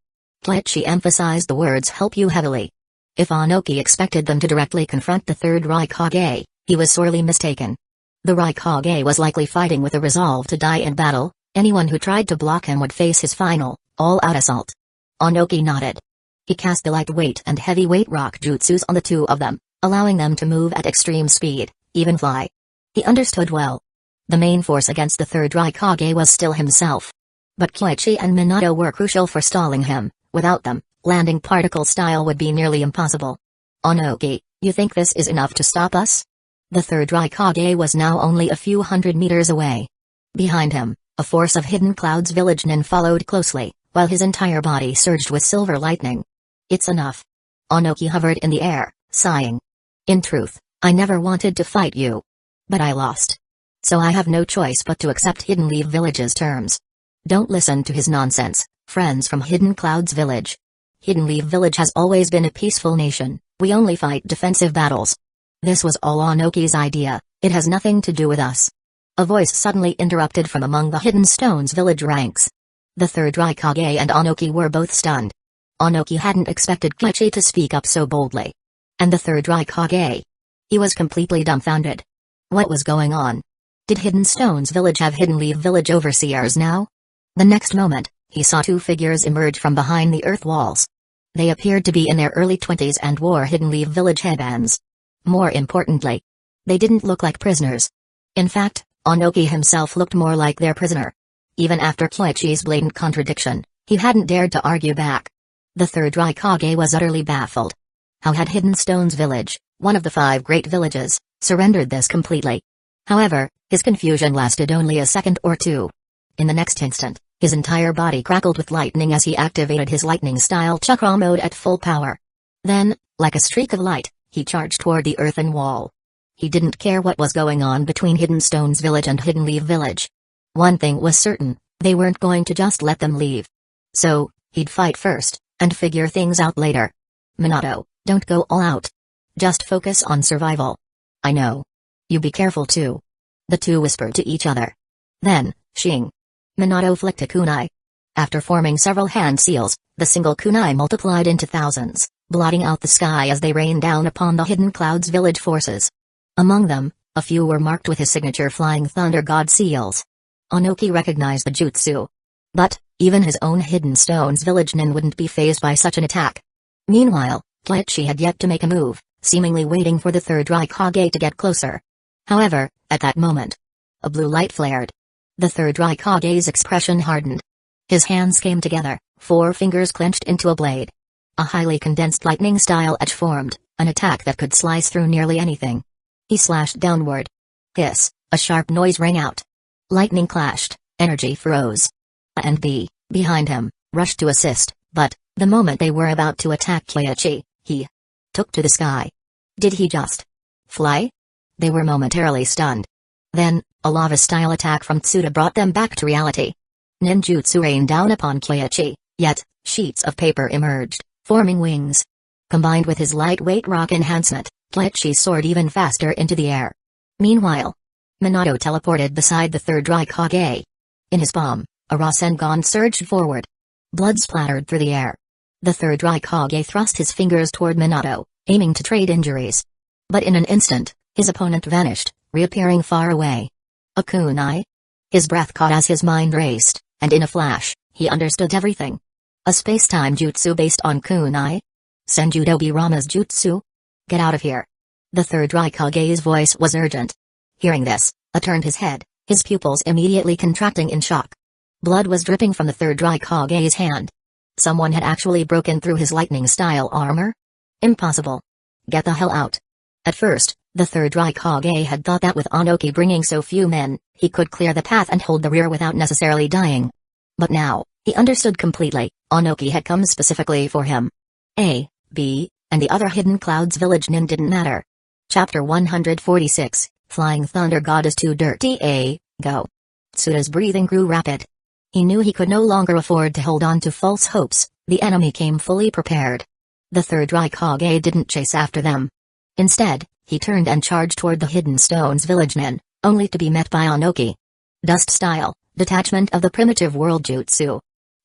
Kleichi emphasized the words help you heavily. If Onoki expected them to directly confront the third Raikage, he was sorely mistaken. The Raikage was likely fighting with a resolve to die in battle. Anyone who tried to block him would face his final, all-out assault. Onoki nodded. He cast the lightweight and heavyweight rock jutsus on the two of them, allowing them to move at extreme speed, even fly. He understood well. The main force against the third Raikage was still himself. But Kleichi and Minato were crucial for stalling him. Without them, landing particle style would be nearly impossible. Onoki, you think this is enough to stop us? The third Raikage was now only a few hundred meters away. Behind him, a force of Hidden Clouds Village nin followed closely, while his entire body surged with silver lightning. It's enough. Onoki hovered in the air, sighing. In truth, I never wanted to fight you. But I lost. So I have no choice but to accept Hidden Leaf Village's terms. Don't listen to his nonsense, friends from Hidden Clouds Village. Hidden Leaf Village has always been a peaceful nation, we only fight defensive battles. This was all Onoki's idea, it has nothing to do with us. A voice suddenly interrupted from among the Hidden Stones Village ranks. The third Raikage and Onoki were both stunned. Onoki hadn't expected Kleichi to speak up so boldly. And the third Raikage? He was completely dumbfounded. What was going on? Did Hidden Stones Village have Hidden Leaf Village overseers now? The next moment, he saw two figures emerge from behind the earth walls. They appeared to be in their early 20s and wore Hidden Leaf Village headbands. More importantly, they didn't look like prisoners. In fact, Onoki himself looked more like their prisoner. Even after Kleichi's blatant contradiction, he hadn't dared to argue back. The third Raikage was utterly baffled. How had Hidden Stones Village, one of the 5 great villages, surrendered this completely? However, his confusion lasted only a second or two. In the next instant, His entire body crackled with lightning as he activated his lightning-style chakra mode at full power. Then, like a streak of light, he charged toward the earthen wall. He didn't care what was going on between Hidden Stones Village and Hidden Leaf Village. One thing was certain, they weren't going to just let them leave. So, he'd fight first, and figure things out later. Minato, don't go all out. Just focus on survival. I know. You be careful too. The two whispered to each other. Then, shing. Minato flicked a kunai. After forming several hand seals, the single kunai multiplied into thousands, blotting out the sky as they rained down upon the Hidden Clouds Village forces. Among them, a few were marked with his signature Flying Thunder God seals. Onoki recognized the jutsu. But, even his own Hidden Stones Village nin wouldn't be fazed by such an attack. Meanwhile, Kleichi had yet to make a move, seemingly waiting for the third Raikage to get closer. However, at that moment, a blue light flared. The third Raikage's expression hardened. His hands came together, 4 fingers clenched into a blade. A highly condensed lightning-style edge formed, an attack that could slice through nearly anything. He slashed downward. Hiss, a sharp noise rang out. Lightning clashed, energy froze. A and B, behind him, rushed to assist, but, the moment they were about to attack Kleichi, he took to the sky. Did he just fly? They were momentarily stunned. Then, a lava-style attack from Tsuda brought them back to reality. Ninjutsu rained down upon Kleichi, yet, sheets of paper emerged, forming wings. Combined with his lightweight rock enhancement, Kleichi soared even faster into the air. Meanwhile, Minato teleported beside the third Raikage. In his palm, a Rasengan surged forward. Blood splattered through the air. The third Raikage thrust his fingers toward Minato, aiming to trade injuries. But in an instant, his opponent vanished, reappearing far away. A kunai? His breath caught as his mind raced, and in a flash, he understood everything. A space-time jutsu based on kunai? Senjudobi Rama's jutsu? Get out of here. The third Raikage's voice was urgent. Hearing this, A turned his head, his pupils immediately contracting in shock. Blood was dripping from the third Raikage's hand. Someone had actually broken through his lightning-style armor? Impossible. Get the hell out. At first, the third Raikage had thought that with Onoki bringing so few men, he could clear the path and hold the rear without necessarily dying. But now, he understood completely, Onoki had come specifically for him. A, B, and the other Hidden Clouds Village nin didn't matter. Chapter 146, Flying Thunder God is too dirty. A, go. Tsuda's breathing grew rapid. He knew he could no longer afford to hold on to false hopes, the enemy came fully prepared. The third Raikage didn't chase after them. Instead, he turned and charged toward the Hidden Stones Village nin, only to be met by Onoki. Dust style, detachment of the primitive world jutsu.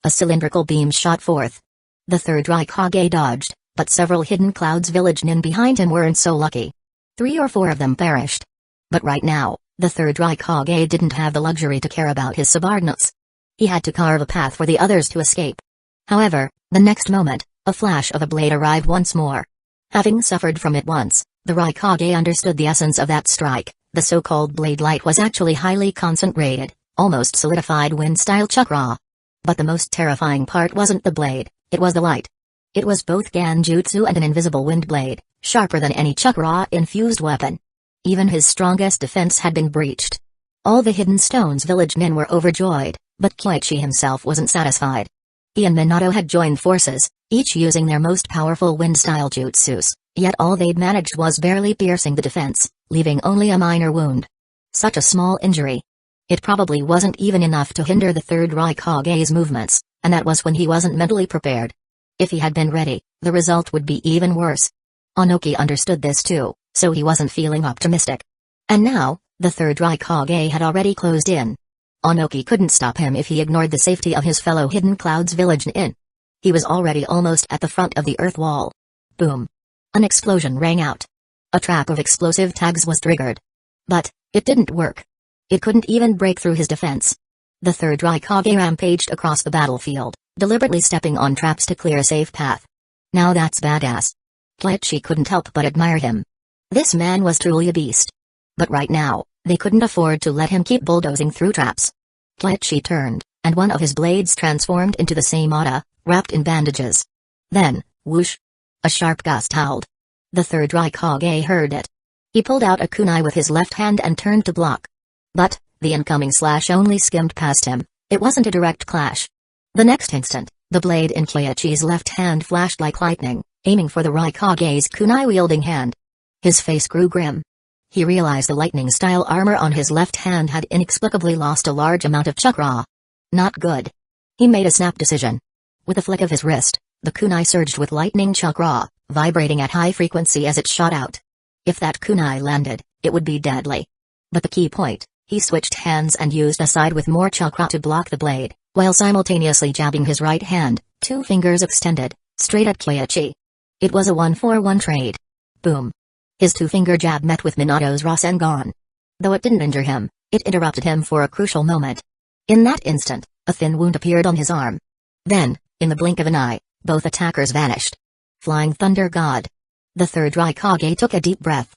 A cylindrical beam shot forth. The third Raikage dodged, but several Hidden Clouds Village nin behind him weren't so lucky. 3 or 4 of them perished. But right now, the third Raikage didn't have the luxury to care about his subordinates. He had to carve a path for the others to escape. However, the next moment, a flash of a blade arrived once more. Having suffered from it once, the Raikage understood the essence of that strike. The so-called blade light was actually highly concentrated, almost solidified wind-style chakra. But the most terrifying part wasn't the blade, it was the light. It was both Ganjutsu and an invisible wind blade, sharper than any chakra-infused weapon. Even his strongest defense had been breached. All the Hidden Stones Village nin were overjoyed, but Kleichi himself wasn't satisfied. He and Minato had joined forces, each using their most powerful wind-style jutsus, yet all they'd managed was barely piercing the defense, leaving only a minor wound. Such a small injury. It probably wasn't even enough to hinder the third Raikage's movements, and that was when he wasn't mentally prepared. If he had been ready, the result would be even worse. Onoki understood this too, so he wasn't feeling optimistic. And now, the third Raikage had already closed in. Onoki couldn't stop him if he ignored the safety of his fellow Hidden Clouds Village nin. He was already almost at the front of the earth wall. Boom. An explosion rang out. A trap of explosive tags was triggered. But, it didn't work. It couldn't even break through his defense. The third Raikage rampaged across the battlefield, deliberately stepping on traps to clear a safe path. Now that's badass. Kleichi couldn't help but admire him. This man was truly a beast. But right now, they couldn't afford to let him keep bulldozing through traps. Kleichi turned, and one of his blades transformed into the same Ada, wrapped in bandages. Then, whoosh! A sharp gust howled. The third Raikage heard it. He pulled out a kunai with his left hand and turned to block. But, the incoming slash only skimmed past him, It wasn't a direct clash. The next instant, the blade in Kyoichi's left hand flashed like lightning, aiming for the Raikage's kunai-wielding hand. His face grew grim. He realized the lightning-style armor on his left hand had inexplicably lost a large amount of chakra. Not good. He made a snap decision. With a flick of his wrist, the kunai surged with lightning chakra, vibrating at high frequency as it shot out. If that kunai landed, it would be deadly. But the key point, he switched hands and used a side with more chakra to block the blade, while simultaneously jabbing his right hand, 2 fingers extended, straight at Kyoichi. It was a 1-for-1 trade. Boom. His 2-finger jab met with Minato's Rasengan. Though it didn't injure him, it interrupted him for a crucial moment. In that instant, a thin wound appeared on his arm. Then, in the blink of an eye, both attackers vanished. Flying Thunder God. The third Raikage took a deep breath.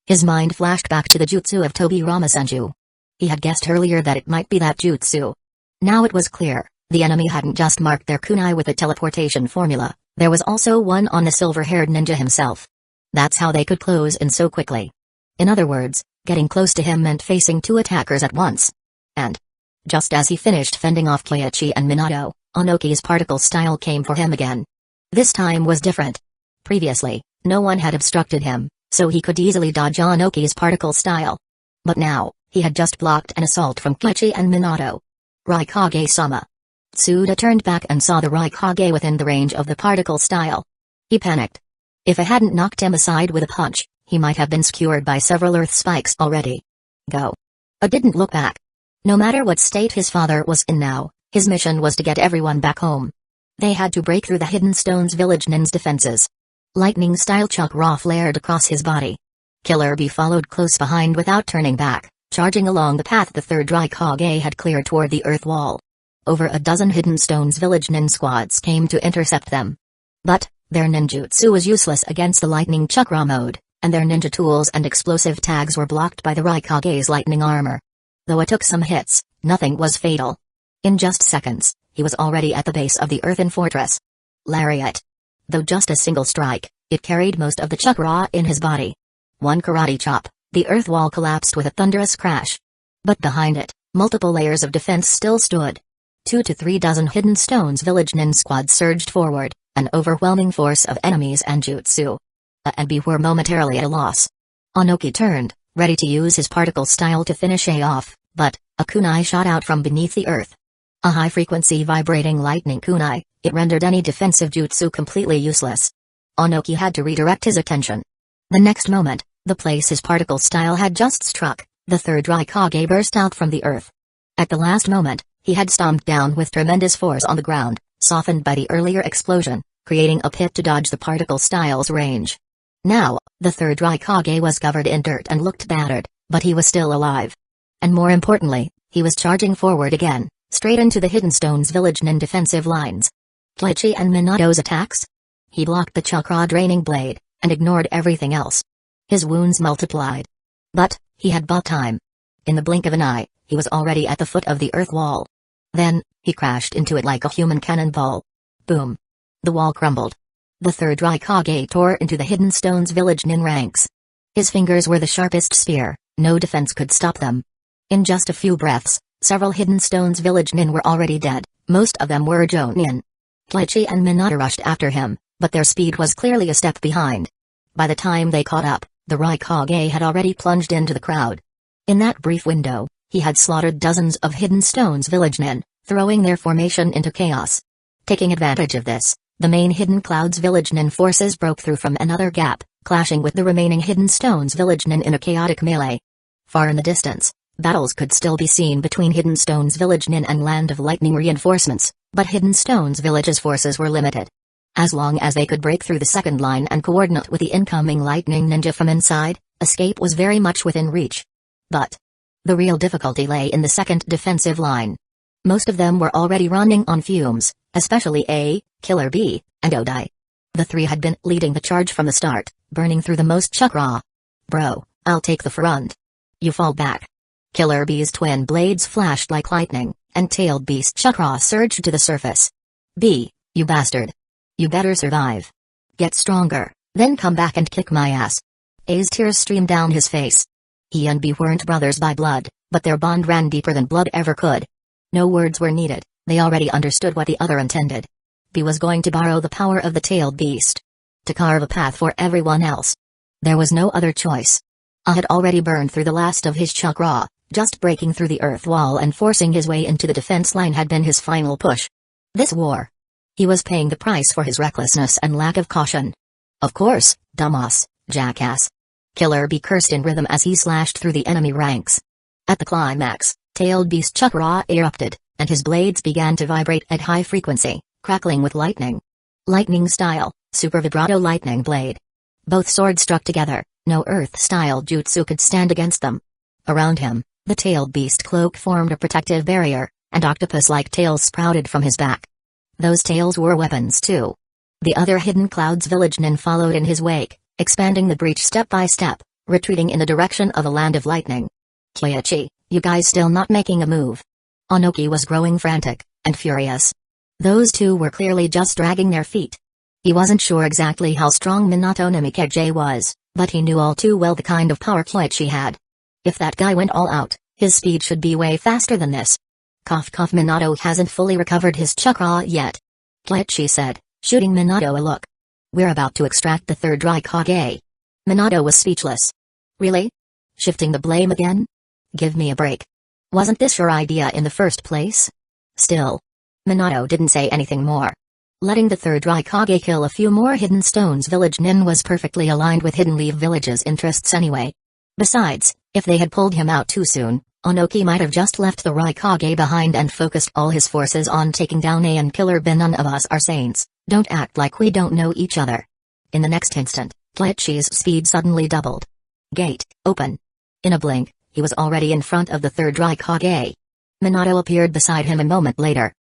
His mind flashed back to the jutsu of Tobi Ramasenju. He had guessed earlier that it might be that jutsu. Now it was clear, the enemy hadn't just marked their kunai with a teleportation formula, there was also one on the silver-haired ninja himself. That's how they could close in so quickly. In other words, getting close to him meant facing 2 attackers at once. And just as he finished fending off Kyoichi and Minato, Onoki's particle style came for him again. This time was different. Previously, no one had obstructed him, so he could easily dodge Onoki's particle style. But now, he had just blocked an assault from Kyoichi and Minato. Raikage-sama. Tsuda turned back and saw the Raikage within the range of the particle style. He panicked. If I hadn't knocked him aside with a punch, he might have been skewered by several earth spikes already. Go. I didn't look back. No matter what state his father was in now, his mission was to get everyone back home. They had to break through the Hidden Stones Village Nin's defenses. Lightning-style chakra flared across his body. Killer Bee followed close behind without turning back, charging along the path the third Raikage had cleared toward the earth wall. Over a dozen Hidden Stones Village Nin squads came to intercept them. But their ninjutsu was useless against the lightning chakra mode, and their ninja tools and explosive tags were blocked by the Raikage's lightning armor. Though it took some hits, nothing was fatal. In just seconds, he was already at the base of the earthen fortress. Lariat. Though just a single strike, it carried most of the chakra in his body. One karate chop, the earth wall collapsed with a thunderous crash. But behind it, multiple layers of defense still stood. 2 to 3 dozen Hidden Stones Village Nin squads surged forward, an overwhelming force of enemies and jutsu. A and B were momentarily at a loss. Onoki turned, ready to use his particle style to finish A off, but a kunai shot out from beneath the earth. A high-frequency vibrating lightning kunai, it rendered any defensive jutsu completely useless. Onoki had to redirect his attention. The next moment, the place his particle style had just struck, the third Raikage burst out from the earth. At the last moment, he had stomped down with tremendous force on the ground, softened by the earlier explosion, creating a pit to dodge the particle style's range. Now, the third Raikage was covered in dirt and looked battered, but he was still alive. And more importantly, he was charging forward again, straight into the Hidden Stones Village Nin defensive lines. Kyoichi and Minato's attacks? He blocked the chakra-draining blade, and ignored everything else. His wounds multiplied. But he had bought time. In the blink of an eye, he was already at the foot of the earth wall. Then, he crashed into it like a human cannonball. Boom. The wall crumbled. The third Raikage tore into the Hidden Stones Village Nin ranks. His fingers were the sharpest spear, no defense could stop them. In just a few breaths, several Hidden Stones Village Nin were already dead, most of them were Jonin. Kyoichi and Minato rushed after him, but their speed was clearly a step behind. By the time they caught up, the Raikage had already plunged into the crowd. In that brief window, he had slaughtered dozens of Hidden Stones Village Nin, throwing their formation into chaos. Taking advantage of this, the main Hidden Clouds Village Nin forces broke through from another gap, clashing with the remaining Hidden Stones Village Nin in a chaotic melee. Far in the distance, battles could still be seen between Hidden Stones Village Nin and Land of Lightning reinforcements, but Hidden Stones Village's forces were limited. As long as they could break through the second line and coordinate with the incoming lightning ninja from inside, escape was very much within reach. But the real difficulty lay in the second defensive line. Most of them were already running on fumes, especially A, Killer B, and Odai. The three had been leading the charge from the start, burning through the most chakra. Bro, I'll take the front. You fall back. Killer B's twin blades flashed like lightning, and Tailed Beast chakra surged to the surface. B, you bastard. You better survive. Get stronger, then come back and kick my ass. A's tears streamed down his face. He and B weren't brothers by blood, but their bond ran deeper than blood ever could. No words were needed, they already understood what the other intended. B was going to borrow the power of the tailed beast to carve a path for everyone else. There was no other choice. A had already burned through the last of his chakra, just breaking through the earth wall and forcing his way into the defense line had been his final push. This war. He was paying the price for his recklessness and lack of caution. Of course, dumbass, jackass. Killer B cursed in rhythm as he slashed through the enemy ranks. At the climax, tailed beast chakra erupted, and his blades began to vibrate at high frequency, crackling with lightning. Lightning style, super vibrato lightning blade. Both swords struck together, no earth-style jutsu could stand against them. Around him, the tailed beast cloak formed a protective barrier, and octopus-like tails sprouted from his back. Those tails were weapons too. The other Hidden Clouds village nin followed in his wake, expanding the breach step by step, retreating in the direction of the land of lightning. Keiichi, you guys still not making a move? Onoki was growing frantic and furious. Those two were clearly just dragging their feet. He wasn't sure exactly how strong Minato Namikaze was, but he knew all too well the kind of power Keiichi had. If that guy went all out, his speed should be way faster than this. Cough cough, Minato hasn't fully recovered his chakra yet. Keiichi said, shooting Minato a look. We're about to extract the third Raikage. Minato was speechless. Really? Shifting the blame again? Give me a break. Wasn't this your idea in the first place? Still. Minato didn't say anything more. Letting the third Raikage kill a few more Hidden Stones village nin was perfectly aligned with Hidden Leaf Village's interests anyway. Besides, if they had pulled him out too soon, Onoki might have just left the Raikage behind and focused all his forces on taking down A and Killer B. None of us are saints, don't act like we don't know each other. In the next instant, Keiichi's speed suddenly doubled. Gate, open. In a blink, he was already in front of the third Raikage. Minato appeared beside him a moment later.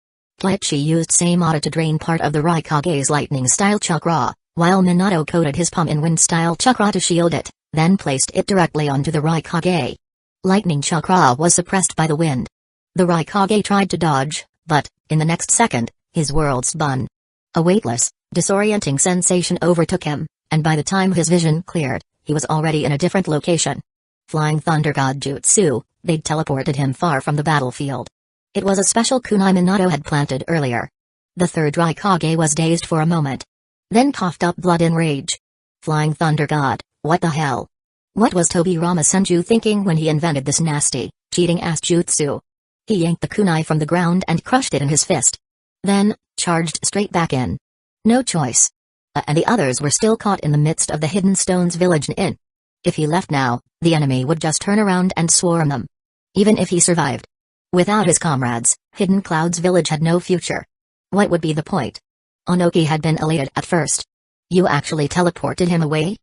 Keiichi used same Aura to drain part of the Raikage's lightning-style chakra, while Minato coated his palm in wind-style chakra to shield it, then placed it directly onto the Raikage. Lightning chakra was suppressed by the wind. The Raikage tried to dodge, but, in the next second, his world spun. A weightless, disorienting sensation overtook him, and by the time his vision cleared, he was already in a different location. Flying Thunder God Jutsu, they'd teleported him far from the battlefield. It was a special kunai Minato had planted earlier. The third Raikage was dazed for a moment. Then coughed up blood in rage. Flying Thunder God, what the hell? What was Tobirama Senju thinking when he invented this nasty, cheating-ass jutsu? He yanked the kunai from the ground and crushed it in his fist. Then, charged straight back in. No choice. And the others were still caught in the midst of the Hidden Stones village inn. If he left now, the enemy would just turn around and swarm them. Even if he survived. Without his comrades, Hidden Clouds village had no future. What would be the point? Onoki had been elated at first. You actually teleported him away?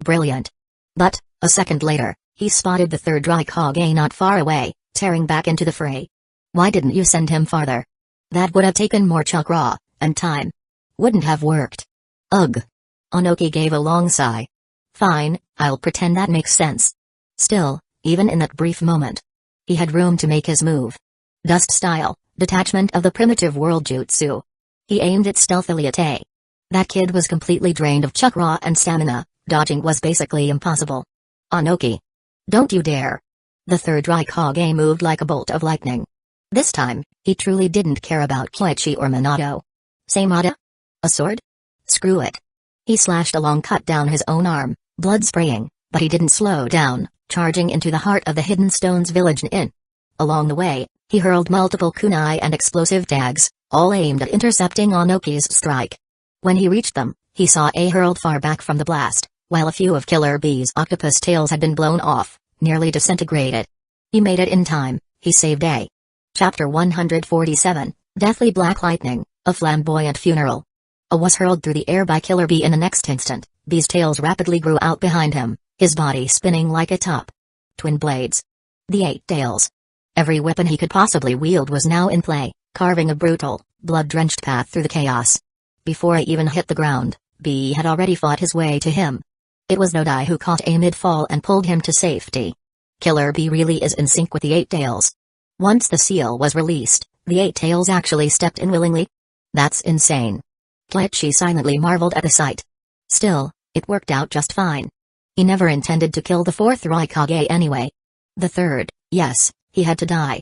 Brilliant. But, a second later, he spotted the third Raikage not far away, tearing back into the fray. Why didn't you send him farther? That would have taken more chakra, and time. Wouldn't have worked. Ugh. Onoki gave a long sigh. Fine, I'll pretend that makes sense. Still, even in that brief moment, he had room to make his move. Dust style, detachment of the primitive world jutsu. He aimed it stealthily at A. That kid was completely drained of chakra and stamina, dodging was basically impossible. Onoki. Don't you dare. The third Raikage moved like a bolt of lightning. This time, he truly didn't care about Keiichi or Minato. Same Aura? A sword? Screw it. He slashed a long cut down his own arm, blood spraying, but he didn't slow down, charging into the heart of the Hidden Stones village inn. Along the way, he hurled multiple kunai and explosive tags, all aimed at intercepting Onoki's strike. When he reached them, he saw A hurled far back from the blast, while a few of Killer B's octopus tails had been blown off, nearly disintegrated. He made it in time, he saved A. Chapter 147, Deathly Black Lightning, A Flamboyant Funeral. A was hurled through the air by Killer B in the next instant. B's tails rapidly grew out behind him, his body spinning like a top. Twin blades. The 8 tails. Every weapon he could possibly wield was now in play, carving a brutal, blood-drenched path through the chaos. Before he even hit the ground, B had already fought his way to him. It was Nodai who caught A mid-fall and pulled him to safety. Killer B really is in sync with the 8 tails. Once the seal was released, the 8 tails actually stepped in willingly? That's insane. Keiichi silently marveled at the sight. Still, it worked out just fine. He never intended to kill the 4th Raikage anyway. The 3rd, yes, he had to die.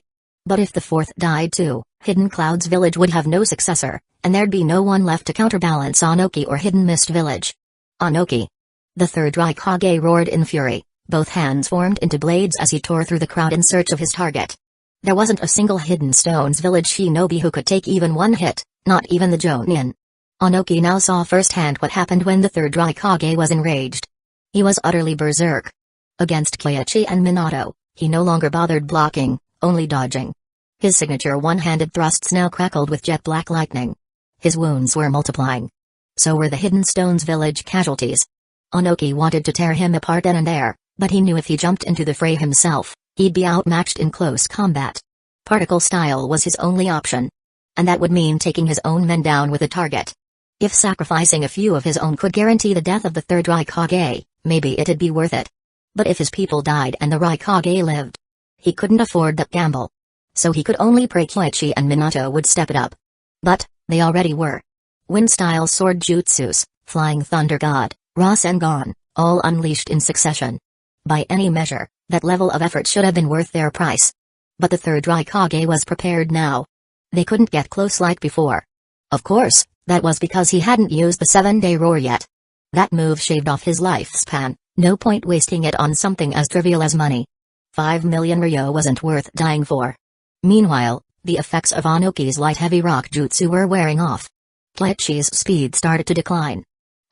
But if the fourth died too, Hidden Cloud's village would have no successor, and there'd be no one left to counterbalance Anoki or Hidden Mist village. Anoki! The third Raikage roared in fury, both hands formed into blades as he tore through the crowd in search of his target. There wasn't a single Hidden Stones village shinobi who could take even one hit, not even the Jonin. Anoki now saw firsthand what happened when the third Raikage was enraged. He was utterly berserk. Against Keiichi and Minato, he no longer bothered blocking, only dodging. His signature one-handed thrusts now crackled with jet black lightning. His wounds were multiplying. So were the Hidden Stones village casualties. Anoki wanted to tear him apart then and there, but he knew if he jumped into the fray himself, he'd be outmatched in close combat. Particle style was his only option. And that would mean taking his own men down with a target. If sacrificing a few of his own could guarantee the death of the third Raikage, maybe it'd be worth it. But if his people died and the Raikage lived, he couldn't afford that gamble. So he could only pray Keiichi and Minato would step it up. But they already were. Wind-style sword jutsus, Flying Thunder God, Rasengan, all unleashed in succession. By any measure, that level of effort should have been worth their price. But the third Raikage was prepared now. They couldn't get close like before. Of course, that was because he hadn't used the 7-day roar yet. That move shaved off his lifespan, no point wasting it on something as trivial as money. 5 million ryo wasn't worth dying for. Meanwhile, the effects of Anoki's light-heavy rock jutsu were wearing off. Keiichi's speed started to decline.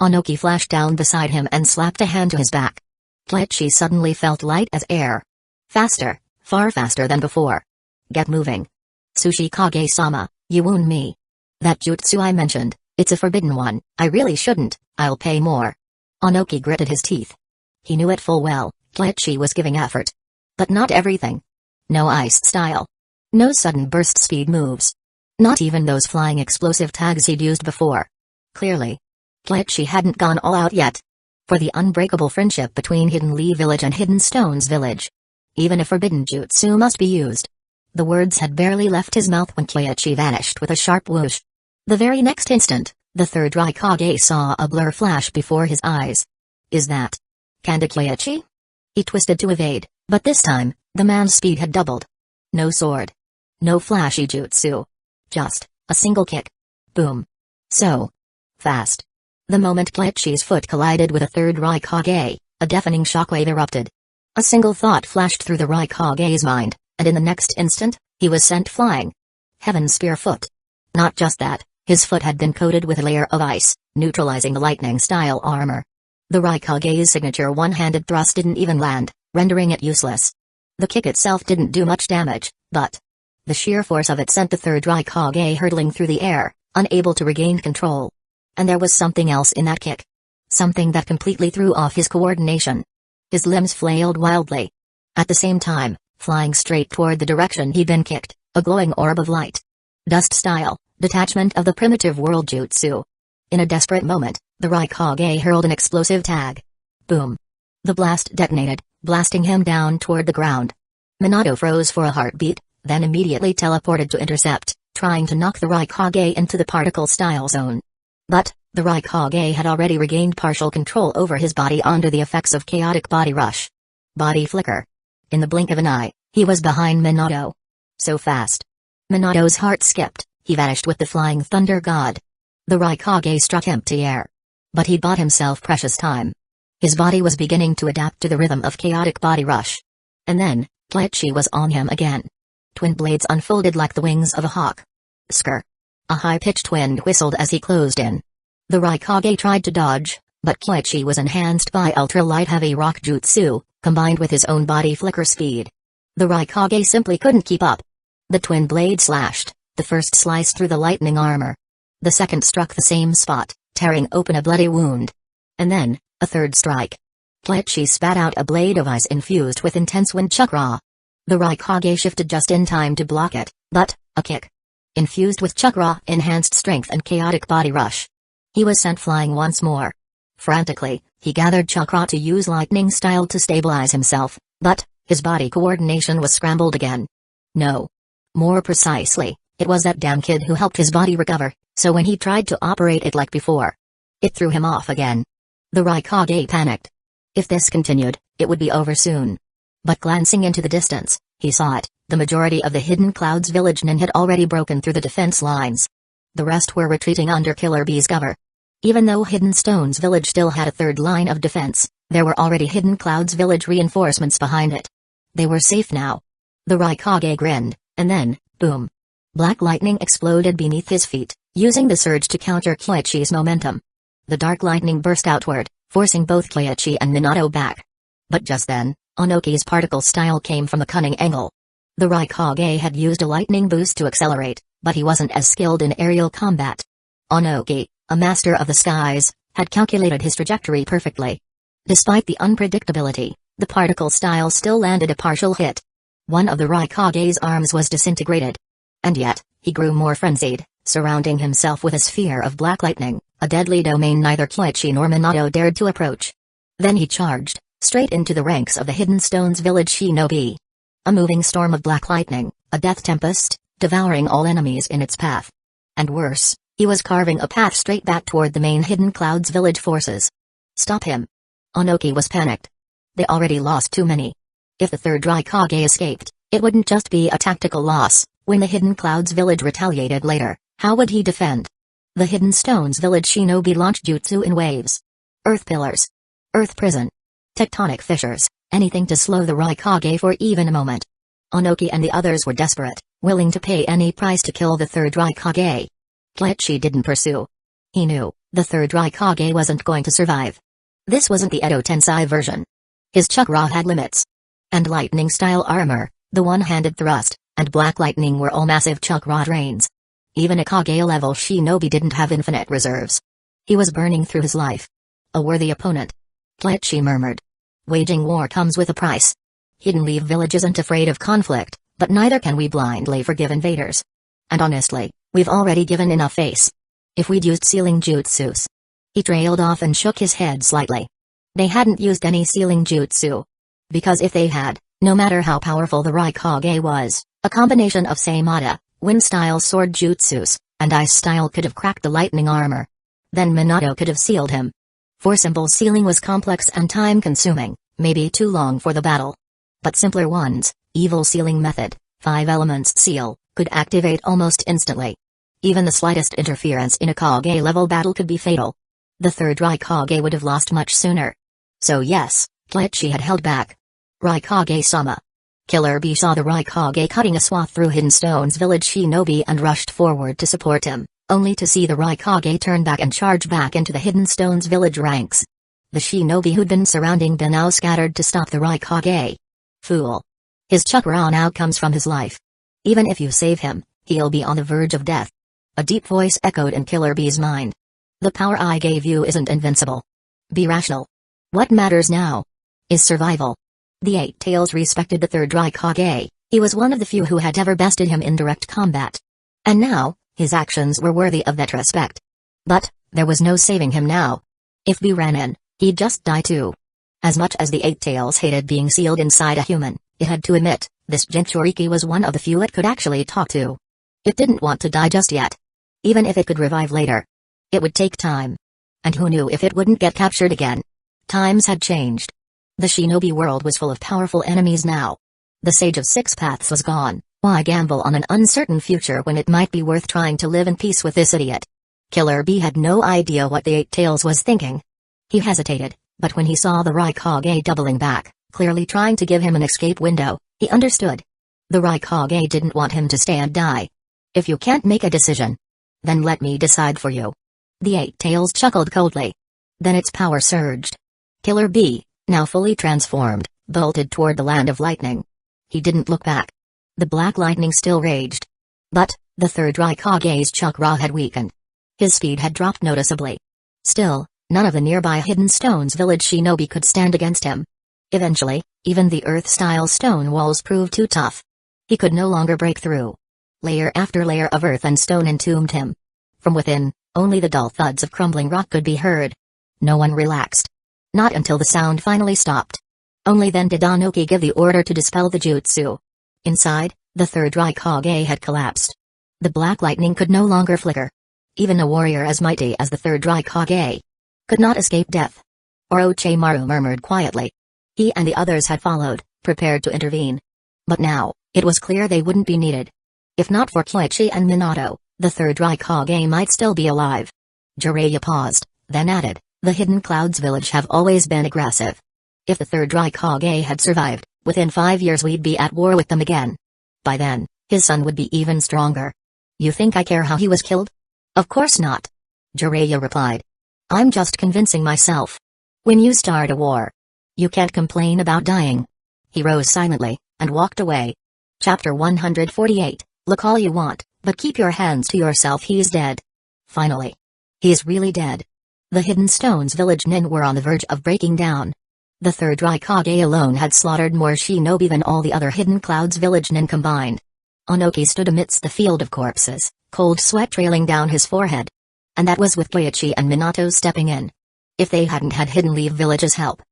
Anoki flashed down beside him and slapped a hand to his back. Keiichi suddenly felt light as air. Faster, far faster than before. Get moving. Tsuchikage-sama, you wound me. That jutsu I mentioned, it's a forbidden one, I really shouldn't, I'll pay more. Anoki gritted his teeth. He knew it full well, Keiichi was giving effort. But not everything. No ice style. No sudden burst speed moves. Not even those flying explosive tags he'd used before. Clearly, Keiichi hadn't gone all out yet. For the unbreakable friendship between Hidden Lee Village and Hidden Stones Village. Even a forbidden jutsu must be used. The words had barely left his mouth when Keiichi vanished with a sharp whoosh. The very next instant, the third Raikage saw a blur flash before his eyes. Is that Kanda Keiichi? He twisted to evade, but this time, the man's speed had doubled. No sword. No flashy jutsu. Just a single kick. Boom. So fast. The moment Keiichi's foot collided with a third Raikage, a deafening shockwave erupted. A single thought flashed through the Raikage's mind, and in the next instant, he was sent flying. Heaven Spear foot. Not just that, his foot had been coated with a layer of ice, neutralizing the lightning-style armor. The Raikage's signature one-handed thrust didn't even land, rendering it useless. The kick itself didn't do much damage, but the sheer force of it sent the third Raikage hurtling through the air, unable to regain control. And there was something else in that kick. Something that completely threw off his coordination. His limbs flailed wildly. At the same time, flying straight toward the direction he'd been kicked, a glowing orb of light. Dust-style, detachment of the primitive world jutsu. In a desperate moment, the Raikage hurled an explosive tag. Boom. The blast detonated, blasting him down toward the ground. Minato froze for a heartbeat, then immediately teleported to intercept, trying to knock the Raikage into the particle-style zone. But the Raikage had already regained partial control over his body under the effects of chaotic body rush. Body flicker. In the blink of an eye, he was behind Minato. So fast. Minato's heart skipped, he vanished with the Flying Thunder God. The Raikage struck empty air. But he'd bought himself precious time. His body was beginning to adapt to the rhythm of chaotic body rush. And then, Keiichi was on him again. Twin blades unfolded like the wings of a hawk. Skr. A high-pitched wind whistled as he closed in. The Raikage tried to dodge, but Keiichi was enhanced by ultra-light heavy rock jutsu, combined with his own body flicker speed. The Raikage simply couldn't keep up. The twin blade slashed, the first sliced through the lightning armor. The second struck the same spot, tearing open a bloody wound. And then, a third strike. Keiichi spat out a blade of ice infused with intense wind chakra. The Raikage shifted just in time to block it, but a kick. Infused with chakra enhanced strength and chaotic body rush. He was sent flying once more. Frantically, he gathered chakra to use lightning style to stabilize himself, but his body coordination was scrambled again. No. More precisely, it was that damn kid who helped his body recover, so when he tried to operate it like before, it threw him off again. The Raikage panicked. If this continued, it would be over soon. But glancing into the distance, he saw it, The majority of the Hidden Clouds village nin had already broken through the defense lines. The rest were retreating under Killer Bee's cover. Even though Hidden Stone's village still had a third line of defense, there were already Hidden Clouds village reinforcements behind it. They were safe now. The Raikage grinned, and then, boom. Black lightning exploded beneath his feet, using the surge to counter Koichi's momentum. The dark lightning burst outward, forcing both Koichi and Minato back. But just then, Onoki's particle style came from a cunning angle. The Raikage had used a lightning boost to accelerate, but he wasn't as skilled in aerial combat. Onoki, a master of the skies, had calculated his trajectory perfectly. Despite the unpredictability, the particle style still landed a partial hit. One of the Raikage's arms was disintegrated. And yet, he grew more frenzied, surrounding himself with a sphere of black lightning, a deadly domain neither Koichi nor Minato dared to approach. Then he charged, straight into the ranks of the Hidden Stones village shinobi. A moving storm of black lightning, a death tempest, devouring all enemies in its path. And worse, he was carving a path straight back toward the main Hidden Clouds village forces. Stop him. Onoki was panicked. They already lost too many. If the third Raikage escaped, it wouldn't just be a tactical loss. When the Hidden Clouds village retaliated later, how would he defend? The Hidden Stones village shinobi launched jutsu in waves. Earth pillars. Earth prison. Tectonic fissures, anything to slow the Raikage for even a moment. Onoki and the others were desperate, willing to pay any price to kill the third Raikage. Koichi didn't pursue. He knew, the third Raikage wasn't going to survive. This wasn't the Edo Tensei version. His chakra had limits. And lightning-style armor, the one-handed thrust, and black lightning were all massive chakra drains. Even a Kage-level shinobi didn't have infinite reserves. He was burning through his life. A worthy opponent. Koichi murmured. Waging war comes with a price. Hidden Leaf Village isn't afraid of conflict, but neither can we blindly forgive invaders. And honestly, we've already given enough face. If we'd used sealing jutsus. He trailed off and shook his head slightly. They hadn't used any sealing jutsu. Because if they had, no matter how powerful the Raikage was, a combination of Seimata, wind-style sword jutsus, and ice-style could have cracked the lightning armor. Then Minato could have sealed him. Forcible sealing was complex and time-consuming, maybe too long for the battle. But simpler ones, evil sealing method, 5 elements seal, could activate almost instantly. Even the slightest interference in a Kage-level battle could be fatal. The third Raikage would have lost much sooner. So yes, Koichi had held back. Raikage-sama. Killer Bee saw the Raikage cutting a swath through Hidden Stone's village shinobi and rushed forward to support him, only to see the Raikage turn back and charge back into the Hidden Stone's village ranks. The shinobi who'd been surrounding Bin now scattered to stop the Raikage. Fool. His chakra now comes from his life. Even if you save him, he'll be on the verge of death. A deep voice echoed in Killer Bee's mind. The power I gave you isn't invincible. Be rational. What matters now is survival. The Eight Tails respected the third Raikage. He was one of the few who had ever bested him in direct combat. And now, his actions were worthy of that respect. But, there was no saving him now. If Bee ran in, he'd just die too. As much as the Eight Tails hated being sealed inside a human, it had to admit, this Jinchuriki was one of the few it could actually talk to. It didn't want to die just yet. Even if it could revive later. It would take time. And who knew if it wouldn't get captured again? Times had changed. The shinobi world was full of powerful enemies now. The Sage of Six Paths was gone. Why gamble on an uncertain future when it might be worth trying to live in peace with this idiot? Killer Bee had no idea what the Eight Tails was thinking. He hesitated, but when he saw the Raikage doubling back, clearly trying to give him an escape window, he understood. The Raikage didn't want him to stay and die. If you can't make a decision, then let me decide for you. The Eight Tails chuckled coldly. Then its power surged. Killer Bee, now fully transformed, bolted toward the land of lightning. He didn't look back. The black lightning still raged. But, the third Raikage's chakra had weakened. His speed had dropped noticeably. Still, none of the nearby Hidden Stones village shinobi could stand against him. Eventually, even the earth-style stone walls proved too tough. He could no longer break through. Layer after layer of earth and stone entombed him. From within, only the dull thuds of crumbling rock could be heard. No one relaxed. Not until the sound finally stopped. Only then did Onoki give the order to dispel the jutsu. Inside, the third Raikage had collapsed. The black lightning could no longer flicker. Even a warrior as mighty as the third Raikage could not escape death. Orochimaru murmured quietly. He and the others had followed, prepared to intervene. But now, it was clear they wouldn't be needed. If not for Koichi and Minato, the third Raikage might still be alive. Jiraiya paused, then added, the Hidden Clouds village have always been aggressive. If the third Raikage had survived, within 5 years we'd be at war with them again. By then, his son would be even stronger. You think I care how he was killed? Of course not. Jiraiya replied. I'm just convincing myself. When you start a war, you can't complain about dying. He rose silently, and walked away. Chapter 148, look all you want, but keep your hands to yourself, he's dead. Finally. He's really dead. The Hidden Stones village nin were on the verge of breaking down. The third Raikage alone had slaughtered more shinobi than all the other Hidden Clouds village nin combined. Onoki stood amidst the field of corpses, cold sweat trailing down his forehead. And that was with Koichi and Minato stepping in. If they hadn't had Hidden Leaf Village's help,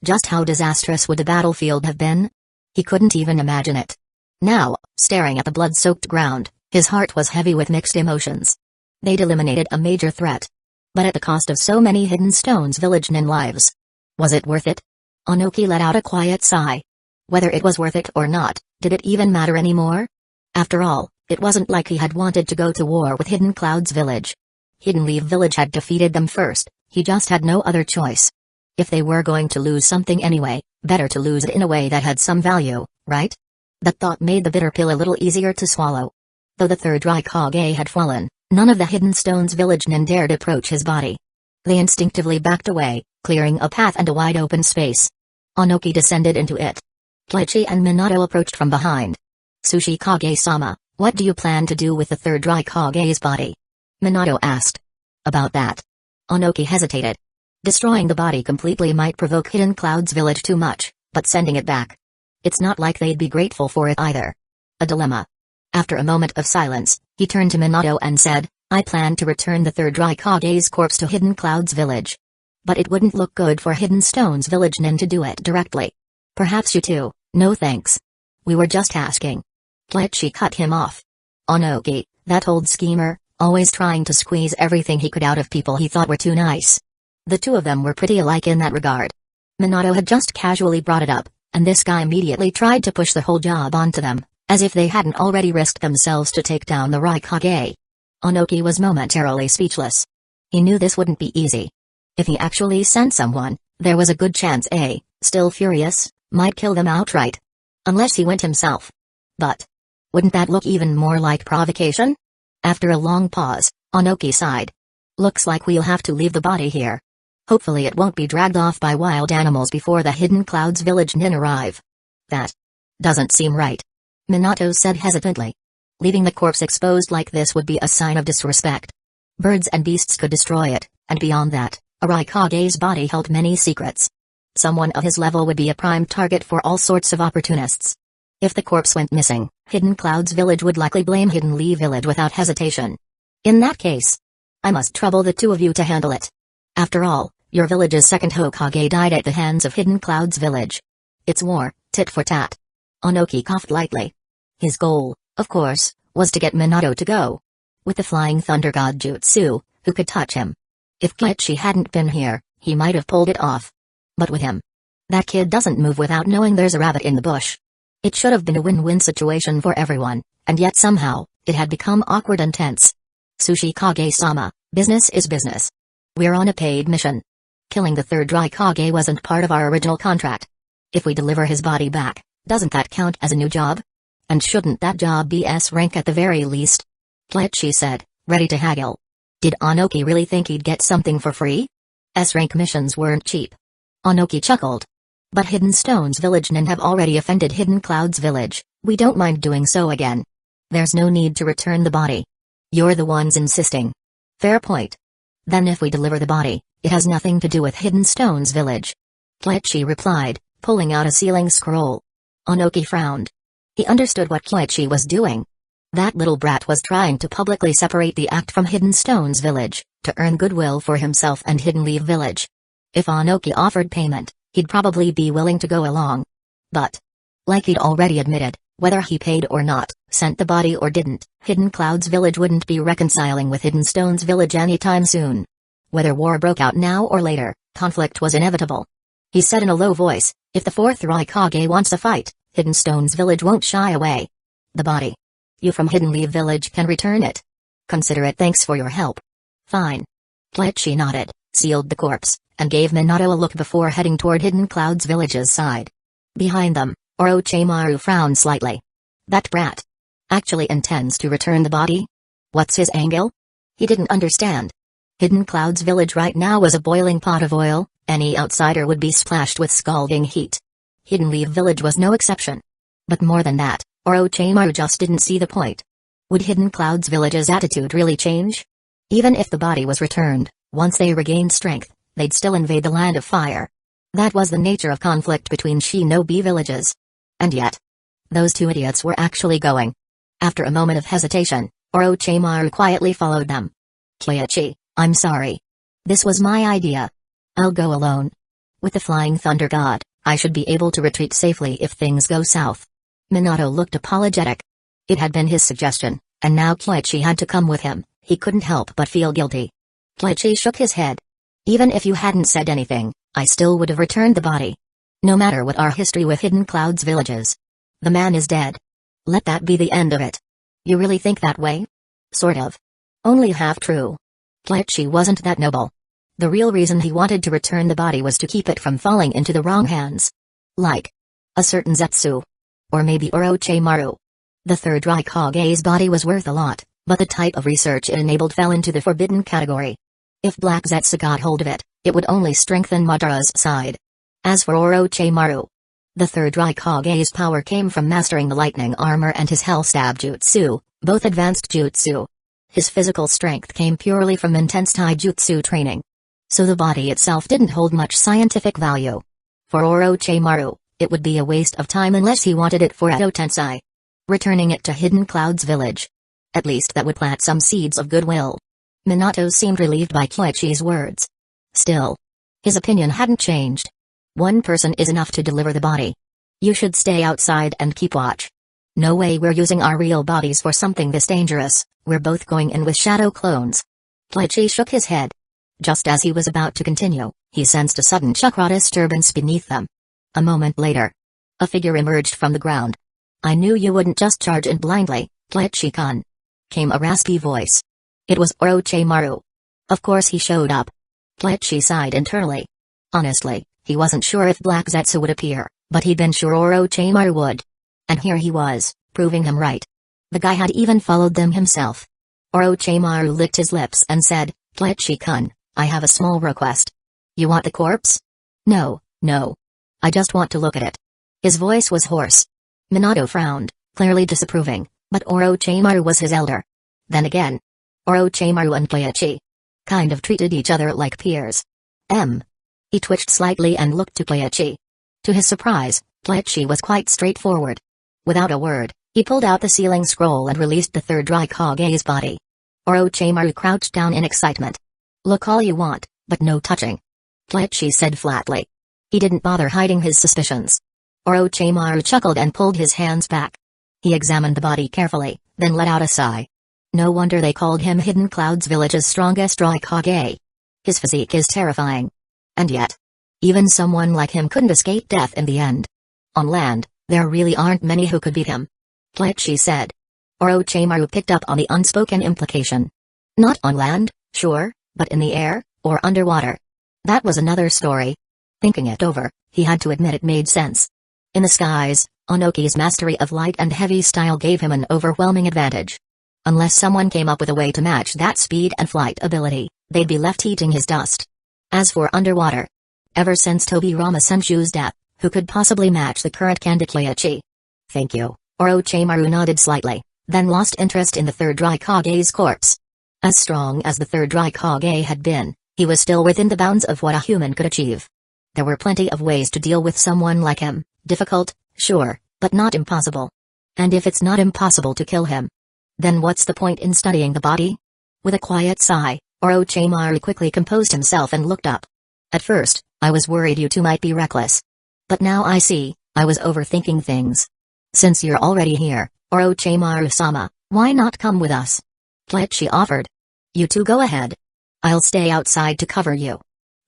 just how disastrous would the battlefield have been? He couldn't even imagine it. Now, staring at the blood-soaked ground, his heart was heavy with mixed emotions. They'd eliminated a major threat. But at the cost of so many Hidden Stones village nin lives. Was it worth it? Onoki let out a quiet sigh. Whether it was worth it or not, did it even matter anymore? After all, it wasn't like he had wanted to go to war with Hidden Clouds village. Hidden Leaf Village had defeated them first, he just had no other choice. If they were going to lose something anyway, better to lose it in a way that had some value, right? That thought made the bitter pill a little easier to swallow. Though the third Raikage had fallen, none of the Hidden Stones village nin dared approach his body. They instinctively backed away, clearing a path and a wide open space. Onoki descended into it. Koichi and Minato approached from behind. Kage-sama, what do you plan to do with the third Raikage's body? Minato asked. About that. Onoki hesitated. Destroying the body completely might provoke Hidden Clouds village too much, but sending it back. It's not like they'd be grateful for it either. A dilemma. After a moment of silence, he turned to Minato and said, I plan to return the third Raikage's corpse to Hidden Clouds village. But it wouldn't look good for Hidden Stones village nin to do it directly. Perhaps you too, no thanks. We were just asking. Koichi cut him off. Onoki, that old schemer, always trying to squeeze everything he could out of people he thought were too nice. The two of them were pretty alike in that regard. Minato had just casually brought it up, and this guy immediately tried to push the whole job onto them, as if they hadn't already risked themselves to take down the Raikage. Onoki was momentarily speechless. He knew this wouldn't be easy. If he actually sent someone, there was a good chance still furious, might kill them outright. Unless he went himself. But wouldn't that look even more like provocation? After a long pause, Onoki sighed. Looks like we'll have to leave the body here. Hopefully it won't be dragged off by wild animals before the Hidden Clouds village nin arrive. That doesn't seem right. Minato said hesitantly. Leaving the corpse exposed like this would be a sign of disrespect. Birds and beasts could destroy it, and beyond that, Araikage's body held many secrets. Someone of his level would be a prime target for all sorts of opportunists. If the corpse went missing, Hidden Clouds village would likely blame Hidden Lee village without hesitation. In that case, I must trouble the two of you to handle it. After all, your village's second Hokage died at the hands of Hidden Clouds village. It's war, tit for tat. Onoki coughed lightly. His goal, of course, was to get Minato to go. With the Flying Thunder God Jutsu, who could touch him? If Koichi hadn't been here, he might have pulled it off. But with him, that kid doesn't move without knowing there's a rabbit in the bush. It should have been a win-win situation for everyone, and yet somehow, it had become awkward and tense. Kage-sama, business is business. We're on a paid mission. Killing the third Raikage wasn't part of our original contract. If we deliver his body back, doesn't that count as a new job? And shouldn't that job be S rank at the very least? Koichi said, ready to haggle. Did Onoki really think he'd get something for free? S rank missions weren't cheap. Onoki chuckled. But Hidden Stones village nin have already offended Hidden Clouds village, we don't mind doing so again. There's no need to return the body. You're the ones insisting. Fair point. Then if we deliver the body, it has nothing to do with Hidden Stones village. Koichi replied, pulling out a sealing scroll. Onoki frowned. He understood what Koichi was doing. That little brat was trying to publicly separate the act from Hidden Stones village, to earn goodwill for himself and Hidden Leaf village. If Onoki offered payment, he'd probably be willing to go along. But, like he'd already admitted, whether he paid or not, sent the body or didn't, Hidden Clouds village wouldn't be reconciling with Hidden Stones village anytime soon. Whether war broke out now or later, conflict was inevitable. He said in a low voice, if the fourth Raikage wants a fight, Hidden Stone's village won't shy away. The body. You from Hidden Leaf village can return it. Consider it thanks for your help. Fine. Kleichi nodded, sealed the corpse, and gave Minato a look before heading toward Hidden Cloud's village's side. Behind them, Orochimaru frowned slightly. That brat actually intends to return the body? What's his angle? He didn't understand. Hidden Cloud's village right now was a boiling pot of oil, any outsider would be splashed with scalding heat. Hidden Leaf village was no exception. But more than that, Orochimaru just didn't see the point. Would Hidden Cloud's village's attitude really change? Even if the body was returned, once they regained strength, they'd still invade the Land of Fire. That was the nature of conflict between shinobi villages. And yet, those two idiots were actually going. After a moment of hesitation, Orochimaru quietly followed them. Kleichi, I'm sorry. This was my idea. I'll go alone. With the Flying Thunder God, I should be able to retreat safely if things go south. Minato looked apologetic. It had been his suggestion, and now Kleichi had to come with him. He couldn't help but feel guilty. Kleichi shook his head. Even if you hadn't said anything, I still would have returned the body. No matter what our history with Hidden Cloud's villages. The man is dead. Let that be the end of it. You really think that way? Sort of. Only half true. Kleichi wasn't that noble. The real reason he wanted to return the body was to keep it from falling into the wrong hands. Like a certain Zetsu. Or maybe Orochimaru. The third Raikage's body was worth a lot, but the type of research it enabled fell into the forbidden category. If Black Zetsu got hold of it, it would only strengthen Madara's side. As for Orochimaru, the third Raikage's power came from mastering the lightning armor and his hell stab jutsu, both advanced jutsu. His physical strength came purely from intense taijutsu training. So the body itself didn't hold much scientific value. For Orochimaru, it would be a waste of time unless he wanted it for Edo Tensei. Returning it to Hidden Cloud's village. At least that would plant some seeds of goodwill. Minato seemed relieved by Kleichi's words. Still, his opinion hadn't changed. One person is enough to deliver the body. You should stay outside and keep watch. No way we're using our real bodies for something this dangerous, we're both going in with shadow clones. Kleichi shook his head. Just as he was about to continue, he sensed a sudden chakra disturbance beneath them. A moment later, a figure emerged from the ground. I knew you wouldn't just charge in blindly, Kleichi-kun. Came a raspy voice. It was Orochimaru. Of course he showed up. Kleichi sighed internally. Honestly, he wasn't sure if Black Zetsu would appear, but he'd been sure Orochimaru would. And here he was, proving him right. The guy had even followed them himself. Orochimaru licked his lips and said, Kleichi-kun, I have a small request. You want the corpse? No. I just want to look at it. His voice was hoarse. Minato frowned, clearly disapproving, but Orochimaru was his elder. Then again, Orochimaru and Kleichi kind of treated each other like peers. He twitched slightly and looked to Kleichi. To his surprise, Kleichi was quite straightforward. Without a word, he pulled out the sealing scroll and released the third Raikage's body. Orochimaru crouched down in excitement. Look all you want, but no touching. Kleichi said flatly. He didn't bother hiding his suspicions. Orochimaru chuckled and pulled his hands back. He examined the body carefully, then let out a sigh. No wonder they called him Hidden Cloud's village's strongest Raikage. His physique is terrifying. And yet, even someone like him couldn't escape death in the end. On land, there really aren't many who could beat him. Kleichi said. Orochimaru picked up on the unspoken implication. Not on land, sure, but in the air, or underwater. That was another story. Thinking it over, he had to admit it made sense. In the skies, Onoki's mastery of light and heavy style gave him an overwhelming advantage. Unless someone came up with a way to match that speed and flight ability, they'd be left eating his dust. As for underwater, ever since Tobirama Senju's death, who could possibly match the current Kleichi? Thank you, Orochimaru nodded slightly, then lost interest in the third Raikage's corpse. As strong as the third Raikage had been, he was still within the bounds of what a human could achieve. There were plenty of ways to deal with someone like him, difficult, sure, but not impossible. And if it's not impossible to kill him, then what's the point in studying the body? With a quiet sigh, Orochimaru quickly composed himself and looked up. At first, I was worried you two might be reckless. But now I see, I was overthinking things. Since you're already here, Orochimaru-sama, why not come with us? Kleichi offered. You two go ahead. I'll stay outside to cover you.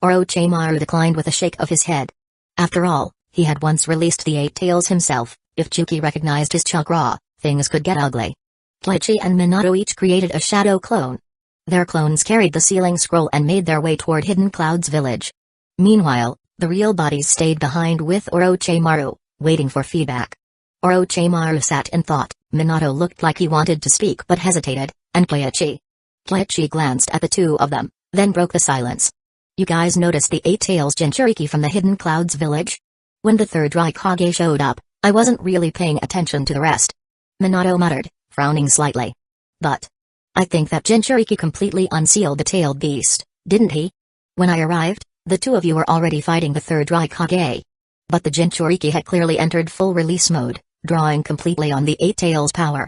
Orochimaru declined with a shake of his head. After all, he had once released the 8 tails himself. If Juki recognized his chakra, things could get ugly. Kleichi and Minato each created a shadow clone. Their clones carried the sealing scroll and made their way toward Hidden Cloud's village. Meanwhile, the real bodies stayed behind with Orochimaru, waiting for feedback. Orochimaru sat in thought. Minato looked like he wanted to speak but hesitated, and Kleichi glanced at the two of them, then broke the silence. You guys noticed the 8-tails Jinchuriki from the Hidden Clouds village? When the third Raikage showed up, I wasn't really paying attention to the rest. Minato muttered, frowning slightly. But I think that Jinchuriki completely unsealed the tailed beast, didn't he? When I arrived, the two of you were already fighting the third Raikage. But the Jinchuriki had clearly entered full release mode, drawing completely on the 8-tails power.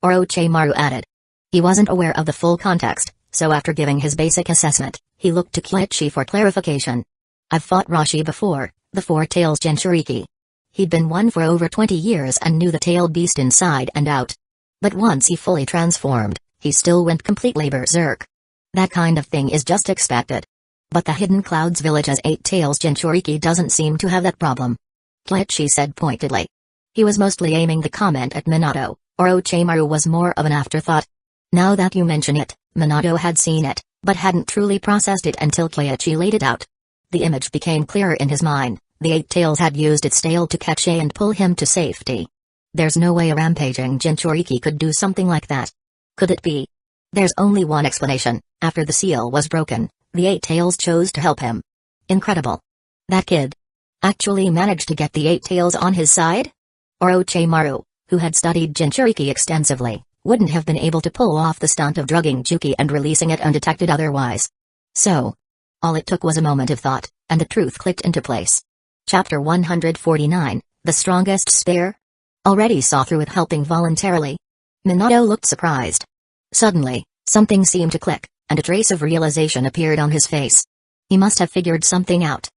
Orochimaru added. He wasn't aware of the full context, so after giving his basic assessment, he looked to Kleichi for clarification. I've fought Rashi before, the 4-tails Jinchuriki. He'd been one for over 20 years and knew the tailed beast inside and out. But once he fully transformed, he still went completely berserk. That kind of thing is just expected. But the Hidden Clouds village's 8-tails Jinchuriki doesn't seem to have that problem. Kleichi said pointedly. He was mostly aiming the comment at Minato. Orochimaru was more of an afterthought. Now that you mention it, Minato had seen it, but hadn't truly processed it until Kleichi laid it out. The image became clearer in his mind. The 8-tails had used its tail to catch A and pull him to safety. There's no way a rampaging Jinchuriki could do something like that. Could it be? There's only one explanation. After the seal was broken, the 8-tails chose to help him. Incredible. That kid actually managed to get the 8-tails on his side? Orochimaru, who had studied Jinchuriki extensively, wouldn't have been able to pull off the stunt of drugging Juki and releasing it undetected otherwise. So, all it took was a moment of thought, and the truth clicked into place. Chapter 149, The Strongest Spear? Already saw through it helping voluntarily. Minato looked surprised. Suddenly, something seemed to click, and a trace of realization appeared on his face. He must have figured something out.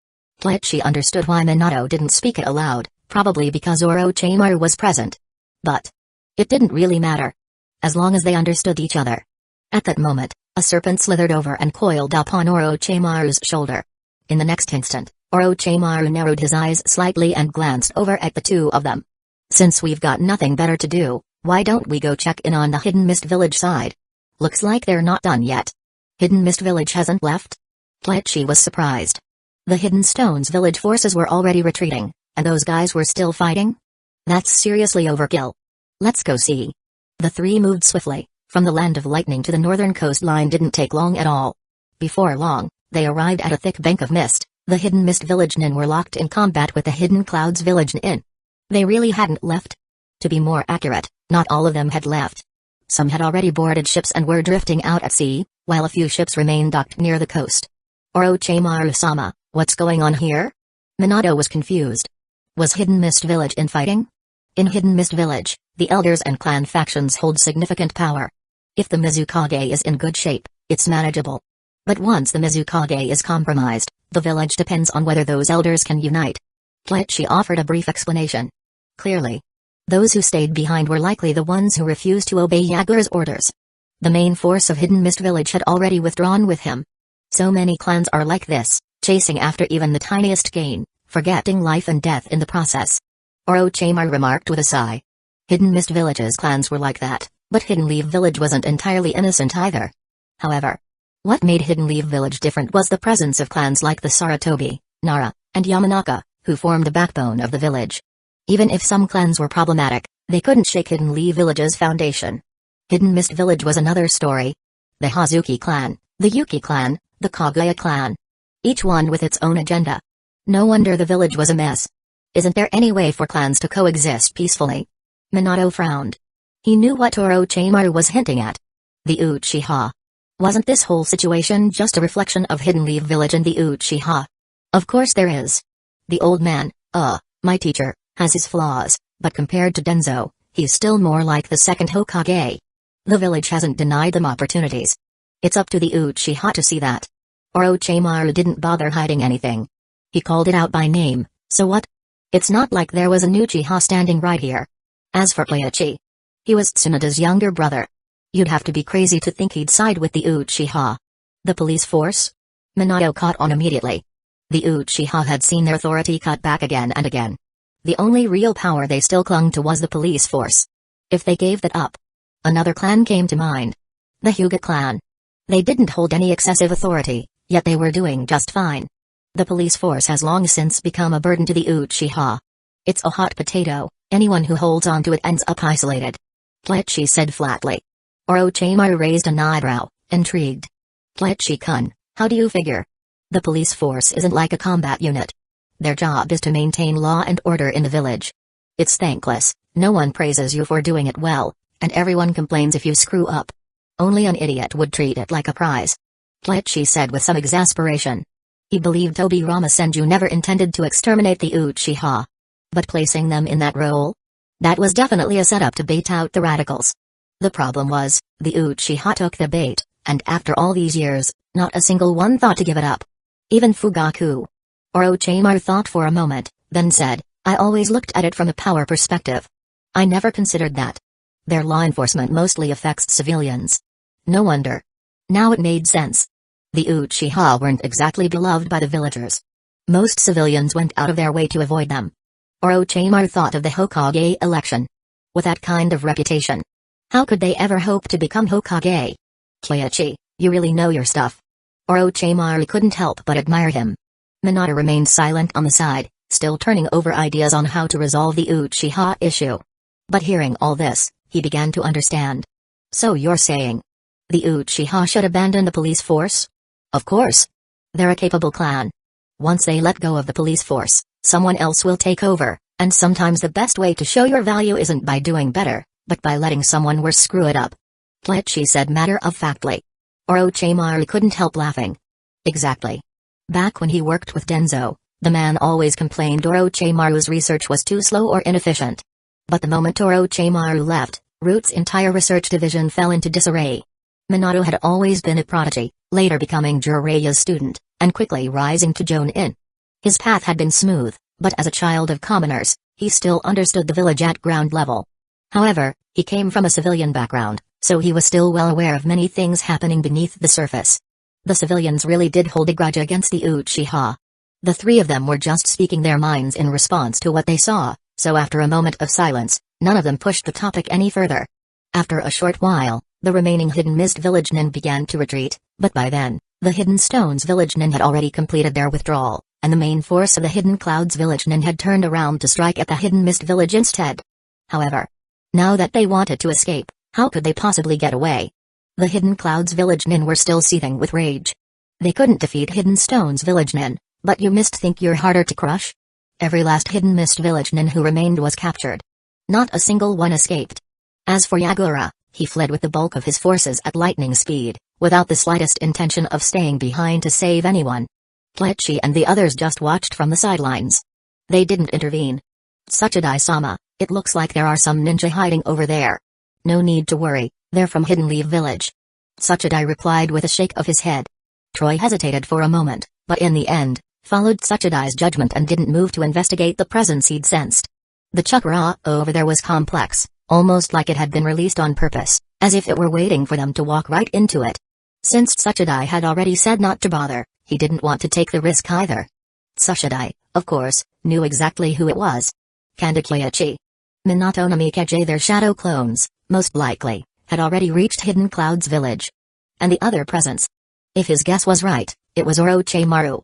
Kleichi understood why Minato didn't speak it aloud, probably because Orochimaru was present. But it didn't really matter, as long as they understood each other. At that moment, a serpent slithered over and coiled up on Orochimaru's shoulder. In the next instant, Orochimaru narrowed his eyes slightly and glanced over at the two of them. Since we've got nothing better to do, why don't we go check in on the Hidden Mist Village side? Looks like they're not done yet. Hidden Mist Village hasn't left? Kleichi was surprised. The Hidden Stones Village forces were already retreating, and those guys were still fighting? That's seriously overkill. Let's go see. The three moved swiftly. From the Land of Lightning to the northern coastline didn't take long at all. Before long, they arrived at a thick bank of mist. The Hidden Mist Village Nin were locked in combat with the Hidden Clouds Village Nin. They really hadn't left. To be more accurate, not all of them had left. Some had already boarded ships and were drifting out at sea, while a few ships remained docked near the coast. Orochimaru-sama, what's going on here? Minato was confused. Was Hidden Mist Village infighting? In Hidden Mist Village, the elders and clan factions hold significant power. If the Mizukage is in good shape, it's manageable. But once the Mizukage is compromised, the village depends on whether those elders can unite. Kleichi offered a brief explanation. Clearly, those who stayed behind were likely the ones who refused to obey Jaeger's orders. The main force of Hidden Mist Village had already withdrawn with him. So many clans are like this, chasing after even the tiniest gain, forgetting life and death in the process. Orochimaru remarked with a sigh. Hidden Mist Village's clans were like that, but Hidden Leaf Village wasn't entirely innocent either. However, what made Hidden Leaf Village different was the presence of clans like the Saratobi, Nara, and Yamanaka, who formed the backbone of the village. Even if some clans were problematic, they couldn't shake Hidden Leaf Village's foundation. Hidden Mist Village was another story. The Hazuki clan, the Yuki clan, the Kaguya clan. Each one with its own agenda. No wonder the village was a mess. Isn't there any way for clans to coexist peacefully? Minato frowned. He knew what Orochimaru was hinting at. The Uchiha. Wasn't this whole situation just a reflection of Hidden Leaf Village and the Uchiha? Of course there is. The old man, my teacher, has his flaws, but compared to Denzo, he's still more like the second Hokage. The village hasn't denied them opportunities. It's up to the Uchiha to see that. Orochimaru didn't bother hiding anything. He called it out by name, so what? It's not like there was an Uchiha standing right here. As for Kleichi, he was Tsunada's younger brother. You'd have to be crazy to think he'd side with the Uchiha. The police force? Minato caught on immediately. The Uchiha had seen their authority cut back again and again. The only real power they still clung to was the police force. If they gave that up. Another clan came to mind. The Hyuga clan. They didn't hold any excessive authority, yet they were doing just fine. The police force has long since become a burden to the Uchiha. It's a hot potato, anyone who holds on to it ends up isolated. Kleichi said flatly. Orochimaru raised an eyebrow, intrigued. Kleichi-kun, how do you figure? The police force isn't like a combat unit. Their job is to maintain law and order in the village. It's thankless, no one praises you for doing it well, and everyone complains if you screw up. Only an idiot would treat it like a prize. Kleichi said with some exasperation. He believed Tobirama Senju never intended to exterminate the Uchiha. But placing them in that role? That was definitely a setup to bait out the radicals. The problem was, the Uchiha took the bait, and after all these years, not a single one thought to give it up. Even Fugaku. Orochimaru thought for a moment, then said, I always looked at it from a power perspective. I never considered that. Their law enforcement mostly affects civilians. No wonder. Now it made sense. The Uchiha weren't exactly beloved by the villagers. Most civilians went out of their way to avoid them. Orochimaru thought of the Hokage election. With that kind of reputation, how could they ever hope to become Hokage? Kleichi, you really know your stuff. Orochimaru couldn't help but admire him. Minato remained silent on the side, still turning over ideas on how to resolve the Uchiha issue. But hearing all this, he began to understand. So you're saying, the Uchiha should abandon the police force? Of course. They're a capable clan. Once they let go of the police force, someone else will take over, and sometimes the best way to show your value isn't by doing better, but by letting someone worse screw it up. Kleichi said matter-of-factly. Orochimaru couldn't help laughing. Exactly. Back when he worked with Denzo, the man always complained Orochimaru's research was too slow or inefficient. But the moment Orochimaru left, Root's entire research division fell into disarray. Minato had always been a prodigy, later becoming Jiraiya's student, and quickly rising to Jonin. His path had been smooth, but as a child of commoners, he still understood the village at ground level. However, he came from a civilian background, so he was still well aware of many things happening beneath the surface. The civilians really did hold a grudge against the Uchiha. The three of them were just speaking their minds in response to what they saw, so after a moment of silence, none of them pushed the topic any further. After a short while, the remaining Hidden Mist village nin began to retreat, but by then, the Hidden Stones village nin had already completed their withdrawal, and the main force of the Hidden Clouds village nin had turned around to strike at the Hidden Mist village instead. However, now that they wanted to escape, how could they possibly get away? The Hidden Clouds village nin were still seething with rage. They couldn't defeat Hidden Stones village nin, but you must think you're harder to crush? Every last Hidden Mist village nin who remained was captured. Not a single one escaped. As for Yagura, he fled with the bulk of his forces at lightning speed, without the slightest intention of staying behind to save anyone. Kleichi and the others just watched from the sidelines. They didn't intervene. Tsuchidai-sama, it looks like there are some ninja hiding over there. No need to worry, they're from Hidden Leaf Village. Tsuchidai replied with a shake of his head. Troy hesitated for a moment, but in the end, followed Tsuchidai's judgment and didn't move to investigate the presence he'd sensed. The chakra over there was complex, almost like it had been released on purpose, as if it were waiting for them to walk right into it. Since Tsuchidai had already said not to bother, he didn't want to take the risk either. Tsuchidai, of course, knew exactly who it was. Kanda Kleichi. Minato Namikaze, their shadow clones, most likely, had already reached Hidden Clouds village. And the other presence. If his guess was right, it was Orochimaru.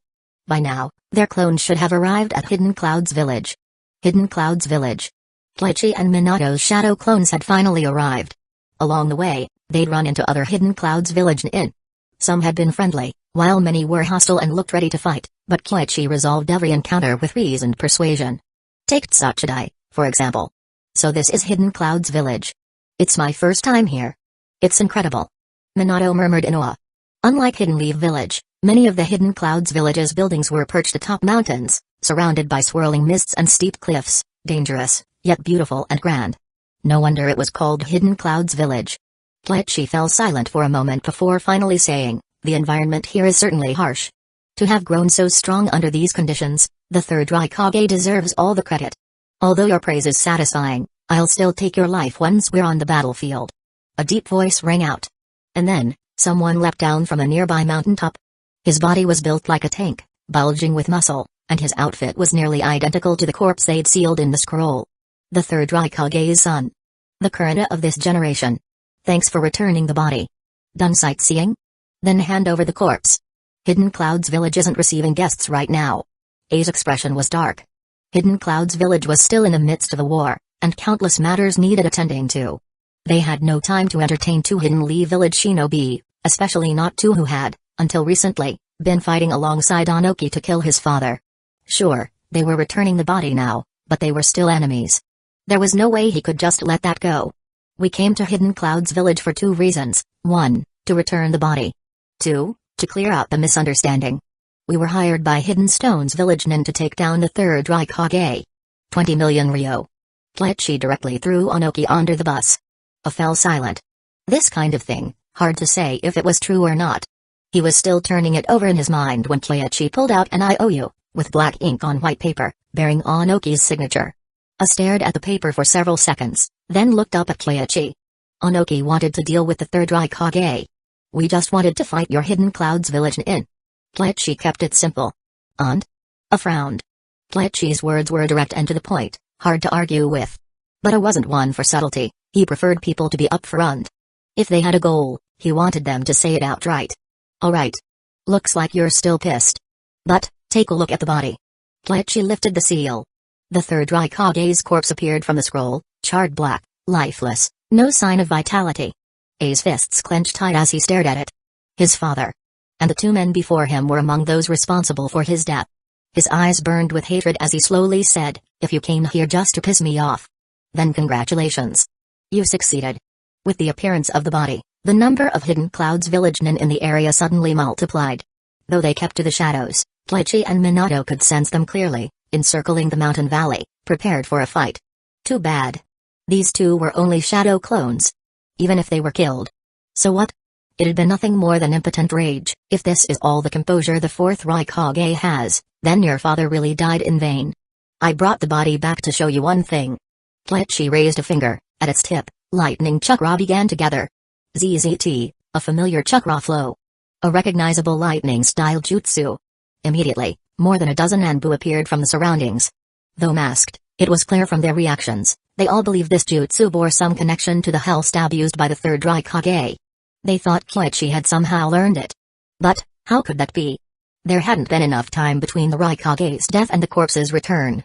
By now, their clones should have arrived at Hidden Clouds village. Hidden Clouds village. Kleichi and Minato's shadow clones had finally arrived. Along the way, they'd run into other Hidden Clouds village nin. Some had been friendly, while many were hostile and looked ready to fight, but Kleichi resolved every encounter with reasoned persuasion. Take Tsuchidai, for example. So this is Hidden Clouds village. It's my first time here. It's incredible. Minato murmured in awe. Unlike Hidden Leaf Village, many of the Hidden Clouds village's buildings were perched atop mountains, surrounded by swirling mists and steep cliffs, dangerous, yet beautiful and grand. No wonder it was called Hidden Clouds village. Kleichi fell silent for a moment before finally saying, the environment here is certainly harsh. To have grown so strong under these conditions, the third Raikage deserves all the credit. Although your praise is satisfying, I'll still take your life once we're on the battlefield. A deep voice rang out. And then, someone leapt down from a nearby mountaintop. His body was built like a tank, bulging with muscle, and his outfit was nearly identical to the corpse they'd sealed in the scroll. The third Raikage's son. The Kurita of this generation. Thanks for returning the body. Done sightseeing? Then hand over the corpse. Hidden Cloud's village isn't receiving guests right now. A's expression was dark. Hidden Cloud's village was still in the midst of a war, and countless matters needed attending to. They had no time to entertain two Hidden Lee village shinobi, especially not two who had, until recently, been fighting alongside Onoki to kill his father. Sure, they were returning the body now, but they were still enemies. There was no way he could just let that go. We came to Hidden Cloud's village for two reasons: 1, to return the body. 2, to clear up the misunderstanding. We were hired by Hidden Stone's village nin to take down the third Raikage. 20 million ryo. Kleichi directly threw Onoki under the bus. A fell silent. This kind of thing, hard to say if it was true or not. He was still turning it over in his mind when Kleichi pulled out an IOU, with black ink on white paper, bearing Onoki's signature. A stared at the paper for several seconds, then looked up at Kleichi. Onoki wanted to deal with the third Raikage. We just wanted to fight your Hidden Cloud's village in. Kleichi kept it simple. And? A frown. Kleichi's words were direct and to the point, hard to argue with. But I wasn't one for subtlety, he preferred people to be upfront. If they had a goal, he wanted them to say it outright. Alright. Looks like you're still pissed. But, take a look at the body. Kleichi lifted the seal. The third Raikage's corpse appeared from the scroll, charred black, lifeless, no sign of vitality. A's fists clenched tight as he stared at it. His father. And the two men before him were among those responsible for his death. His eyes burned with hatred as he slowly said, "If you came here just to piss me off, then congratulations. You succeeded." With the appearance of the body, the number of Hidden Cloud's village nin in the area suddenly multiplied. Though they kept to the shadows, Kleichi and Minato could sense them clearly, encircling the mountain valley, prepared for a fight. Too bad. These two were only shadow clones. Even if they were killed. So what? It had been nothing more than impotent rage. If this is all the composure the fourth Raikage has, then your father really died in vain. I brought the body back to show you one thing. Kleichi raised a finger. At its tip, lightning chakra began to gather. ZZT, a familiar chakra flow. A recognizable lightning-style jutsu. Immediately, more than a dozen Anbu appeared from the surroundings. Though masked, it was clear from their reactions, they all believed this jutsu bore some connection to the hell stab used by the third Raikage. They thought Kleichi had somehow learned it. But, how could that be? There hadn't been enough time between the Raikage's death and the corpse's return.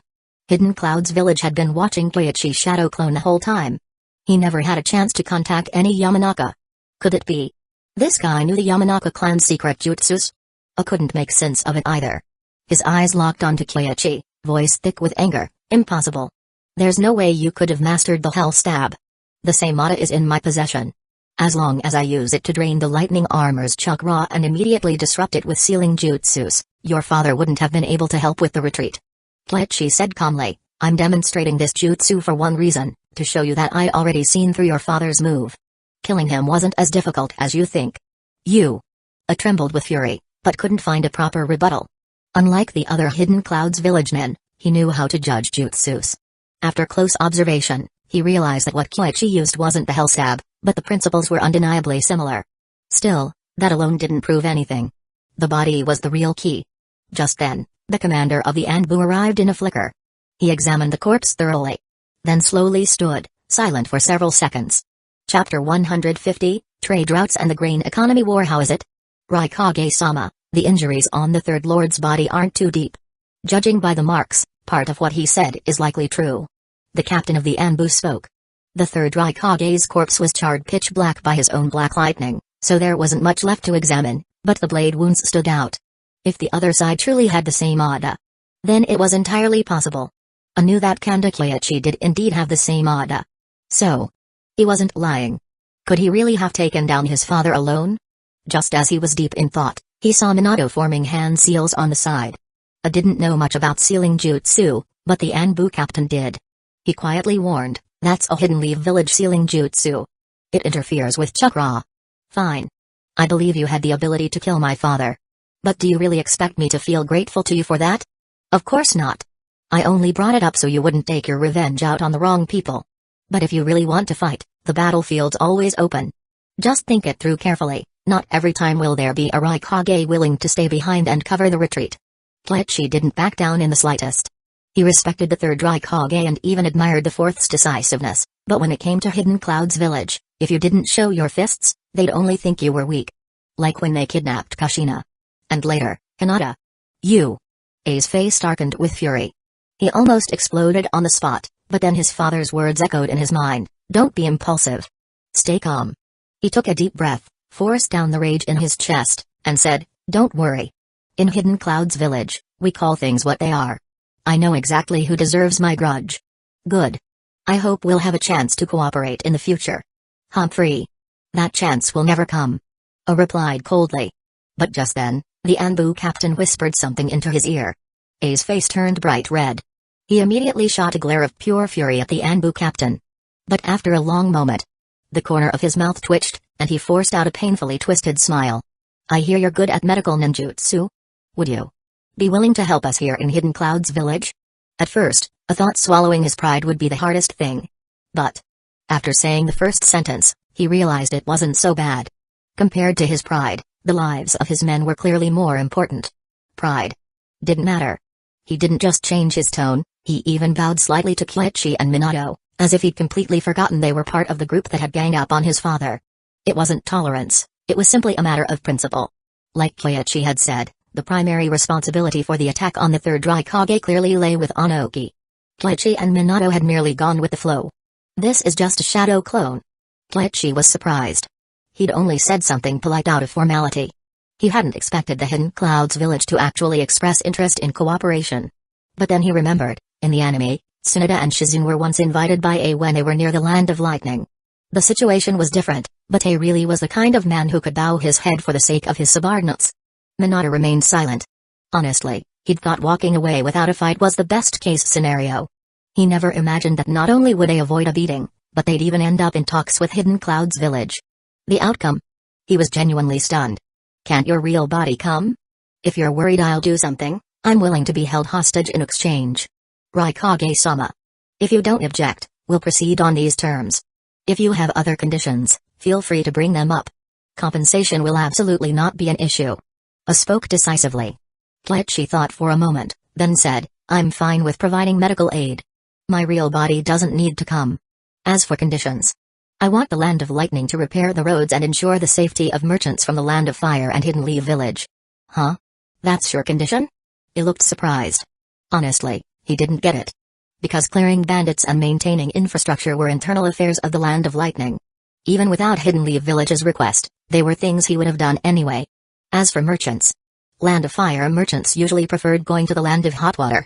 Hidden Cloud's village had been watching Kleichi's shadow clone the whole time. He never had a chance to contact any Yamanaka. Could it be? This guy knew the Yamanaka clan's secret jutsus? I couldn't make sense of it either. His eyes locked onto Kleichi, voice thick with anger. Impossible. There's no way you could have mastered the hell stab. The same Mata is in my possession. As long as I use it to drain the lightning armor's chakra and immediately disrupt it with sealing jutsus, your father wouldn't have been able to help with the retreat. Kleichi said calmly, I'm demonstrating this jutsu for one reason, to show you that I already seen through your father's move. Killing him wasn't as difficult as you think. You. I trembled with fury, but couldn't find a proper rebuttal. Unlike the other Hidden Cloud's village nin, he knew how to judge jutsus. After close observation, he realized that what Kleichi used wasn't the hell stab, but the principles were undeniably similar. Still, that alone didn't prove anything. The body was the real key. Just then, the commander of the Anbu arrived in a flicker. He examined the corpse thoroughly. Then slowly stood, silent for several seconds. Chapter 150, Trade Routes and the Grain Economy War. How is it? Raikage-sama, the injuries on the Third Lord's body aren't too deep. Judging by the marks, part of what he said is likely true. The captain of the Anbu spoke. The third Raikage's corpse was charred pitch black by his own black lightning, so there wasn't much left to examine, but the blade wounds stood out. If the other side truly had the same Ada, then it was entirely possible. I knew that Kanda Kleichi did indeed have the same Ada. So, he wasn't lying. Could he really have taken down his father alone? Just as he was deep in thought, he saw Minato forming hand seals on the side. I didn't know much about sealing jutsu, but the Anbu captain did. He quietly warned, that's a Hidden Leaf village sealing jutsu. It interferes with chakra. Fine. I believe you had the ability to kill my father. But do you really expect me to feel grateful to you for that? Of course not. I only brought it up so you wouldn't take your revenge out on the wrong people. But if you really want to fight, the battlefield's always open. Just think it through carefully, not every time will there be a Raikage willing to stay behind and cover the retreat. Koichi didn't back down in the slightest. He respected the third Raikage and even admired the fourth's decisiveness, but when it came to Hidden Cloud's village, if you didn't show your fists, they'd only think you were weak. Like when they kidnapped Kushina. And later, Hinata. You. A's face darkened with fury. He almost exploded on the spot, but then his father's words echoed in his mind, don't be impulsive. Stay calm. He took a deep breath, forced down the rage in his chest, and said, don't worry. In Hidden Cloud's village, we call things what they are. I know exactly who deserves my grudge. Good. I hope we'll have a chance to cooperate in the future. Humphrey. That chance will never come. A replied coldly. But just then, the Anbu captain whispered something into his ear. A's face turned bright red. He immediately shot a glare of pure fury at the Anbu captain. But after a long moment, the corner of his mouth twitched, and he forced out a painfully twisted smile. I hear you're good at medical ninjutsu. Would you be willing to help us here in Hidden Cloud's village? At first, a thought swallowing his pride would be the hardest thing. But after saying the first sentence, he realized it wasn't so bad. Compared to his pride, the lives of his men were clearly more important. Pride didn't matter. He didn't just change his tone, he even bowed slightly to Koichi and Minato, as if he'd completely forgotten they were part of the group that had ganged up on his father. It wasn't tolerance, it was simply a matter of principle. Like Koichi had said, the primary responsibility for the attack on the third Raikage clearly lay with Onoki. Koichi and Minato had merely gone with the flow. This is just a shadow clone. Koichi was surprised. He'd only said something polite out of formality. He hadn't expected the Hidden Clouds village to actually express interest in cooperation. But then he remembered, in the anime, Tsunade and Shizune were once invited by A when they were near the Land of Lightning. The situation was different, but A really was the kind of man who could bow his head for the sake of his subordinates. Minato remained silent. Honestly, he'd thought walking away without a fight was the best-case scenario. He never imagined that not only would they avoid a beating, but they'd even end up in talks with Hidden Cloud's village. The outcome? He was genuinely stunned. Can't your real body come? If you're worried I'll do something, I'm willing to be held hostage in exchange. Raikage-sama. If you don't object, we'll proceed on these terms. If you have other conditions, feel free to bring them up. Compensation will absolutely not be an issue. A spoke decisively. Koichi thought for a moment, then said, I'm fine with providing medical aid. My real body doesn't need to come. As for conditions, I want the Land of Lightning to repair the roads and ensure the safety of merchants from the Land of Fire and Hidden Leaf Village. Huh? That's your condition? He looked surprised. Honestly, he didn't get it. Because clearing bandits and maintaining infrastructure were internal affairs of the Land of Lightning. Even without Hidden Leaf Village's request, they were things he would have done anyway. As for merchants, Land of Fire merchants usually preferred going to the Land of Hot Water.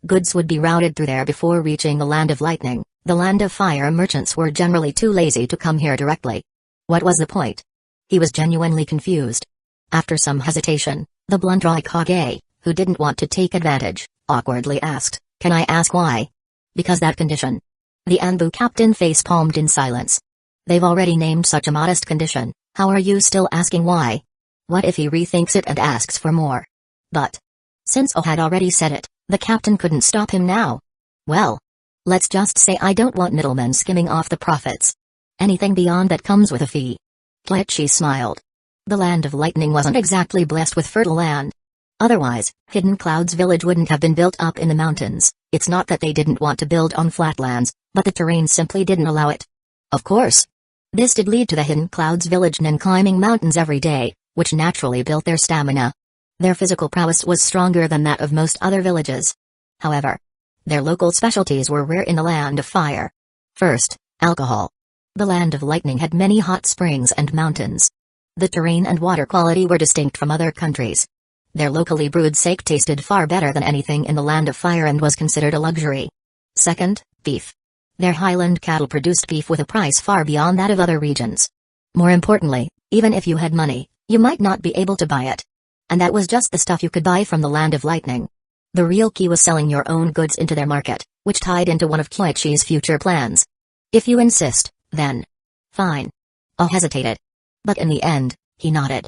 Goods would be routed through there before reaching the Land of Lightning. The Land of Fire merchants were generally too lazy to come here directly. What was the point? He was genuinely confused. After some hesitation, the blunt Raikage, who didn't want to take advantage, awkwardly asked, Can I ask why? Because that condition. The Anbu captain face-palmed in silence. They've already named such a modest condition, how are you still asking why? What if he rethinks it and asks for more? But since O had already said it, the captain couldn't stop him now. Well, let's just say I don't want middlemen skimming off the profits. Anything beyond that comes with a fee. Koichi smiled. The Land of Lightning wasn't exactly blessed with fertile land. Otherwise, Hidden Cloud's village wouldn't have been built up in the mountains. It's not that they didn't want to build on flatlands, but the terrain simply didn't allow it. Of course. This did lead to the Hidden Cloud's village men climbing mountains every day, which naturally built their stamina. Their physical prowess was stronger than that of most other villages. However, their local specialties were rare in the Land of Fire. First, alcohol. The Land of Lightning had many hot springs and mountains. The terrain and water quality were distinct from other countries. Their locally brewed sake tasted far better than anything in the Land of Fire and was considered a luxury. Second, beef. Their highland cattle produced beef with a price far beyond that of other regions. More importantly, even if you had money, you might not be able to buy it. And that was just the stuff you could buy from the Land of Lightning. The real key was selling your own goods into their market, which tied into one of Koichi's future plans. If you insist, then fine. I hesitated. But in the end, he nodded.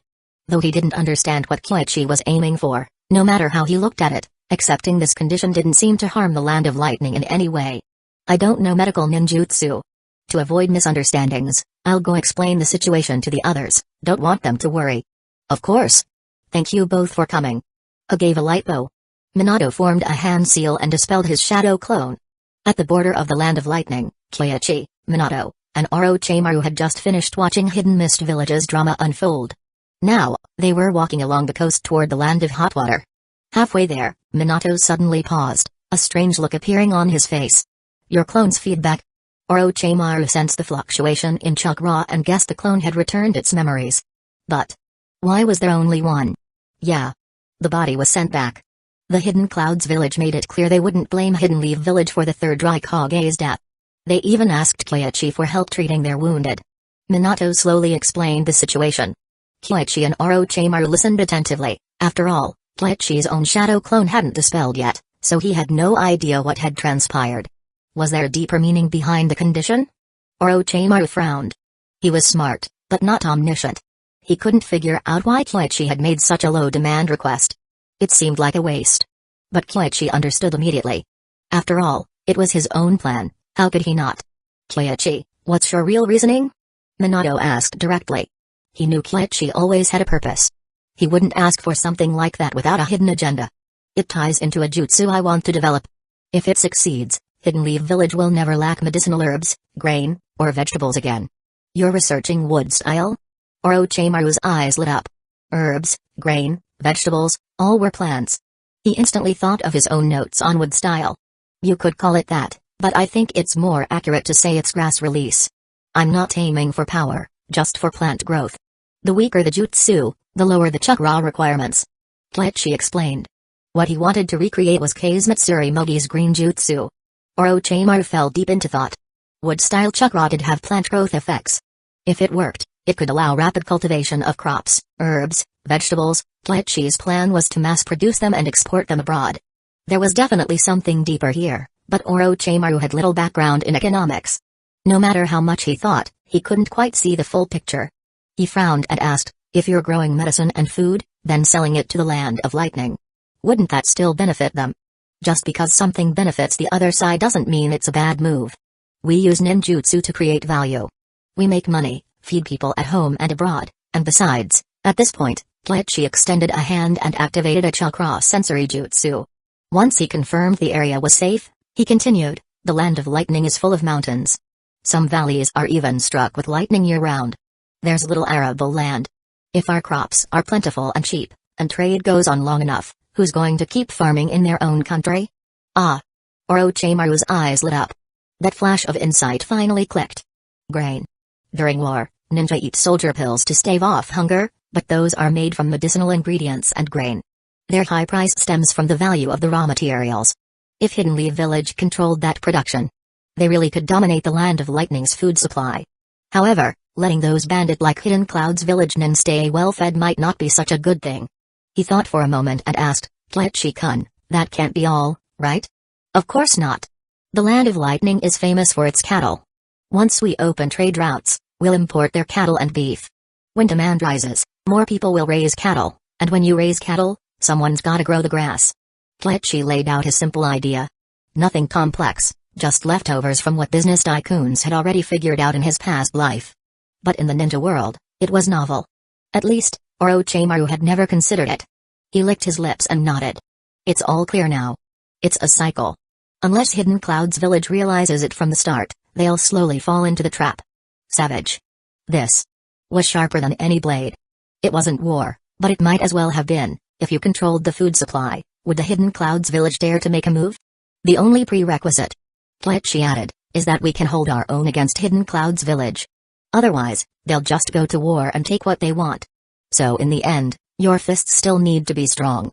Though he didn't understand what Koichi was aiming for, no matter how he looked at it, accepting this condition didn't seem to harm the Land of Lightning in any way. I don't know medical ninjutsu. To avoid misunderstandings, I'll go explain the situation to the others, don't want them to worry. Of course. Thank you both for coming. I gave a light bow. Minato formed a hand seal and dispelled his shadow clone. At the border of the Land of Lightning, Kyoichi, Minato, and Orochimaru had just finished watching Hidden Mist Village's drama unfold. Now, they were walking along the coast toward the Land of Hot Water. Halfway there, Minato suddenly paused, a strange look appearing on his face. Your clone's feedback? Orochimaru sensed the fluctuation in chakra and guessed the clone had returned its memories. But why was there only one? Yeah. The body was sent back. The Hidden Clouds village made it clear they wouldn't blame Hidden Leaf village for the third Raikage's death. They even asked Kyoichi for help treating their wounded. Minato slowly explained the situation. Kyoichi and Orochimaru listened attentively. After all, Kyoichi's own shadow clone hadn't dispelled yet, so he had no idea what had transpired. Was there a deeper meaning behind the condition? Orochimaru frowned. He was smart, but not omniscient. He couldn't figure out why Kyoichi had made such a low-demand request. It seemed like a waste. But Kyoichi understood immediately. After all, it was his own plan, how could he not? Kyoichi, what's your real reasoning? Minato asked directly. He knew Kyoichi always had a purpose. He wouldn't ask for something like that without a hidden agenda. It ties into a jutsu I want to develop. If it succeeds, Hidden Leaf Village will never lack medicinal herbs, grain, or vegetables again. You're researching wood style? Orochimaru's eyes lit up. Herbs, grain, vegetables, all were plants. He instantly thought of his own notes on wood style. You could call it that, but I think it's more accurate to say it's grass release. I'm not aiming for power, just for plant growth. The weaker the jutsu, the lower the chakra requirements. Kyoichi explained. What he wanted to recreate was Kase Matsuri Mogi's green jutsu. Orochimaru fell deep into thought. Wood-style chakra did have plant growth effects. If it worked, it could allow rapid cultivation of crops, herbs, vegetables. Kyoichi's plan was to mass-produce them and export them abroad. There was definitely something deeper here, but Orochimaru had little background in economics. No matter how much he thought, he couldn't quite see the full picture. He frowned and asked, if you're growing medicine and food, then selling it to the Land of Lightning, wouldn't that still benefit them? Just because something benefits the other side doesn't mean it's a bad move. We use ninjutsu to create value. We make money, feed people at home and abroad, and besides, at this point, Kyoichi extended a hand and activated a chakra sensory jutsu. Once he confirmed the area was safe, he continued, the Land of Lightning is full of mountains. Some valleys are even struck with lightning year-round. There's little arable land. If our crops are plentiful and cheap, and trade goes on long enough, who's going to keep farming in their own country? Ah! Orochimaru's eyes lit up. That flash of insight finally clicked. Grain. During war, ninja eat soldier pills to stave off hunger, but those are made from medicinal ingredients and grain. Their high price stems from the value of the raw materials. If Hidden Leaf Village controlled that production, they really could dominate the Land of Lightning's food supply. However, letting those bandit-like Hidden Clouds village nin stay well-fed might not be such a good thing. He thought for a moment and asked, Kyoichi-kun, that can't be all, right? Of course not. The Land of Lightning is famous for its cattle. Once we open trade routes, we'll import their cattle and beef. When demand rises, more people will raise cattle, and when you raise cattle, someone's gotta grow the grass. Kyoichi laid out his simple idea. Nothing complex, just leftovers from what business tycoons had already figured out in his past life. But in the ninja world, it was novel. At least, Orochimaru had never considered it. He licked his lips and nodded. It's all clear now. It's a cycle. Unless Hidden Clouds Village realizes it from the start, they'll slowly fall into the trap. Savage. This was sharper than any blade. It wasn't war, but it might as well have been. If you controlled the food supply, would the Hidden Clouds Village dare to make a move? The only prerequisite, Kyoichi added, is that we can hold our own against Hidden Clouds Village. Otherwise, they'll just go to war and take what they want. So in the end, your fists still need to be strong.